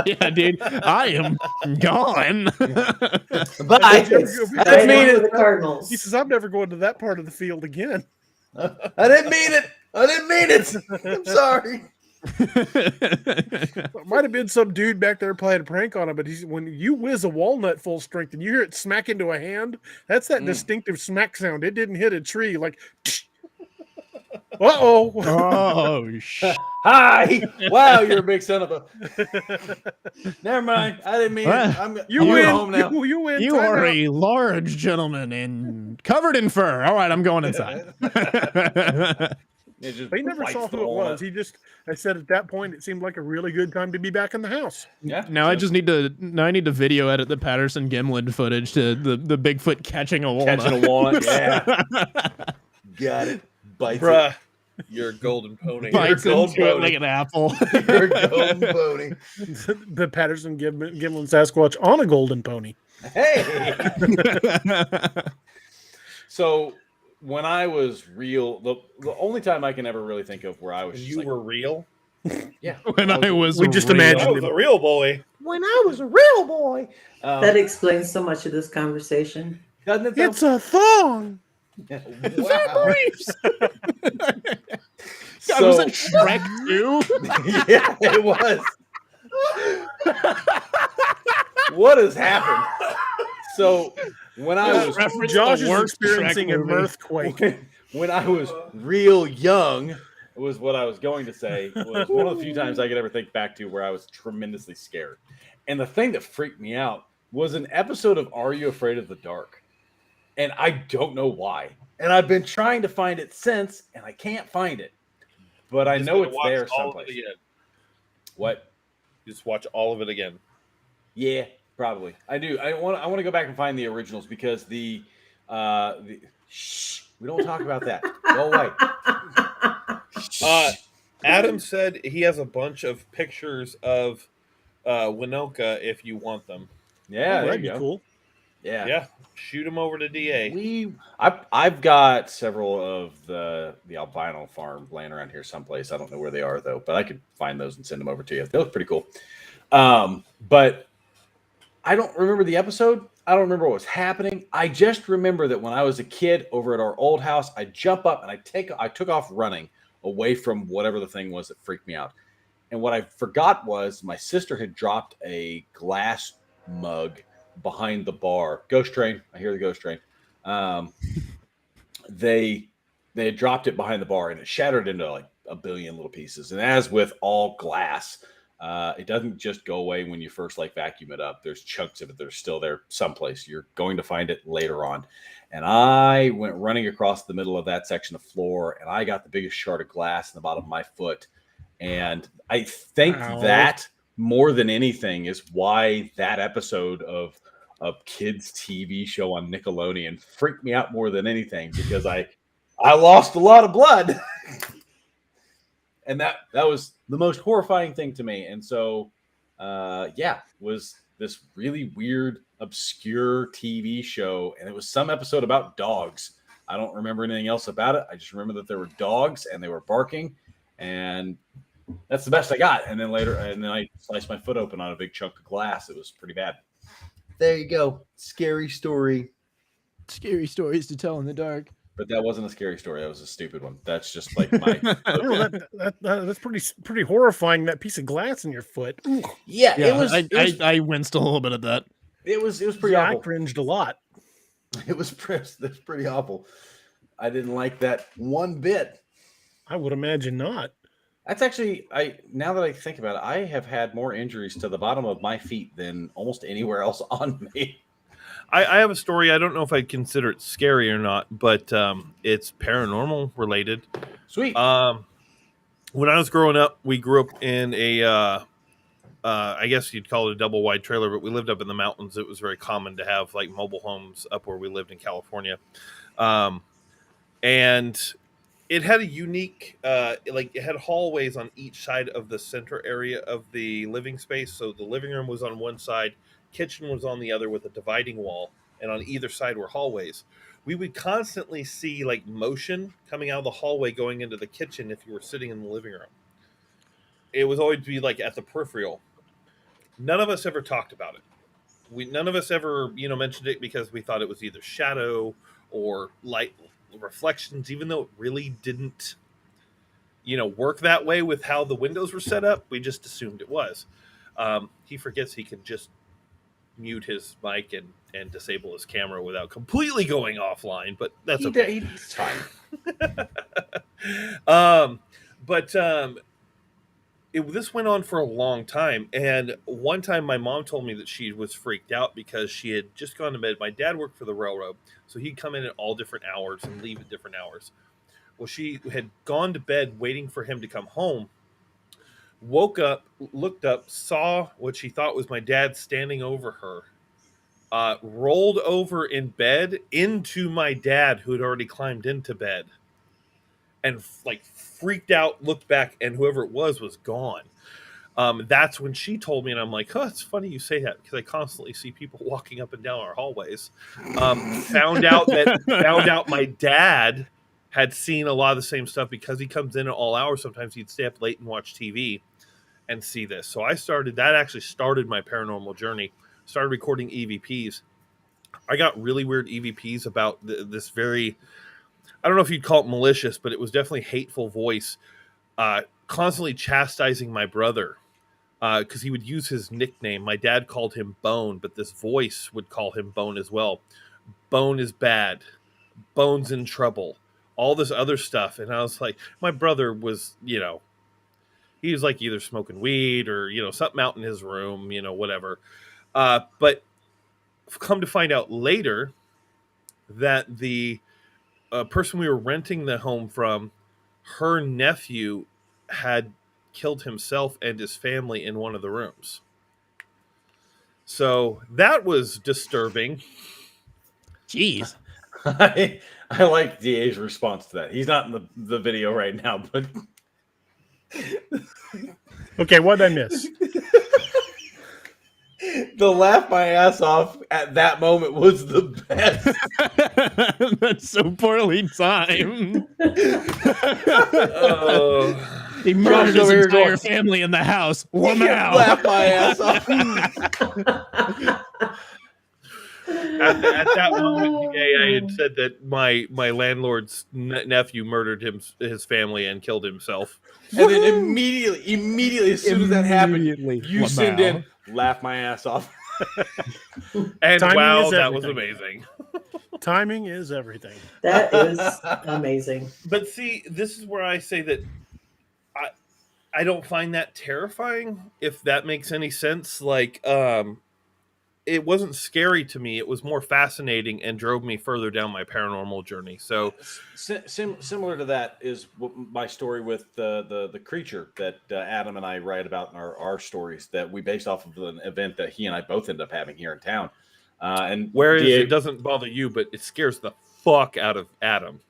Yeah, dude, I am gone. But I mean the Cardinals. He says, "I'm never going to that part of the field again." I didn't mean it. I'm sorry. It might have been some dude back there playing a prank on him, but when you whiz a walnut full strength and you hear it smack into a hand, that's that distinctive smack sound. It didn't hit a tree like. Uh-oh. Oh, shit. Hi. Wow, you're a big son of a... Never mind. I didn't mean it. You win. win. Home now. You win. You are a large gentleman and covered in fur. All right, I'm going inside. It just They never bites saw the who it walnut. was. I said at that point it seemed like a really good time to be back in the house. Yeah. Now I need to video edit the Patterson Gimlin footage to the Bigfoot catching a walnut. Catching a walnut. Yeah. Got it. Bites Bruh, you're a golden pony. Bites You're a gold into it pony. like an apple. it. You're a golden pony. The Patterson Gimlin Sasquatch on a golden pony. Hey. So when I was real, the only time I can ever really think of where I was, You were real. yeah. When I was we just real. imagined I was a real boy. When I was a real boy. That explains so much of this conversation. Doesn't it? Though? It's a thong. Wow. God, was it Shrek 2? Yeah, it was. What has happened? So when I was Josh is worst experiencing Shrek an movie. earthquake. when I was real young, was what I was going to say. Was one of the few times I could ever think back to where I was tremendously scared. And the thing that freaked me out was an episode of Are You Afraid of the Dark? And I don't know why. And I've been trying to find it since, and I can't find it. But I Just know gotta it's watch there all of someplace. it again. What? Just watch all of it again. Yeah, probably. I do. I want to go back and find the originals because shh, we don't talk about that. Go away. Adam said he has a bunch of pictures of Winoka if you want them. Yeah, there that'd you be go. cool. Yeah. Yeah, shoot them over to DA. I've got several of the albino farm laying around here someplace. I don't know where they are though, but I could find those and send them over to you. They look pretty cool. But I don't remember the episode. I don't remember what was happening. I just remember that when I was a kid over at our old house, I jump up and I took off running away from whatever the thing was that freaked me out. And what I forgot was my sister had dropped a glass mug behind the bar. Ghost train. I hear the ghost train. They had dropped it behind the bar and it shattered into like a billion little pieces. And as with all glass, it doesn't just go away when you first like vacuum it up. There's chunks of it that are still there someplace. You're going to find it later on. And I went running across the middle of that section of floor and I got the biggest shard of glass in the bottom of my foot. And I think that more than anything is why that episode of a kids TV show on Nickelodeon freaked me out more than anything because I lost a lot of blood. And that was the most horrifying thing to me. And so, was this really weird, obscure TV show. And it was some episode about dogs. I don't remember anything else about it. I just remember that there were dogs and they were barking. And that's the best I got. And then I sliced my foot open on a big chunk of glass. It was pretty bad. There you go. Scary story. Scary stories to tell in the dark. But that wasn't a scary story. That was a stupid one. That's just like my. Oh, that's pretty horrifying. That piece of glass in your foot. Ooh. Yeah, Yeah, it was. I winced a little bit at that. It was pretty I awful. cringed a lot. It was pretty awful. I didn't like that one bit. I would imagine not. That's actually now that I think about it, I have had more injuries to the bottom of my feet than almost anywhere else on me. I have a story. I don't know if I'd consider it scary or not, but it's paranormal related. Sweet. When I was growing up, we grew up in a, I guess you'd call it a double wide trailer, but we lived up in the mountains. It was very common to have like mobile homes up where we lived in California. And it had a unique, it had hallways on each side of the center area of the living space. So the living room was on one side, kitchen was on the other with a dividing wall, and on either side were hallways. We would constantly see like motion coming out of the hallway going into the kitchen if you were sitting in the living room. It was always be like at the peripheral. None of us ever talked about it. None of us ever, mentioned it because we thought it was either shadow or light reflections, even though it really didn't, work that way with how the windows were set up. We just assumed it was. He forgets he can just mute his mic and disable his camera without completely going offline, but that's okay. It's fine. This went on for a long time, and one time my mom told me that she was freaked out because she had just gone to bed. My dad worked for the railroad, so he'd come in at all different hours and leave at different hours. Well, she had gone to bed waiting for him to come home, woke up, looked up, saw what she thought was my dad standing over her, rolled over in bed into my dad, who had already climbed into bed, and like freaked out, looked back, and whoever it was gone. That's when she told me, and I'm like, oh, it's funny you say that, because I constantly see people walking up and down our hallways. Found out my dad had seen a lot of the same stuff, because he comes in at all hours. Sometimes he'd stay up late and watch TV and see this. So that actually started my paranormal journey. Started recording EVPs. I got really weird EVPs about this very, I don't know if you'd call it malicious, but it was definitely hateful voice, constantly chastising my brother, because he would use his nickname. My dad called him Bone, but this voice would call him Bone as well. Bone is bad. Bone's in trouble. All this other stuff. And I was like, my brother was, he was like either smoking weed or, something out in his room, whatever. But come to find out later that the person we were renting the home from, her nephew had killed himself and his family in one of the rooms. So that was disturbing. Jeez. I like DA's response to that. He's not in the video right now, but Okay, what did I miss? the laugh my ass off at that moment was the best. That's so poorly timed. He Josh murdered his over here entire going, family in the house. laugh my ass off. At that moment, I had said that my landlord's nephew murdered his family and killed himself. And then immediately, as soon as that happened, you send in, laugh my ass off. And Timing wow, is that was everything. amazing. Timing is everything. That is amazing. But see, this is where I say that I don't find that terrifying, if that makes any sense. Like, it wasn't scary to me. It was more fascinating and drove me further down my paranormal journey. So Similar to that is my story with the creature that Adam and I write about in our stories, that we based off of an event that he and I both ended up having here in town. And whereas it doesn't bother you, but it scares the fuck out of Adam.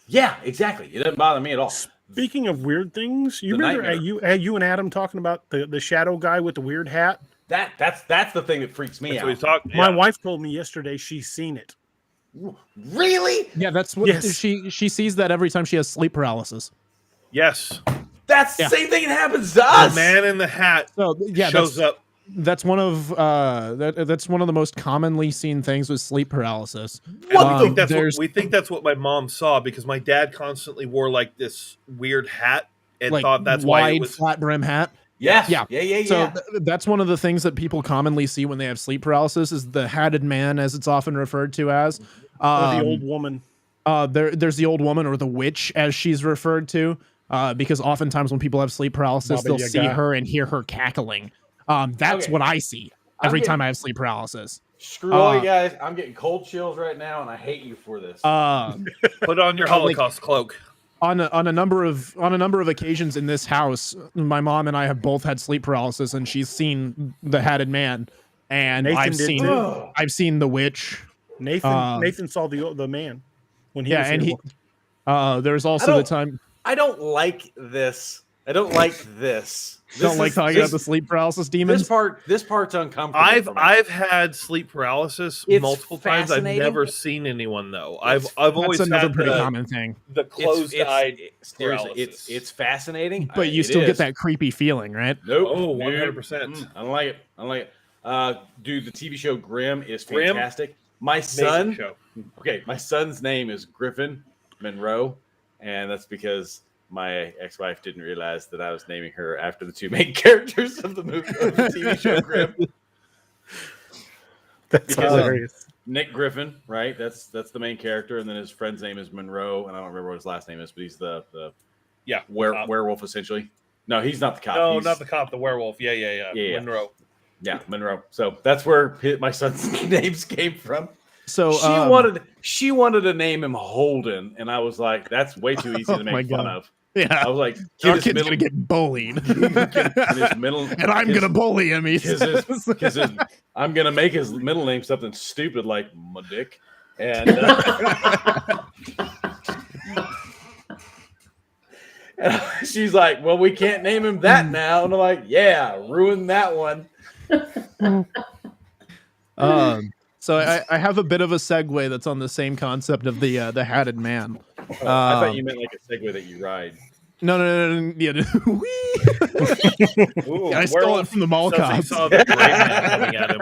Yeah, exactly. It doesn't bother me at all. Speaking of weird things, you remember you and Adam talking about the shadow guy with the weird hat? That's the thing that freaks me out. My wife told me yesterday she's seen it. Really? Yeah, that's what she sees that every time she has sleep paralysis. Yes. That's the same thing that happens to us. The man in the hat shows up. That's one of that's one of the most commonly seen things with sleep paralysis. We think that's what my mom saw, because my dad constantly wore like this weird hat and thought that's why it was flat brim hat. Yeah. So that's one of the things that people commonly see when they have sleep paralysis, is the hatted man, as it's often referred to as. Or the old woman. There's the old woman, or the witch, as she's referred to, because oftentimes when people have sleep paralysis, they'll see her and hear her cackling. That's what I see every time I have sleep paralysis. Screw all you guys. I'm getting cold chills right now, and I hate you for this. Put on your Holocaust cloak. On a number of occasions in this house, my mom and I have both had sleep paralysis, and she's seen the hatted man, and I've seen the witch. Nathan saw the man when he was here. There's also the time. I don't like this. I don't like this. Don't like talking about the sleep paralysis demons. This part's uncomfortable. I've had sleep paralysis multiple times. I've never seen anyone though. I've always had another had pretty common thing. The closed-eyed paralysis. It's fascinating, but you still get that creepy feeling, right? Nope. Oh, 100%. I don't like it. Dude, the TV show Grimm is fantastic. My son's name is Griffin Monroe, and that's because my ex-wife didn't realize that I was naming her after the two main characters of the movie, of the TV show Grimm. That's hilarious. Nick Griffin, right? That's the main character, and then his friend's name is Monroe, and I don't remember what his last name is, but he's the werewolf essentially. No, he's not the cop. No, not the cop. The werewolf. Yeah. Monroe. Yeah, Monroe. So that's where my son's names came from. So she wanted to name him Holden, and I was like, that's way too easy to my make fun God. of. Yeah, I was like, our kid's gonna get bullied, and I'm gonna bully him. He says. I'm gonna make his middle name something stupid like Madick, and and she's like, "Well, we can't name him that now," and I'm like, "Yeah, ruin that one." So I have a bit of a segue that's on the same concept of the hatted man. I thought you meant like a Segway that you ride. No. Yeah, Ooh, I stole it from the mall Something cops. saw the gray man coming at him.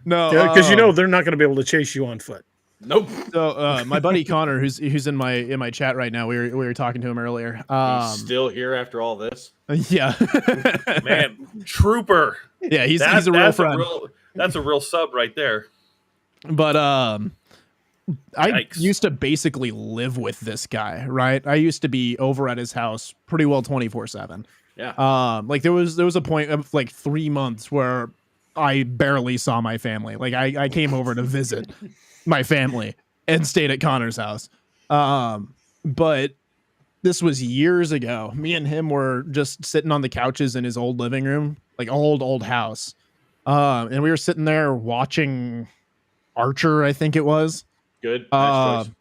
No, Because they're not going to be able to chase you on foot. Nope. So my buddy Connor, who's in my chat right now, we were talking to him earlier. He's still here after all this. Yeah, Man, trooper. yeah, he's a real friend. That's a real sub right there. But I Yikes. used to basically live with this guy, right? I used to be over at his house pretty well 24/7. Yeah. Like there was a point of like 3 months where I barely saw my family. Like I came over to visit my family and stayed at Connor's house. But this was years ago. Me and him were just sitting on the couches in his old living room, like old house. And we were sitting there watching Archer, I think it was. Good. Nice choice.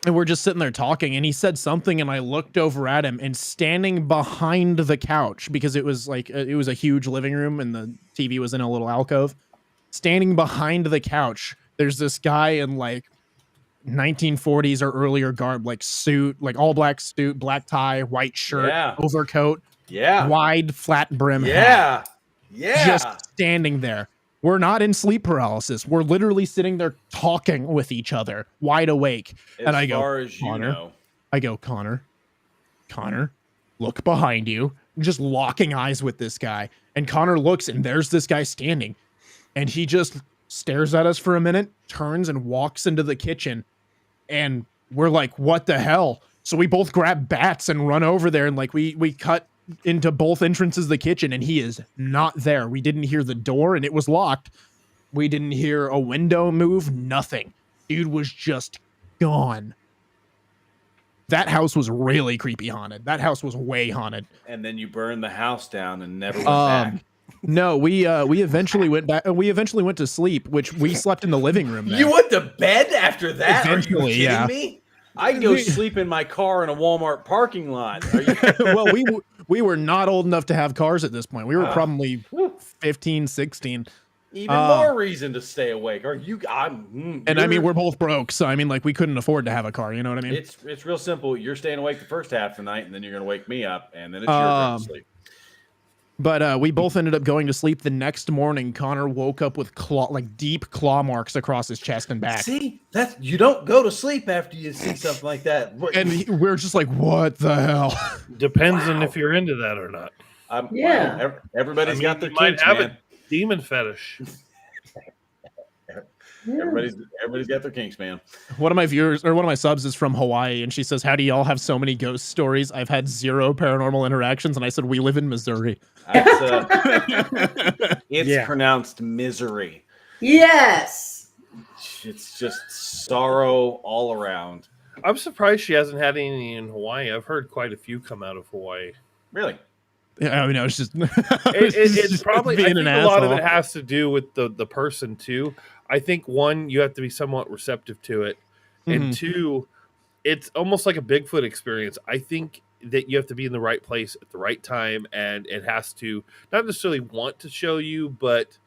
And we're just sitting there talking, and he said something, and I looked over at him, and standing behind the couch, because it was like it was a huge living room, and the TV was in a little alcove. Standing behind the couch, there's this guy in like 1940s or earlier garb, like suit, like all black suit, black tie, white shirt, Yeah. overcoat, Yeah. wide flat brim hat. Yeah. Yeah. Just standing there. We're not in sleep paralysis. We're literally sitting there talking with each other, wide awake. As I go, far as you Connor, know. I go, Connor, look behind you. Just locking eyes with this guy. And Connor looks, and there's this guy standing. And he just stares at us for a minute, turns and walks into the kitchen. And we're like, what the hell? So we both grab bats and run over there, and like we cut into both entrances of the kitchen, and he is not there. We didn't hear the door, and it was locked. We didn't hear a window move, nothing. Dude was just gone. That house was really creepy haunted. That house was way haunted. And then you burned the house down and never went back. No, we eventually went back. We eventually went to sleep, which we slept in the living room. There. You went to bed after that? Eventually, Are you kidding yeah. me? I'd go sleep in my car in a Walmart parking lot. Are you Well, we were not old enough to have cars at this point. We were probably 15, 16. even more reason to stay awake? Are you? And I mean, we're both broke, so I mean, like, we couldn't afford to have a car. You know what I mean? It's real simple. You're staying awake the first half of the night, and then you're gonna wake me up, and then it's your turn to sleep. But we both ended up going to sleep. The next morning, Connor woke up with deep claw marks across his chest and back. See, you don't go to sleep after you see something like that. And we're just like, what the hell? Depends on if you're into that or not. Yeah. Everybody's got their you might kinks, have man. a demon fetish. Everybody's got their kinks, man. One of my viewers, or one of my subs, is from Hawaii, and she says, how do y'all have so many ghost stories? I've had 0 paranormal interactions. And I said, we live in Missouri. It's pronounced misery. Yes. It's just sorrow all around. I'm surprised she hasn't had any in Hawaii. I've heard quite a few come out of Hawaii. Really? Yeah, I mean, it's just It's probably, I being think an a lot of asshole. it has to do with the person too. I think one, you have to be somewhat receptive to it. And two, it's almost like a Bigfoot experience. I think that you have to be in the right place at the right time, and it has to not necessarily want to show you, but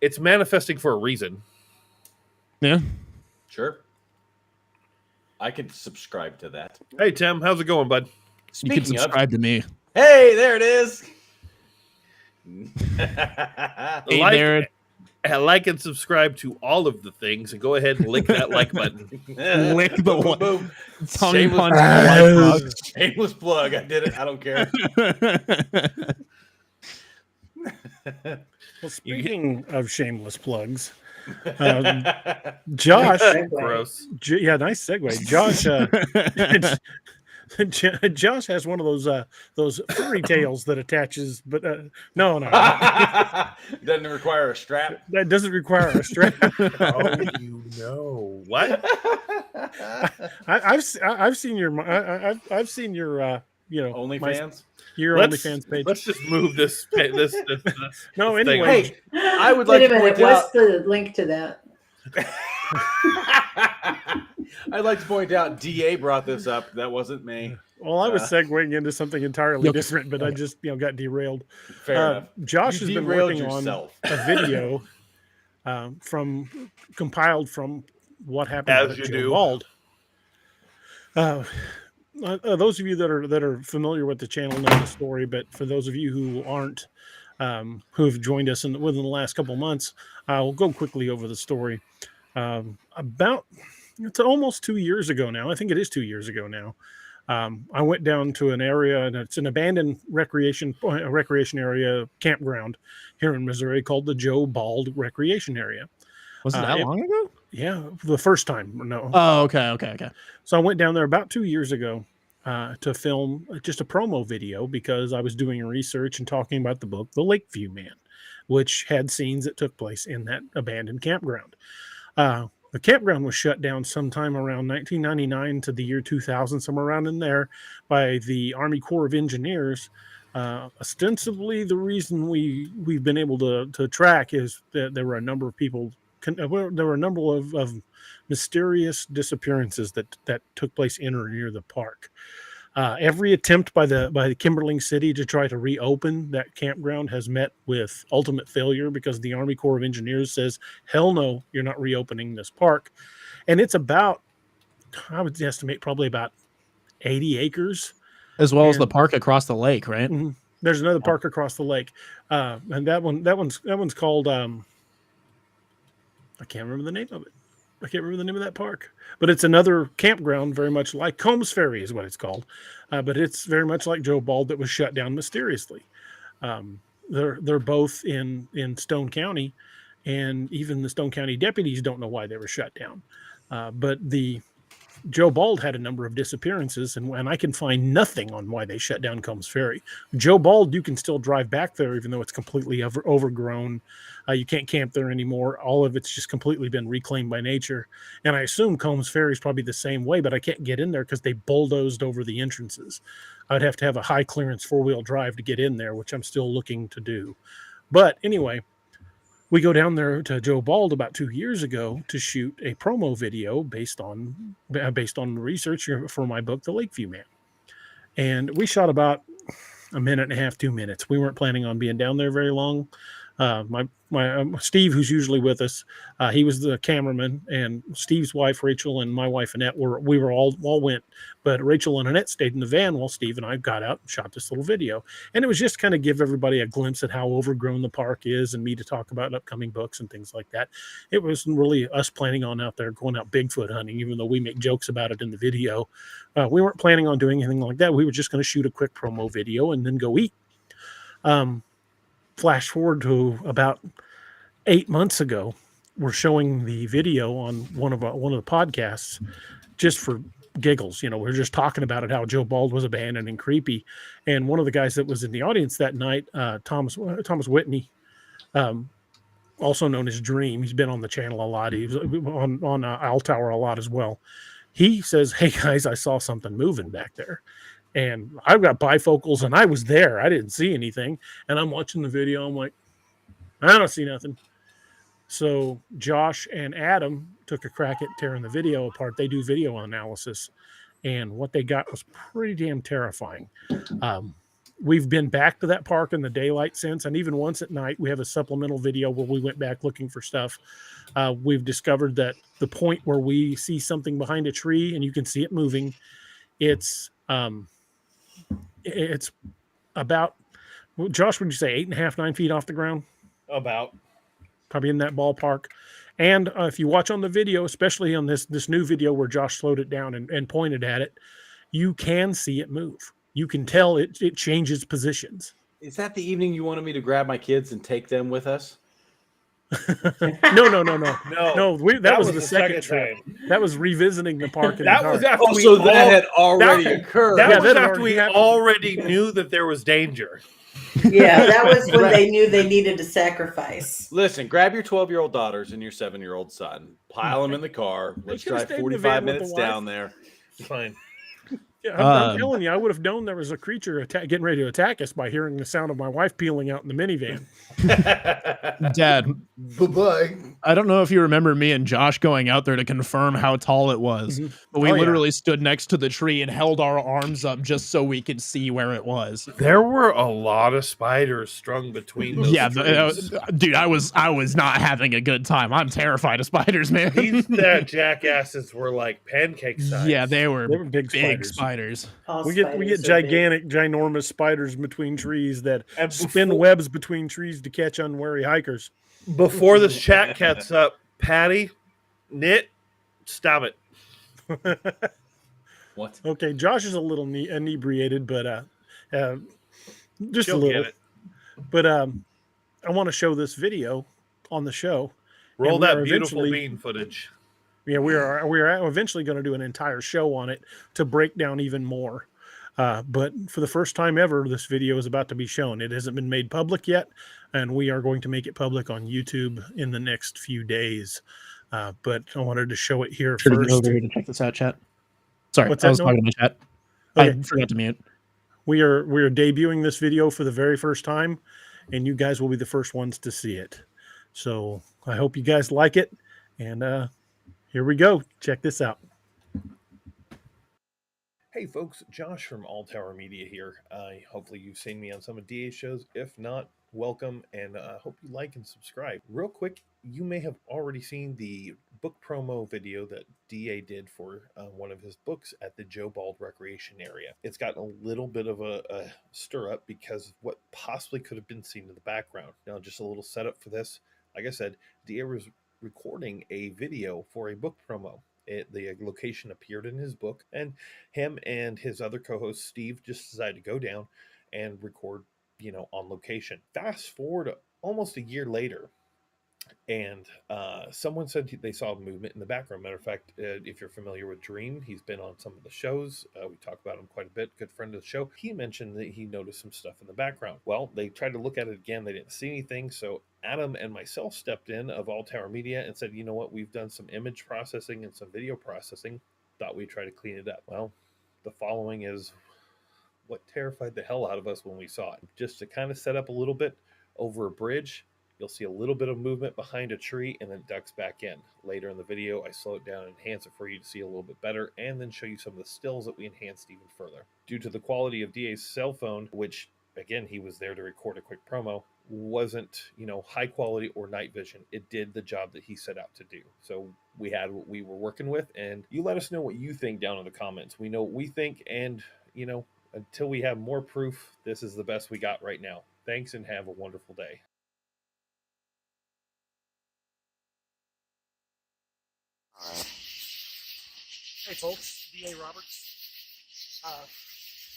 it's manifesting for a reason. Yeah. Sure. I could subscribe to that. Hey Tim, how's it going, bud? You can subscribe to me. Hey, there it is. Hey, Like and subscribe to all of the things, and go ahead and lick that like button. Lick the Boom, one. boom. Tongue Shameless punch. plug. Like Shameless plug. I did it. I don't care. Well, speaking of shameless plugs, Josh, Gross. nice segue. Josh, Josh has one of those furry tails that attaches, but no, Doesn't require a strap. that doesn't require a strap. Oh, you know what? I've seen I've seen your OnlyFans. your Let's OnlyFans page. let's just move this No, this thing. anyway. Hey, I would Wait like a to point minute. out. What's the link to that? I'd like to point out DA brought this up. That wasn't me. Well, I was segueing into something entirely Yep. different, but I just got derailed. Fair enough. Josh You has been derailed working yourself. on a video compiled from what happened As at you Joe do. Bald. Those of you that are familiar with the channel know the story, but for those of you who aren't, who have joined us within the last couple months, we'll go quickly over the story. It's almost 2 years ago now. I think it is 2 years ago now. I went down to an area, and it's an abandoned recreation area campground here in Missouri called the Joe Bald Recreation Area. Was it that long ago? Yeah, the first time. No. Oh, okay. So I went down there about 2 years ago to film just a promo video because I was doing research and talking about the book, The Lakeview Man, which had scenes that took place in that abandoned campground. The campground was shut down sometime around 1999 to the year 2000, somewhere around in there, by the Army Corps of Engineers. Ostensibly, the reason we've been able to track is that there were a number of people. There were a number of mysterious disappearances that took place in or near the park. Every attempt by the Kimberling City to try to reopen that campground has met with ultimate failure because the Army Corps of Engineers says, hell no, you're not reopening this park. And it's about, I would estimate, probably about 80 acres. As well as the park across the lake, right? Mhm. There's another park across the lake. And that one's called, I can't remember the name of it. I can't remember the name of that park, but it's another campground, very much like Combs Ferry is what it's called. But it's very much like Joe Bald that was shut down mysteriously. They're both in Stone County, and even the Stone County deputies don't know why they were shut down. But the Joe Bald had a number of disappearances, and I can find nothing on why they shut down Combs Ferry. Joe Bald, you can still drive back there, even though it's completely overgrown. You can't camp there anymore. All of it's just completely been reclaimed by nature. And I assume Combs Ferry is probably the same way, but I can't get in there because they bulldozed over the entrances. I'd have to have a high clearance 4-wheel drive to get in there, which I'm still looking to do. But anyway, we go down there to Joe Bald about 2 years ago to shoot a promo video based on research for my book, The Lakeview Man. And we shot about a minute and a half, 2 minutes. We weren't planning on being down there very long. My Steve, who's usually with us, he was the cameraman, and Steve's wife Rachel and my wife Annette we all went, but Rachel and Annette stayed in the van while Steve and I got out and shot this little video. And it was just kind of give everybody a glimpse at how overgrown the park is, and me to talk about upcoming books and things like that. It wasn't really us planning on going out Bigfoot hunting, even though we make jokes about it in the video. We weren't planning on doing anything like that. We were just going to shoot a quick promo video and then go eat. Flash forward to about 8 months ago, we're showing the video on one of the podcasts just for giggles. We're just talking about it, how Joe Bald was abandoned and creepy. And one of the guys that was in the audience that night, Thomas Whitney, also known as Dream, he's been on the channel a lot. He was on Owl Tower a lot as well. He says, "Hey guys, I saw something moving back there." And I've got bifocals, and I was there. I didn't see anything. And I'm watching the video. I'm like, I don't see nothing. So Josh and Adam took a crack at tearing the video apart. They do video analysis. And what they got was pretty damn terrifying. We've been back to that park in the daylight since. And even once at night, we have a supplemental video where we went back looking for stuff. We've discovered that the point where we see something behind a tree and you can see it moving, it's about, Josh, would you say 8.5, 9 feet off the ground? About. Probably in that ballpark. And if you watch on the video, especially on this new video where Josh slowed it down and pointed at it, you can see it move. You can tell it changes positions. Is that the evening you wanted me to grab my kids and take them with us? No. No, That was the second trip. time. That was revisiting the park in That the was dark. after we all, had already that- occurred. That Yeah, was that had after already we happened. already knew that there was danger. Yeah, that was when they knew they needed to sacrifice. Listen, grab your 12-year-old daughters and your 7-year-old son. Pile them in the car. Let's could've drive stayed in the 45 van with the minutes wife. down there. Fine. Yeah, I'm telling you, I would have known there was a creature getting ready to attack us by hearing the sound of my wife peeling out in the minivan. Dad, Bye-bye. I don't know if you remember me and Josh going out there to confirm how tall it was, but we Oh, yeah. literally stood next to the tree and held our arms up just so we could see where it was. There were a lot of spiders strung between those trees. Dude, I was not having a good time. I'm terrified of spiders, man. These jackasses were like pancake size. Yeah, they were big spiders. All We get spiders are gigantic, ginormous spiders between trees that And spin before- webs between trees to catch unwary hikers. Before this chat catches up, Patty, Knit, stop it. What? Okay, Josh is a little inebriated, but just She'll a little. get it. But I want to show this video on the show. Roll And we that are beautiful eventually- bean footage. Yeah, we are eventually going to do an entire show on it to break down even more. But for the first time ever, this video is about to be shown. It hasn't been made public yet, and we are going to make it public on YouTube in the next few days. But I wanted to show it here Sure to go first. over here to check this out, chat. Sorry, What's I that, was Noah? talking to the chat. Okay. I forgot to mute. We are debuting this video for the very first time, and you guys will be the first ones to see it. So I hope you guys like it, and here we go. Check this out. Hey folks, Josh from All Tower Media here. Hopefully you've seen me on some of DA's shows. If not, welcome, and hope you like and subscribe. Real quick, you may have already seen the book promo video that DA did for one of his books at the Joe Bald Recreation Area. It's gotten a little bit of a stir up because of what possibly could have been seen in the background. Now, just a little setup for this. Like I said, DA was recording a video for a book promo. The location appeared in his book, and him and his other co-host Steve just decided to go down and record, on location. Fast forward almost a year later, and someone said they saw movement in the background. Matter of fact, if you're familiar with Dream, he's been on some of the shows. We talk about him quite a bit. Good friend of the show. He mentioned that he noticed some stuff in the background. Well, they tried to look at it again. They didn't see anything. So Adam and myself stepped in of All Tower Media and said, you know what? We've done some image processing and some video processing. Thought we'd try to clean it up. Well, the following is what terrified the hell out of us when we saw it. Just to kind of set up a little bit over a bridge, you'll see a little bit of movement behind a tree and then ducks back in. Later in the video, I slow it down and enhance it for you to see a little bit better, and then show you some of the stills that we enhanced even further. Due to the quality of DA's cell phone, which again, he was there to record a quick promo, wasn't, high quality or night vision. It did the job that he set out to do. So we had what we were working with, and you let us know what you think down in the comments. We know what we think, and, until we have more proof, this is the best we got right now. Thanks, and have a wonderful day. Hey folks, D.A. Roberts.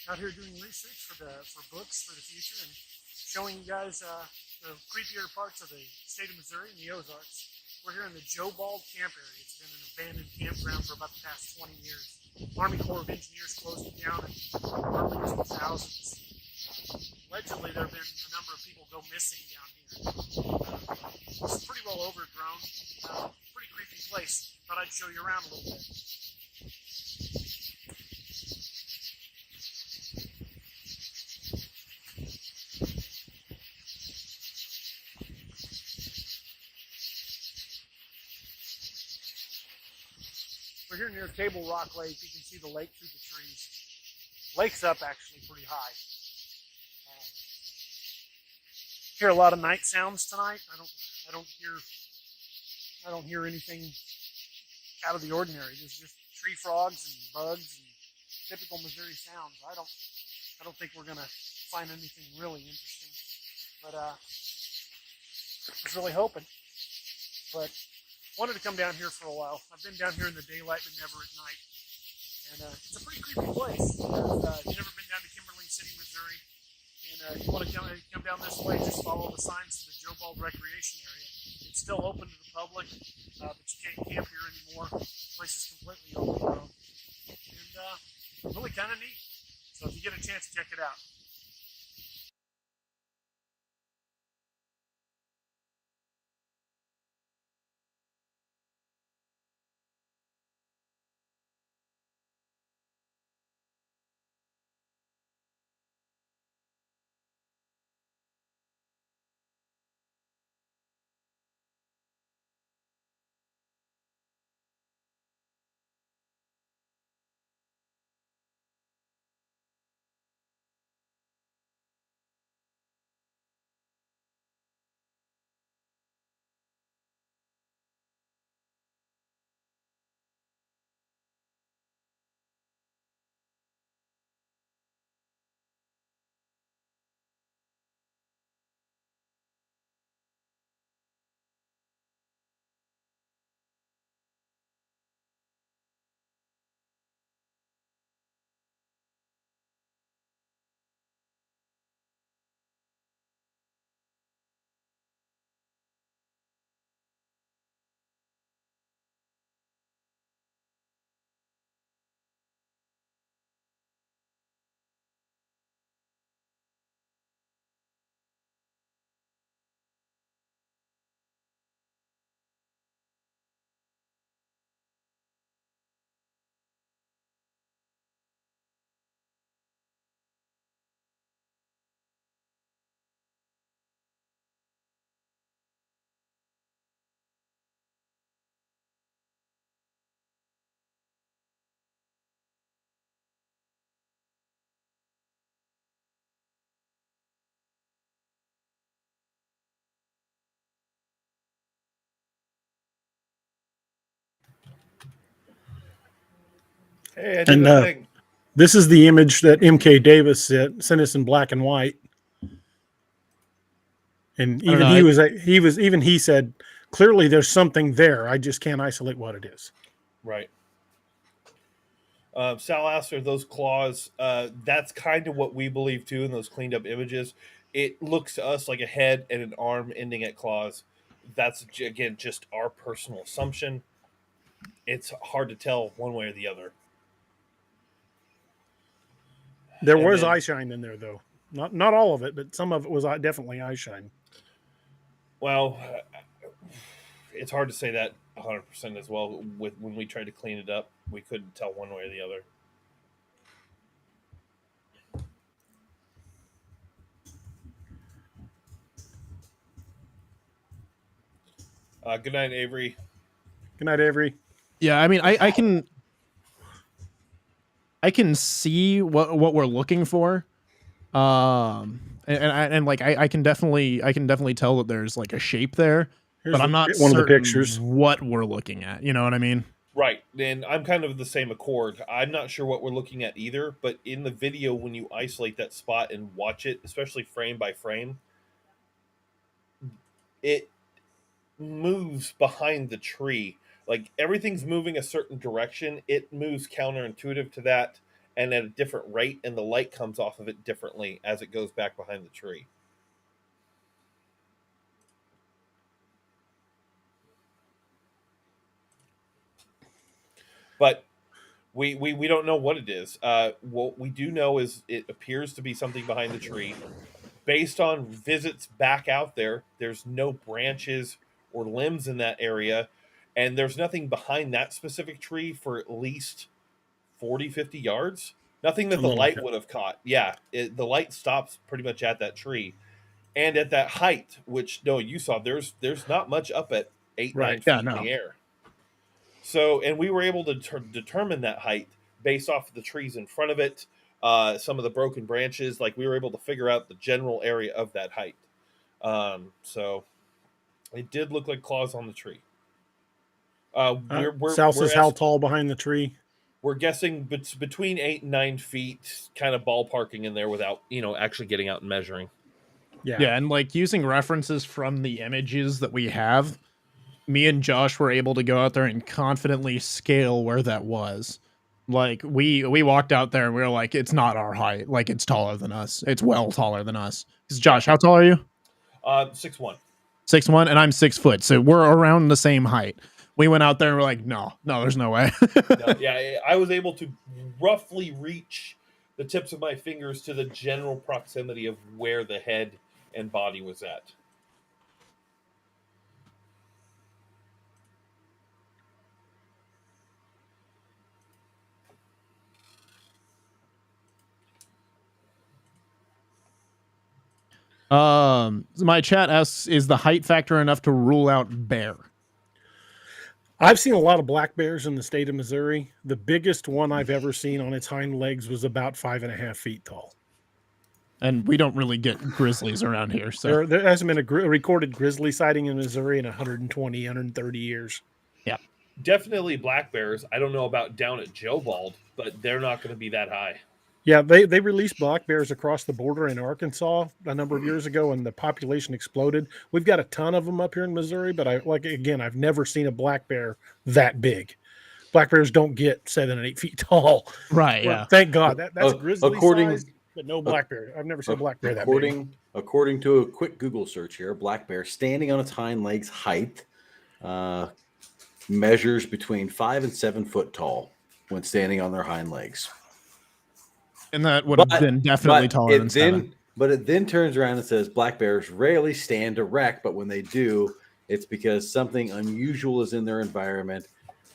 Out here doing research for books for the future and showing you guys the creepier parts of the state of Missouri and the Ozarks. We're here in the Joe Bald Camp area. It's been an abandoned campground for about the past 20 years. Army Corps of Engineers closed it down in the early 2000s. Allegedly, there have been a number of people go missing down here. It's pretty well overgrown. Pretty creepy place. Thought I'd show you around a little bit. We're here near Table Rock Lake. You can see the lake through the trees. Lake's up actually pretty high. Hear a lot of night sounds tonight. I don't hear anything out of the ordinary. There's just tree frogs and bugs and typical Missouri sounds. I don't think we're gonna find anything really interesting. But I was really hoping. But wanted to come down here for a while. I've been down here in the daylight, but never at night. And it's a pretty creepy place. If you've never been down to Kimberling City, Missouri, and you want to come down this way, just follow the signs to the Joe Bald Recreation Area. It's still open to the public, but you can't camp here anymore. The place is completely overgrown. And really kind of neat. So if you get a chance, check it out. Hey, I did And a thing. this is the image that MK Davis sent us in black and white. And I don't even know, he said clearly there's something there. I just can't isolate what it is. Right. Sal asked, are those claws? That's kind of what we believe too in those cleaned up images. It looks to us like a head and an arm ending at claws. That's, again, just our personal assumption. It's hard to tell one way or the other. There And was then- eye shine in there, though. Not all of it, but some of it was definitely eye shine. Well, it's hard to say that 100% as well. When we tried to clean it up, we couldn't tell one way or the other. Good night, Avery. Good night, Avery. yeah, I mean, I can see what we're looking for, and like I can definitely tell that there's like a shape there, Here's but I'm not one of the certain pictures. what we're looking at. You know what I mean? Right, and I'm kind of the same accord. I'm not sure what we're looking at either, but in the video, when you isolate that spot and watch it, especially frame by frame, it moves behind the tree. Like everything's moving a certain direction, it moves counterintuitive to that and at a different rate, and the light comes off of it differently as it goes back behind the tree. But we don't know what it is. What we do know is it appears to be something behind the tree. Based on visits back out there, there's no branches or limbs in that area, and there's nothing behind that specific tree for at least 40, 50 yards. Nothing that the Something like light that. would have caught. Yeah, the light stops pretty much at that tree. And at that height, which no, you saw, there's not much up at 8, Right. 9 feet Yeah, in no. the air. So, and we were able to determine that height based off of the trees in front of it, some of the broken branches. Like we were able to figure out the general area of that height. So it did look like claws on the tree. Sal says how tall behind the tree? We're guessing between 8 and 9 feet, kind of ballparking in there without, actually getting out and measuring. Yeah, and like using references from the images that we have, me and Josh were able to go out there and confidently scale where that was. Like we walked out there and we were like, it's not our height. Like it's taller than us. It's well taller than us. 'Cause Josh, how tall are you? 6'1". 6'1", and I'm 6 foot, so we're around the same height. We went out there and we're like, no, there's no way. No, yeah, I was able to roughly reach the tips of my fingers to the general proximity of where the head and body was at. My chat asks, is the height factor enough to rule out bear? I've seen a lot of black bears in the state of Missouri. The biggest one I've ever seen on its hind legs was about 5.5 feet tall. And we don't really get grizzlies around here. So there hasn't been a recorded grizzly sighting in Missouri in 120, 130 years. Yeah. Definitely black bears. I don't know about down at Joe Bald, but they're not going to be that high. Yeah, they released black bears across the border in Arkansas a number of years ago, and the population exploded. We've got a ton of them up here in Missouri, but I've never seen a black bear that big. Black bears don't get 7 and 8 feet tall. Right. Well, Yeah. thank God. That's grizzly size, but no black bear. I've never seen a black bear that big. According to a quick Google search here, a black bear standing on its hind legs height measures between 5 and 7 foot tall when standing on their hind legs. And that would have been definitely taller than 7. But it then turns around and says black bears rarely stand erect, but when they do, it's because something unusual is in their environment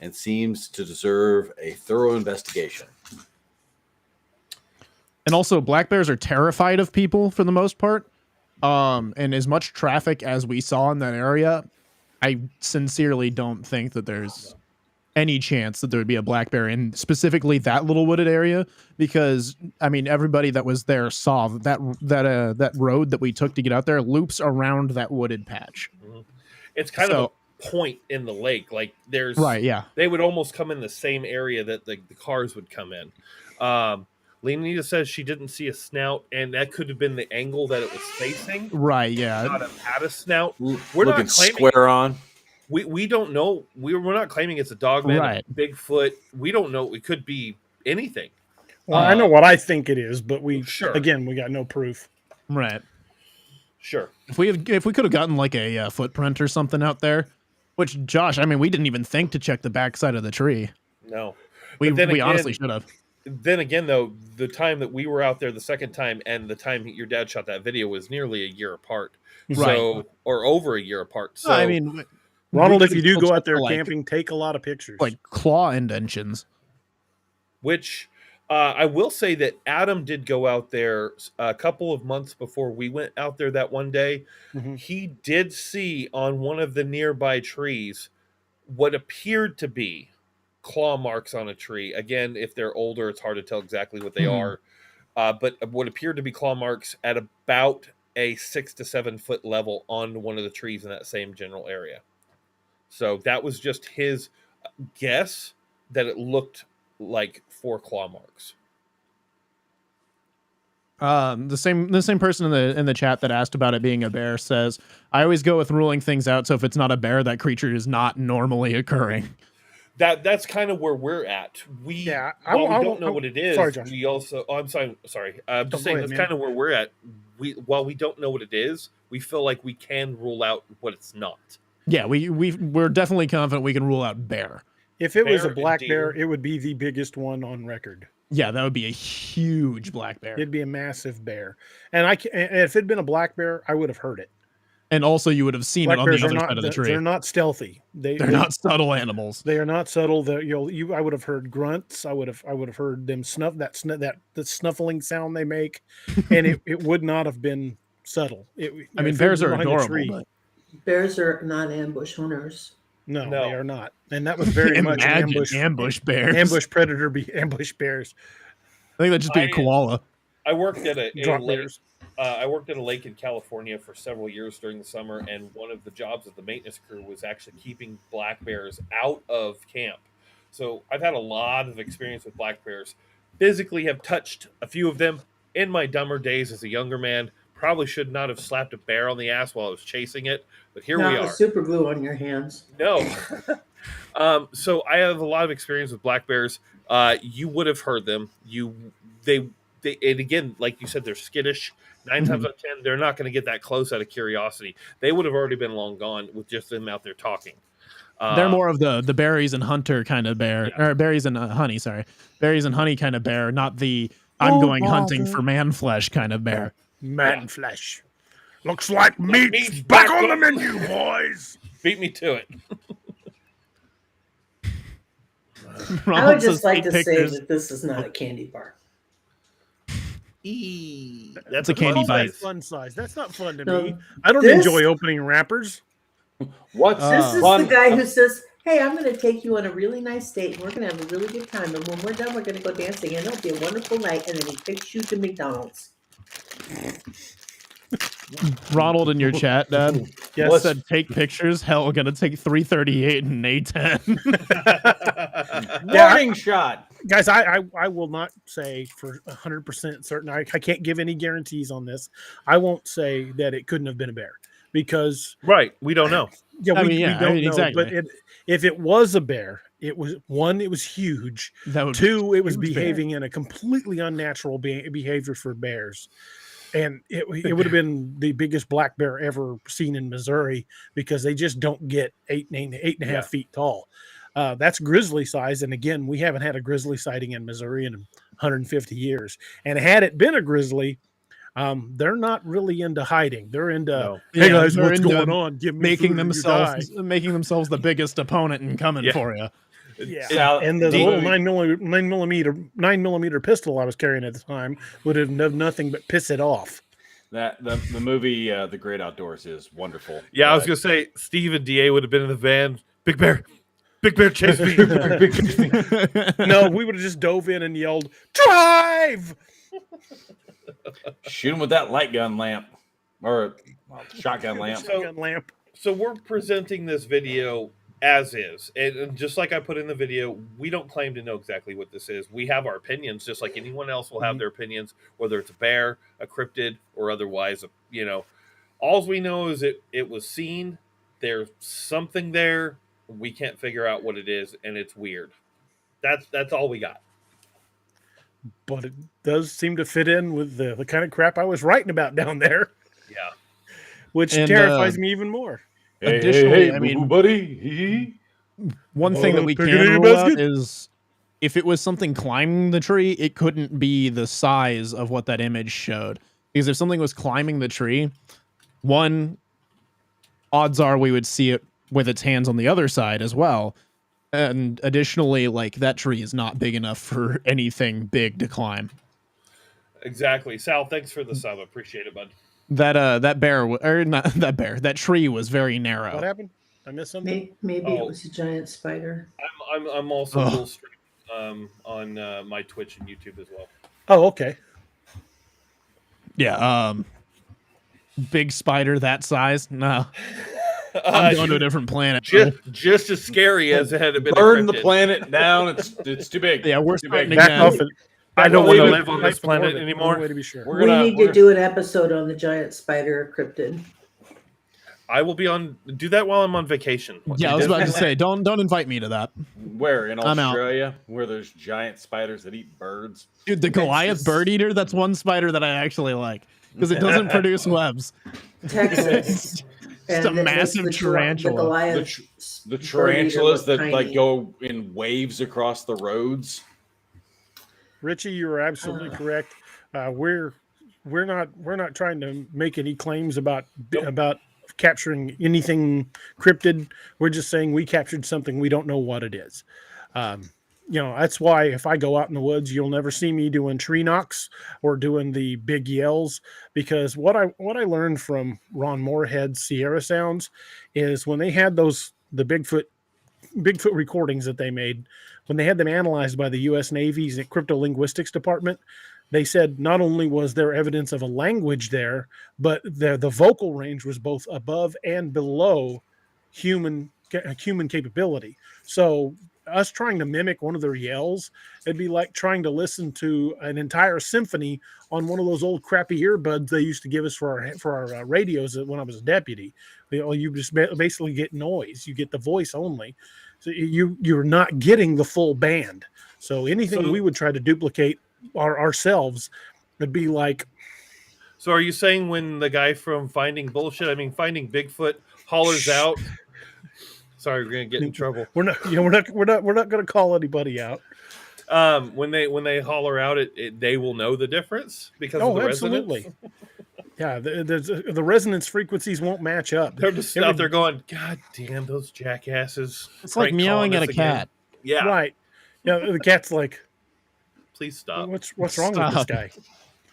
and seems to deserve a thorough investigation. And also, black bears are terrified of people for the most part. And as much traffic as we saw in that area, I sincerely don't think that there's any chance that there would be a black bear in specifically that little wooded area, because I mean everybody that was there saw that road that we took to get out there loops around that wooded patch. Mm-hmm. It's kind of a point in the lake, like there's they would almost come in the same area that the cars would come in. Leonita says she didn't see a snout, and that could have been the angle that it was facing. Right, yeah. Not have had a snout. We're not looking claiming square on. We don't know. We're not claiming it's a dogman, right. Bigfoot. We don't know. It could be anything. Well, I know what I think it is, but we got no proof. Right. Sure. If we could have gotten like a footprint or something out there, which Josh, I mean, we didn't even think to check the backside of the tree. No. We honestly should have. Then again, though, the time that we were out there the second time and the time your dad shot that video was nearly a year apart. Right. So, or over a year apart. So, I mean, Ronald, if you do go out there camping, take a lot of pictures. Like claw indentions. Which I will say that Adam did go out there a couple of months before we went out there that one day. Mm-hmm. He did see on one of the nearby trees what appeared to be claw marks on a tree. Again, if they're older, it's hard to tell exactly what they are. But what appeared to be claw marks at about a 6 to 7 foot level on one of the trees in that same general area. So that was just his guess that it looked like 4 claw marks. The same person in the chat that asked about it being a bear says, I always go with ruling things out. So if it's not a bear, that creature is not normally occurring. That's kind of where we're at. We don't know what it is. Sorry, Josh. We also. Oh, I'm sorry. I'm just saying that's kind of where we're at. While we don't know what it is, we feel like we can rule out what it's not. Yeah, we're definitely confident we can rule out bear. If it was a black bear, it would be the biggest one on record. Yeah, that would be a huge black bear. It'd be a massive bear, and if it'd been a black bear, I would have heard it. And also, you would have seen it on the other side of the tree. They're not stealthy. They're not subtle animals. They are not subtle. I would have heard grunts. I would have heard them snuff the snuffling sound they make, and it would not have been subtle. Bears are adorable. But... Bears are not ambush hunters. No, they are not. And that was very much ambush bears. Ambush predator ambush bears. I think that'd just be a koala. I worked at a drop lake. bears. I worked at a lake in California for several years during the summer, and one of the jobs of the maintenance crew was actually keeping black bears out of camp. So I've had a lot of experience with black bears. Physically have touched a few of them in my dumber days as a younger man. Probably should not have slapped a bear on the ass while I was chasing it, but here we are. Super glue on your hands. No. So I have a lot of experience with black bears. You would have heard them. and again, like you said, they're skittish. 9 times out of 10, they're not going to get that close out of curiosity. They would have already been long gone with just them out there talking. They're more of the berries and hunter kind of bear, or berries and honey. Sorry, berries and honey kind of bear, not the I'm going hunting for man flesh kind of bear. Man flesh. Looks like meat's back on the menu, boys. Beat me to it. I would just like to say that this is not a candy bar. That's a candy bite. Fun size. That's not fun to No, me. I don't enjoy opening wrappers. What's This is fun? the guy who says, "Hey, I'm going to take you on a really nice date, and we're going to have a really good time. And when we're done, we're going to go dancing, and it'll be a wonderful night." And then he takes you to McDonald's. Ronald in your chat, Dad. Yes. Said take pictures. Hell, gonna take 338 and A10. Warning shot. Guys, I will not say for 100% certain. I can't give any guarantees on this. I won't say that it couldn't have been a bear because Right. We don't know. yeah, we don't know. exactly. But if it was a bear, it was one. It was huge. That would Two, it was huge behaving in a completely unnatural behavior for bears. And it would have been the biggest black bear ever seen in Missouri because they just don't get 8.5 feet tall. That's grizzly size. And again, we haven't had a grizzly sighting in Missouri in 150 years. And had it been a grizzly, they're not really into hiding. They're into, hey guys, what's going on? Give me making food or you themselves the biggest opponent and coming for you. Yeah, and the little 9mm pistol I was carrying at the time would have done nothing but piss it off. That the movie The Great Outdoors is wonderful. Yeah, I was gonna say Steve and DA would have been in the van. Big bear, chase me. No, we would have just dove in and yelled, "Drive!" Shoot him with that light gun lamp or shotgun lamp. Shotgun lamp. So we're presenting this video as is, and just like I put in the video, we don't claim to know exactly what this is. We have our opinions, just like anyone else will have their opinions, whether it's a bear, a cryptid, or otherwise. You know, all we know is it was seen. There's something there. We can't figure out what it is, and it's weird. That's all we got. But it does seem to fit in with the kind of crap I was writing about down there. Yeah, which terrifies me even more. Additionally, I mean, buddy. One thing that we can rule out is if it was something climbing the tree, it couldn't be the size of what that image showed. Because if something was climbing the tree, one, odds are we would see it with its hands on the other side as well. And additionally, like that tree is not big enough for anything big to climb. Exactly. Sal, thanks for the sub. Appreciate it, bud. That tree was very narrow. What happened? I missed something. Maybe it was a giant spider. I'm also full stream on my Twitch and YouTube as well. Oh, okay. Yeah. Big spider that size? No. I'm going to a different planet. Just as scary as it had been. Burn the planet down. It's too big. Yeah, we're too big. Back off. I don't want to live on this planet anymore. anymore. Way to be sure. We need to do an episode on the giant spider cryptid. I will be on. Do that while I'm on vacation. Yeah, I was about to say, don't invite me to that. Where in I'm out. Australia, where there's giant spiders that eat birds. Dude, the Goliath bird eater, that's one spider that I actually like because it doesn't produce webs. Texas. Just a massive tarantula. The Goliath The tarantulas that like go in waves across the roads. Richie, you are absolutely correct. We're not trying to make any claims about capturing anything cryptid. We're just saying we captured something we don't know what it is. That's why if I go out in the woods, you'll never see me doing tree knocks or doing the big yells, because what I learned from Ron Moorhead's Sierra Sounds is when they had the Bigfoot recordings that they made, when they had them analyzed by the U.S. Navy's cryptolinguistics department, they said not only was there evidence of a language there, but the vocal range was both above and below human capability. So us trying to mimic one of their yells, it'd be like trying to listen to an entire symphony on one of those old crappy earbuds they used to give us for our radios when I was a deputy. You just basically get noise. You get the voice only. So you're not getting the full band. So anything we would try to duplicate, ourselves, it'd be like, So are you saying when the guy from Finding Bigfoot hollers out? Sorry, we're gonna get in trouble. we're not going to call anybody out. When they holler out, they will know the difference because of Oh, the absolutely. resonance. Yeah, the resonance frequencies won't match up. They're just out there going, "God damn those jackasses!" It's like prank meowing calling at us a again." cat. Yeah, Right. Yeah, the cat's like, please stop. what's wrong with this Stop. guy?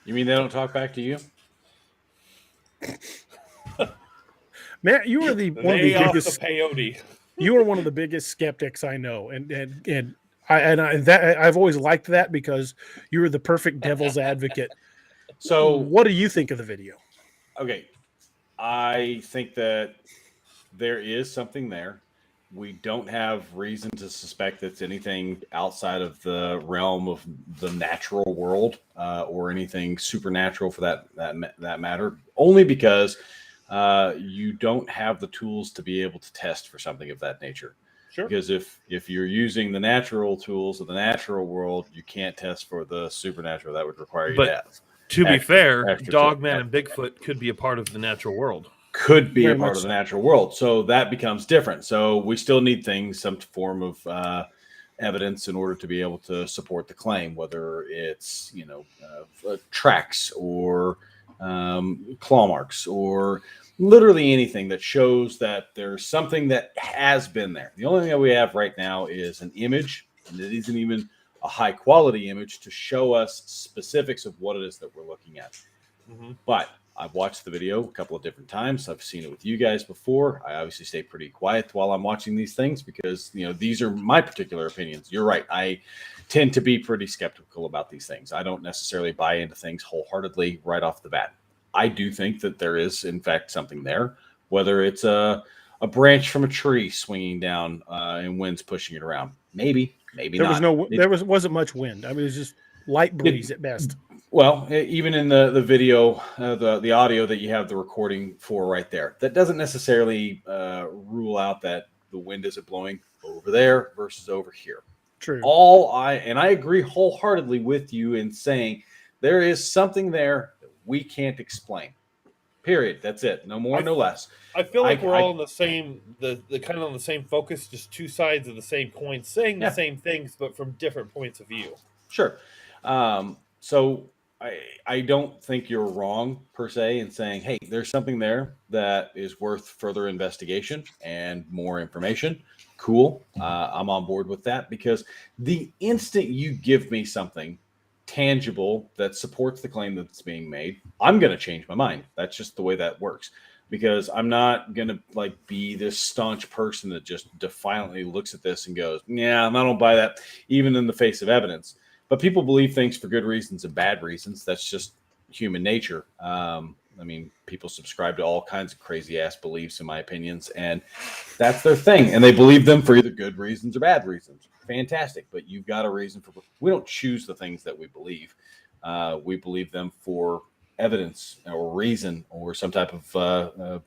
You mean they don't talk back to you? Matt, you are one of Lay the off biggest. the peyote. You are one of the biggest skeptics I know, and I've always liked that because you are the perfect devil's advocate. So, What do you think of the video? okay, I think that there is something there. We don't have reason to suspect it's anything outside of the realm of the natural world or anything supernatural for that matter. Only because you don't have the tools to be able to test for something of that nature. Sure. Because if you're using the natural tools of the natural world, you can't test for the supernatural. That would require you But to have. To be fair, extra Dogman and Bigfoot could be a part of the natural world. Could be Very a part much of the so. natural world. So that becomes different. So we still need some form of evidence in order to be able to support the claim, whether it's, tracks or claw marks or literally anything that shows that there's something that has been there. The only thing that we have right now is an image, and it isn't even a high quality image to show us specifics of what it is that we're looking at. Mm-hmm. But I've watched the video a couple of different times. I've seen it with you guys before. I obviously stay pretty quiet while I'm watching these things because, these are my particular opinions. You're right. I tend to be pretty skeptical about these things. I don't necessarily buy into things wholeheartedly right off the bat. I do think that there is, in fact, something there, whether it's a branch from a tree swinging down and wind's pushing it around. Maybe not. There wasn't much wind. I mean, it was just light breeze at best. Well, even in the video, the audio that you have the recording for right there, that doesn't necessarily rule out that the wind isn't blowing over there versus over here. True. I agree wholeheartedly with you in saying there is something there that we can't explain. Period. That's it. No more, no less. I feel like we're all on the same, the kind of on the same focus, just two sides of the same coin, saying the same things, but from different points of view. Sure. So I don't think you're wrong per se in saying, hey, there's something there that is worth further investigation and more information. Cool. I'm on board with that because the instant you give me something tangible that supports the claim that's being made, I'm going to change my mind. That's just the way that works because I'm not going to be this staunch person that just defiantly looks at this and goes, yeah, I don't buy that even in the face of evidence. But people believe things for good reasons and bad reasons. That's just human nature. People subscribe to all kinds of crazy ass beliefs, in my opinions, and that's their thing. And they believe them for either good reasons or bad reasons. Fantastic. But you've got a reason for. We don't choose the things that we believe. We believe them for evidence or reason or some type of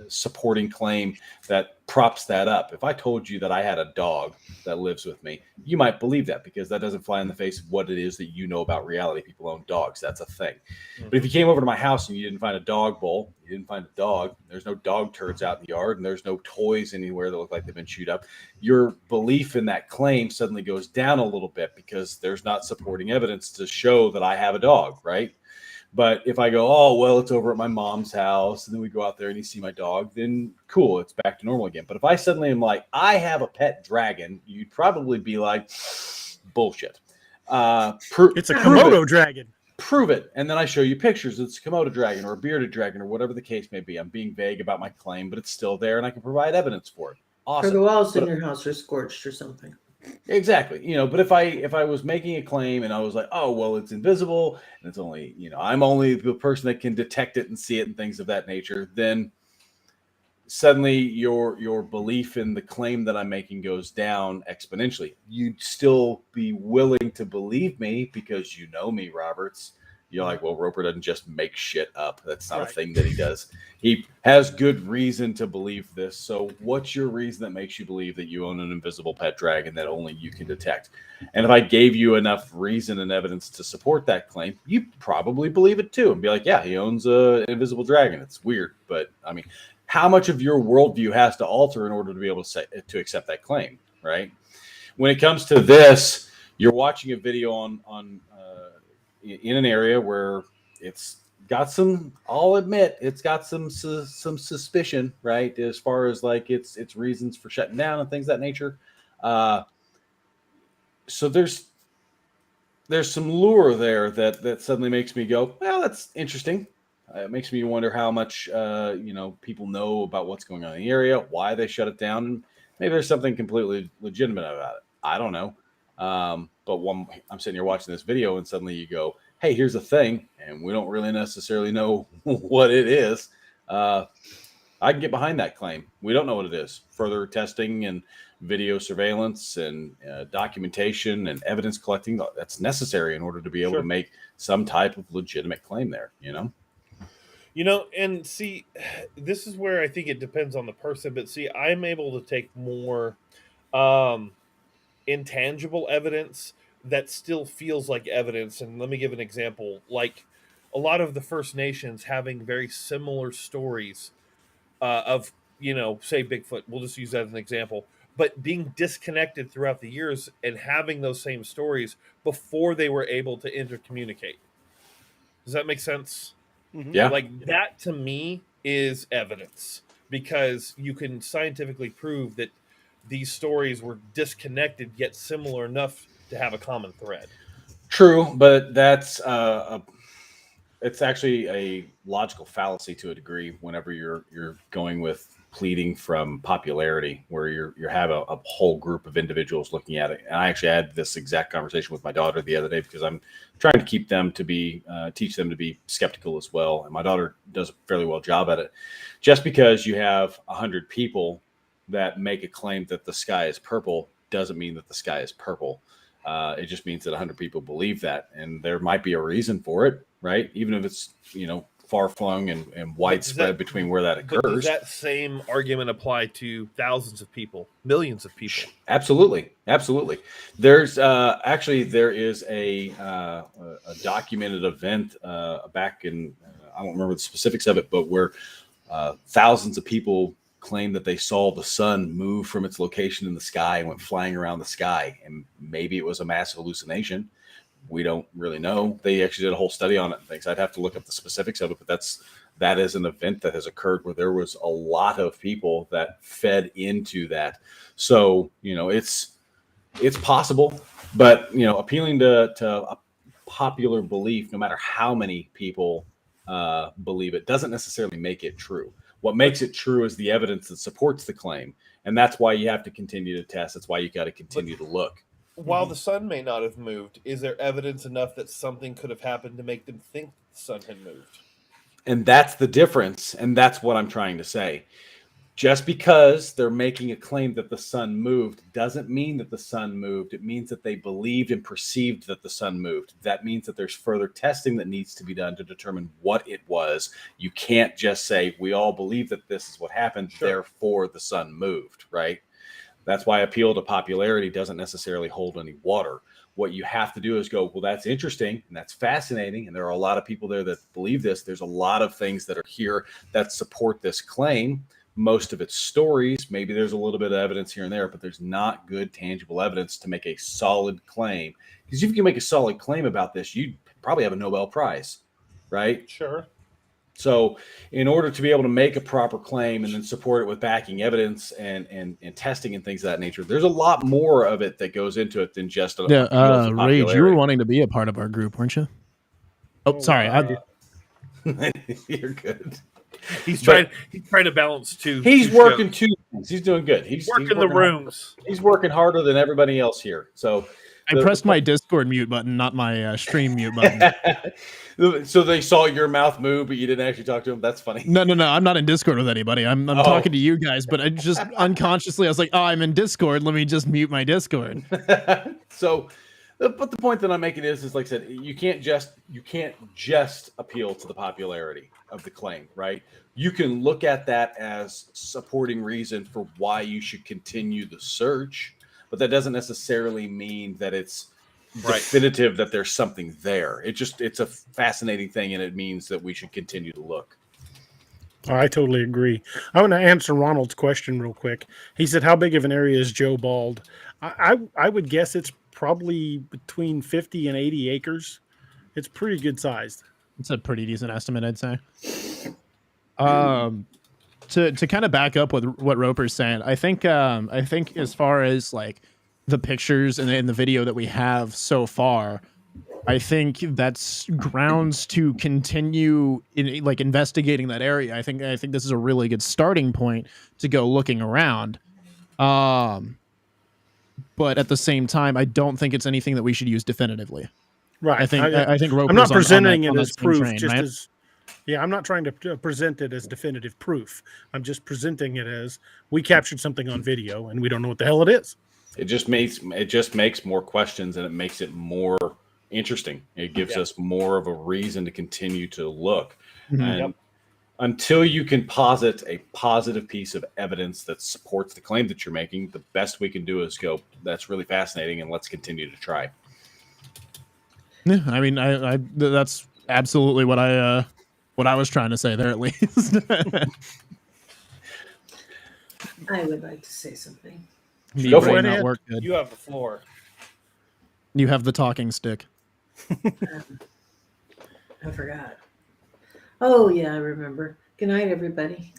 supporting claim that props that up. If I told you that I had a dog that lives with me, you might believe that because that doesn't fly in the face of what it is that you know about reality. People own dogs. That's a thing. Mm-hmm. But if you came over to my house and you didn't find a dog bowl, you didn't find a dog, there's no dog turds out in the yard and there's no toys anywhere that look like they've been chewed up, your belief in that claim suddenly goes down a little bit because there's not supporting evidence to show that I have a dog, right? But if I go, oh, well, it's over at my mom's house, and then we go out there and you see my dog, then cool, it's back to normal again. But if I suddenly am like, I have a pet dragon, you'd probably be like, bullshit. It's a Komodo dragon. Prove it. And then I show you pictures. It's a Komodo dragon or a bearded dragon or whatever the case may be. I'm being vague about my claim, but it's still there, and I can provide evidence for it. Awesome. Or the walls in your house are scorched or something. Exactly. But if I was making a claim and I was like, oh, well, it's invisible and it's only, I'm only the person that can detect it and see it and things of that nature, then suddenly your belief in the claim that I'm making goes down exponentially. You'd still be willing to believe me because you know me, Roberts. You're like, well, Roper doesn't just make shit up. That's not a thing that he does. He has good reason to believe this. So what's your reason that makes you believe that you own an invisible pet dragon that only you can detect? And if I gave you enough reason and evidence to support that claim, you probably believe it too and be like, yeah, he owns an invisible dragon. It's weird. But I mean, how much of your worldview has to alter in order to be able to accept that claim, right? When it comes to this, you're watching a video in an area where it's got some, I'll admit, it's got some suspicion, right? As far as like its reasons for shutting down and things of that nature. So there's some lure there that suddenly makes me go, well, that's interesting. It makes me wonder how much people know about what's going on in the area, why they shut it down, and maybe there's something completely legitimate about it. I don't know. But when I'm sitting here watching this video and suddenly you go, hey, here's a thing, and we don't really necessarily know what it is. I can get behind that claim. We don't know what it is. Further testing and video surveillance and documentation and evidence collecting, that's necessary in order to be able to make some type of legitimate claim there, And see, this is where I think it depends on the person, but see, I'm able to take more intangible evidence that still feels like evidence. And let me give an example. Like a lot of the First Nations having very similar stories of, say Bigfoot. We'll just use that as an example. But being disconnected throughout the years and having those same stories before they were able to intercommunicate. Does that make sense? Mm-hmm. Yeah. Like that to me is evidence because you can scientifically prove that these stories were disconnected yet similar enough to have a common thread. True, but that's it's actually a logical fallacy to a degree whenever you're going with pleading from popularity, where you have a whole group of individuals looking at it. And I actually had this exact conversation with my daughter the other day because I'm trying to keep them to be teach them to be skeptical as well. And my daughter does a fairly well job at it. Just because you have 100 people that make a claim that the sky is purple doesn't mean that the sky is purple. It just means that 100 people believe that, and there might be a reason for it, right? Even if it's far-flung and widespread between where that occurs. Does that same argument apply to thousands of people, millions of people? Absolutely. There's there is a documented event back in I don't remember the specifics of it, but where thousands of people claim that they saw the sun move from its location in the sky and went flying around the sky, and maybe it was a mass hallucination. We don't really know. They actually did a whole study on it and things. I'd have to look up the specifics of it, but that is an event that has occurred where there was a lot of people that fed into that. So, it's possible, but, appealing to a popular belief, no matter how many people believe it, doesn't necessarily make it true. What makes it true is the evidence that supports the claim. And that's why you have to continue to test. That's why you got to continue to look. While the sun may not have moved, is there evidence enough that something could have happened to make them think the sun had moved? And that's the difference. And that's what I'm trying to say. Just because they're making a claim that the sun moved doesn't mean that the sun moved. It means that they believed and perceived that the sun moved. That means that there's further testing that needs to be done to determine what it was. You can't just say, we all believe that this is what happened, therefore the sun moved, right? That's why appeal to popularity doesn't necessarily hold any water. What you have to do is go, well, that's interesting and that's fascinating. And there are a lot of people there that believe this. There's a lot of things that are here that support this claim. Most of its stories, maybe there's a little bit of evidence here and there, but there's not good tangible evidence to make a solid claim. Because if you can make a solid claim about this, you'd probably have a Nobel Prize, right? Sure. So in order to be able to make a proper claim and then support it with backing evidence and testing and things of that nature, there's a lot more of it that goes into it than just a Rage, you were wanting to be a part of our group, weren't you? Oh, sorry. You're good. He's trying to balance two. He's working two things. He's doing good. He's working the rooms. He's working harder than everybody else here. So I pressed my Discord mute button, not my stream mute button. So they saw your mouth move, but you didn't actually talk to him. That's funny. No. I'm not in Discord with anybody. I'm talking to you guys, but I just unconsciously I was like, oh, I'm in Discord. Let me just mute my Discord. So But the point that I'm making is like I said, you can't just appeal to the popularity of the claim, right? You can look at that as supporting reason for why you should continue the search, but that doesn't necessarily mean that it's definitive that there's something there. It's a fascinating thing, and it means that we should continue to look. Oh, I totally agree. I want to answer Ronald's question real quick. He said, "How big of an area is Joe Bald?" I would guess it's probably between 50 and 80 acres. It's pretty good sized. It's a pretty decent estimate, I'd say. To kind of back up with what Roper's saying, I think as far as like the pictures and the video that we have so far, I think that's grounds to continue in like investigating that area. I think this is a really good starting point to go looking around. But at the same time, I don't think it's anything that we should use definitively. Right. I think Roper's I'm not presenting on it as proof, train, just right? as I'm not trying to present it as definitive proof. I'm just presenting it as we captured something on video and we don't know what the hell it is. It just makes more questions, and it makes it more interesting. It gives us more of a reason to continue to look. And until you can posit a positive piece of evidence that supports the claim that you're making, the best we can do is go, that's really fascinating, and let's continue to try. Yeah, I mean, I that's absolutely what I was trying to say there, at least. I would like to say something. Go for it, not Ed. work good. You have the floor. You have the talking stick. I forgot. Oh, yeah, I remember. Good night, everybody.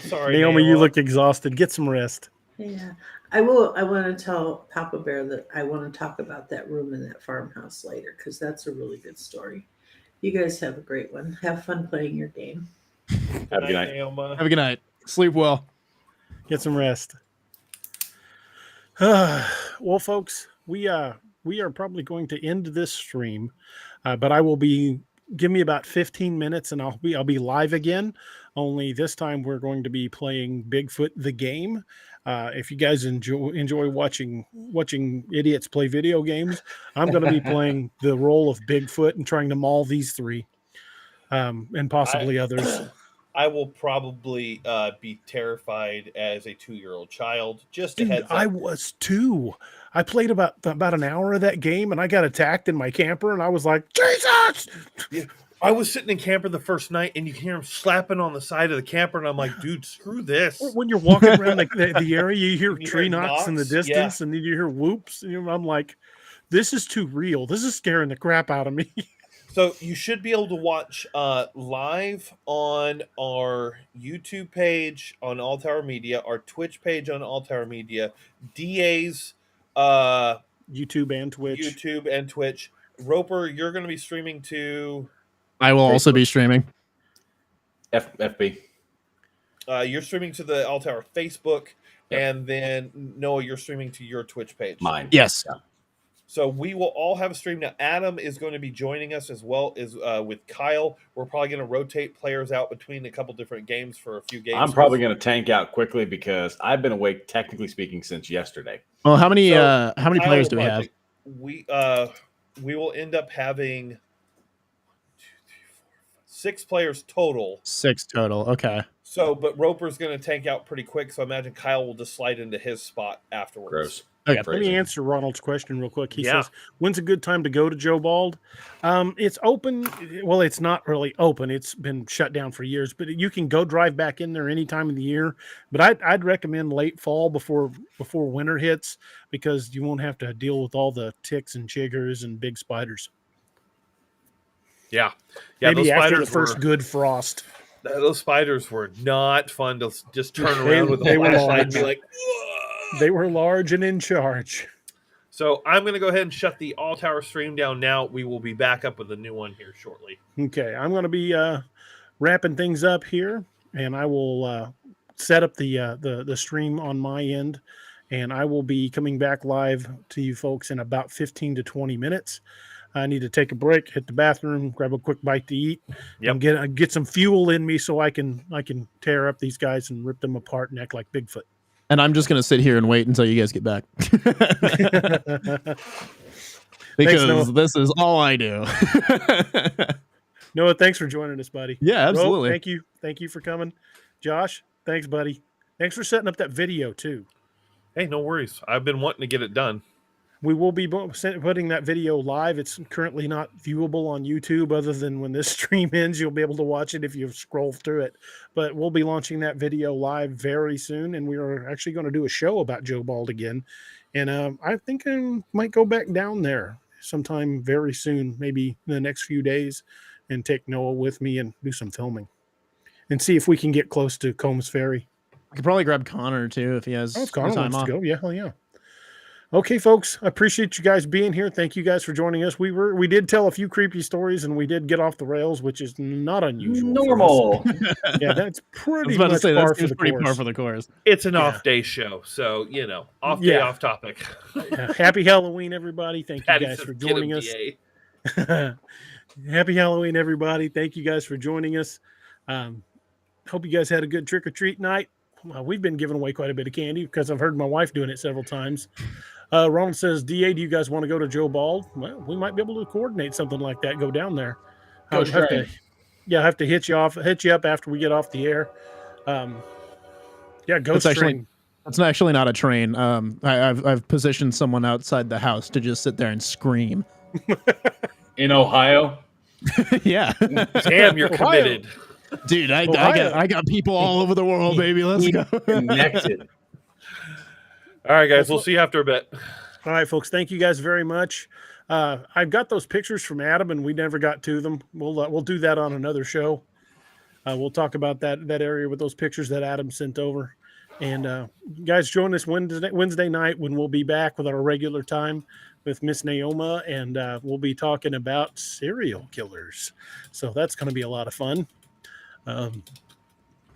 Sorry, Naomi, you look exhausted. Get some rest. Yeah, I will. I want to tell Papa Bear that I want to talk about that room in that farmhouse later because that's a really good story. You guys have a great one. Have fun playing your game. Have a good night. Naoma. Have a good night. Sleep well. Get some rest. Well, folks, we are probably going to end this stream, but I will be. Give me about 15 minutes, and I'll be live again. Only this time we're going to be playing Bigfoot the game. If you guys enjoy watching idiots play video games, I'm going to be playing the role of Bigfoot and trying to maul these three, and possibly others. I will probably be terrified as a 2-year-old child. Just a Dude, heads up. I was too. I played about an hour of that game, and I got attacked in my camper, and I was like, Jesus! Yeah, I was sitting in camper the first night, and you hear him slapping on the side of the camper, and I'm like, dude, screw this. When you're walking around the area, you hear You tree hear knocks in the knocks, distance, and then you hear whoops, and I'm like, this is too real. This is scaring the crap out of me. So you should be able to watch live on our YouTube page on All Tower Media, our Twitch page on All Tower Media, DA's YouTube and Twitch. Roper, you're going to be streaming to. I will also be streaming. FB. You're streaming to the All Tower Facebook, and then Noah, you're streaming to your Twitch page. Mine. Yes. Yeah. So we will all have a stream now. Adam is going to be joining us as well as with Kyle. We're probably going to rotate players out between a couple different games for a few games. I'm probably going to tank out quickly because I've been awake, technically speaking, since yesterday. Well, how many Kyle players do we will have? We will end up having 6 players total. 6 total. Okay. So, but Roper's going to tank out pretty quick. So I imagine Kyle will just slide into his spot afterwards. Gross. Okay. Let me answer Ronald's question real quick. He says, when's a good time to go to Joe Bald? It's open. Well, it's not really open. It's been shut down for years, but you can go drive back in there any time of the year. But I'd recommend late fall before winter hits because you won't have to deal with all the ticks and chiggers and big spiders. Yeah. Maybe those after the spiders first good frost. Those spiders were not fun to just turn around with a they were flashlight and be large. like, whoa! They were large and in charge. So I'm going to go ahead and shut the All Tower stream down now. We will be back up with a new one here shortly. Okay, I'm going to be wrapping things up here, and I will set up the stream on my end, and I will be coming back live to you folks in about 15 to 20 minutes. I need to take a break, hit the bathroom, grab a quick bite to eat, and get some fuel in me so I can tear up these guys and rip them apart and act like Bigfoot. And I'm just gonna sit here and wait until you guys get back. Because Noah. this is all I do. Noah, thanks for joining us, buddy. Yeah, absolutely. Ro, thank you for coming. Josh, thanks, buddy. Thanks for setting up that video too. Hey, no worries. I've been wanting to get it done. We will be putting that video live. It's currently not viewable on YouTube other than when this stream ends. You'll be able to watch it if you scroll through it. But we'll be launching that video live very soon, and we are actually going to do a show about Joe Bald again. And I think I might go back down there sometime very soon, maybe in the next few days, and take Noah with me and do some filming and see if we can get close to Combs Ferry. I could probably grab Connor too if he has if Connor time wants off. to go. Yeah, hell yeah. Okay, folks, I appreciate you guys being here. Thank you guys for joining us. We did tell a few creepy stories, and we did get off the rails, which is not unusual. Normal. Yeah, that's pretty I was about to much say par that for seems the pretty course. par for the course. It's an Yeah. off day show, so off day, Yeah. off topic. Yeah. Happy Halloween, everybody. Thank you Patty guys says, for "Get him, joining us. DA." Happy Halloween, everybody. Thank you guys for joining us. Hope you guys had a good trick-or-treat night. We've been giving away quite a bit of candy because I've heard my wife doing it several times. Ronald says, DA, do you guys want to go to Joe Bald? Well, we might be able to coordinate something like that, go down there. Go I'll have to, straight. I have to hit you up after we get off the air. Go That's string. That's actually not a train. I've positioned someone outside the house to just sit there and scream. In Ohio. Yeah. Damn, you're Ohio. committed. Dude, I got people all over the world, baby. Let's go. Connected. All right, guys, we'll see you after a bit. All right, folks. Thank you guys very much. I've got those pictures from Adam, and we never got to them. We'll do that on another show. We'll talk about that area with those pictures that Adam sent over. And you guys join us Wednesday night when we'll be back with our regular time with Miss Naoma, and we'll be talking about serial killers. So that's going to be a lot of fun.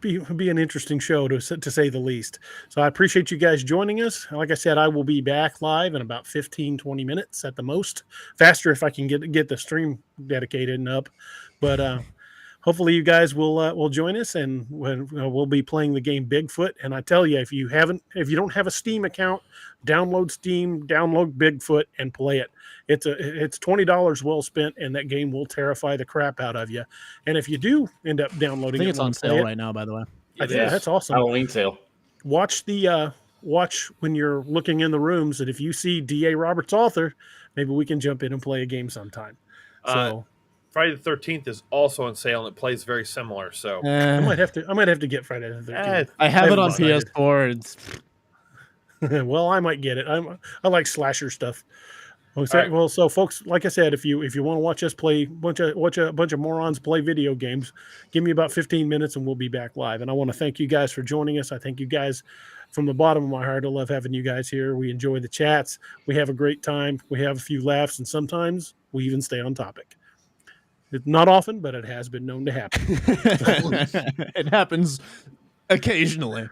Be an interesting show to say the least. So I appreciate you guys joining us. Like I said, I will be back live in about 15-20 minutes at the most. Faster if I can get the stream dedicated and up. But hopefully you guys will join us, and we'll be playing the game Bigfoot. And I tell you, if you don't have a Steam account, download Steam, download Bigfoot, and play it. It's $20 well spent, and that game will terrify the crap out of you. And if you do end up I downloading think it, it's on sale right now, by the way. It yeah, is. that's awesome. Halloween sale. Watch when you're looking in the rooms, and if you see D.A. Roberts' author, maybe we can jump in and play a game sometime. So Friday the 13th is also on sale, and it plays very similar. So I might have to get Friday the 13th. I have it on decided. PS4. It's Well, I might get it. I like slasher stuff. Well, All right. so folks, like I said, if you want to watch us play watch a bunch of morons play video games, give me about 15 minutes and we'll be back live. And I want to thank you guys for joining us. I thank you guys from the bottom of my heart. I love having you guys here. We enjoy the chats. We have a great time. We have a few laughs, and sometimes we even stay on topic. It's not often, but it has been known to happen. it happens occasionally.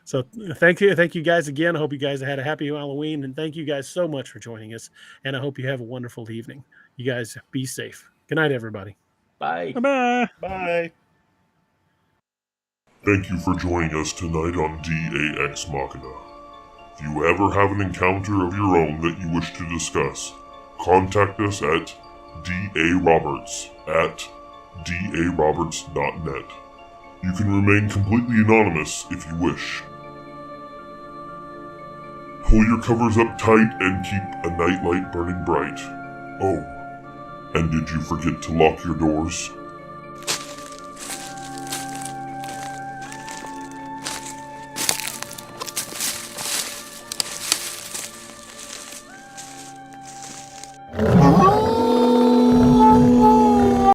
So thank you guys again. I hope you guys had a happy Halloween, and thank you guys so much for joining us. And I hope you have a wonderful evening. You guys be safe. Good night, everybody. Bye. Bye-bye. bye. Thank you for joining us tonight on DAX Machina. If you ever have an encounter of your own that you wish to discuss, contact us at daroberts@daroberts.net. You can remain completely anonymous if you wish. Pull your covers up tight and keep a nightlight burning bright. Oh, and did you forget to lock your doors? Bye.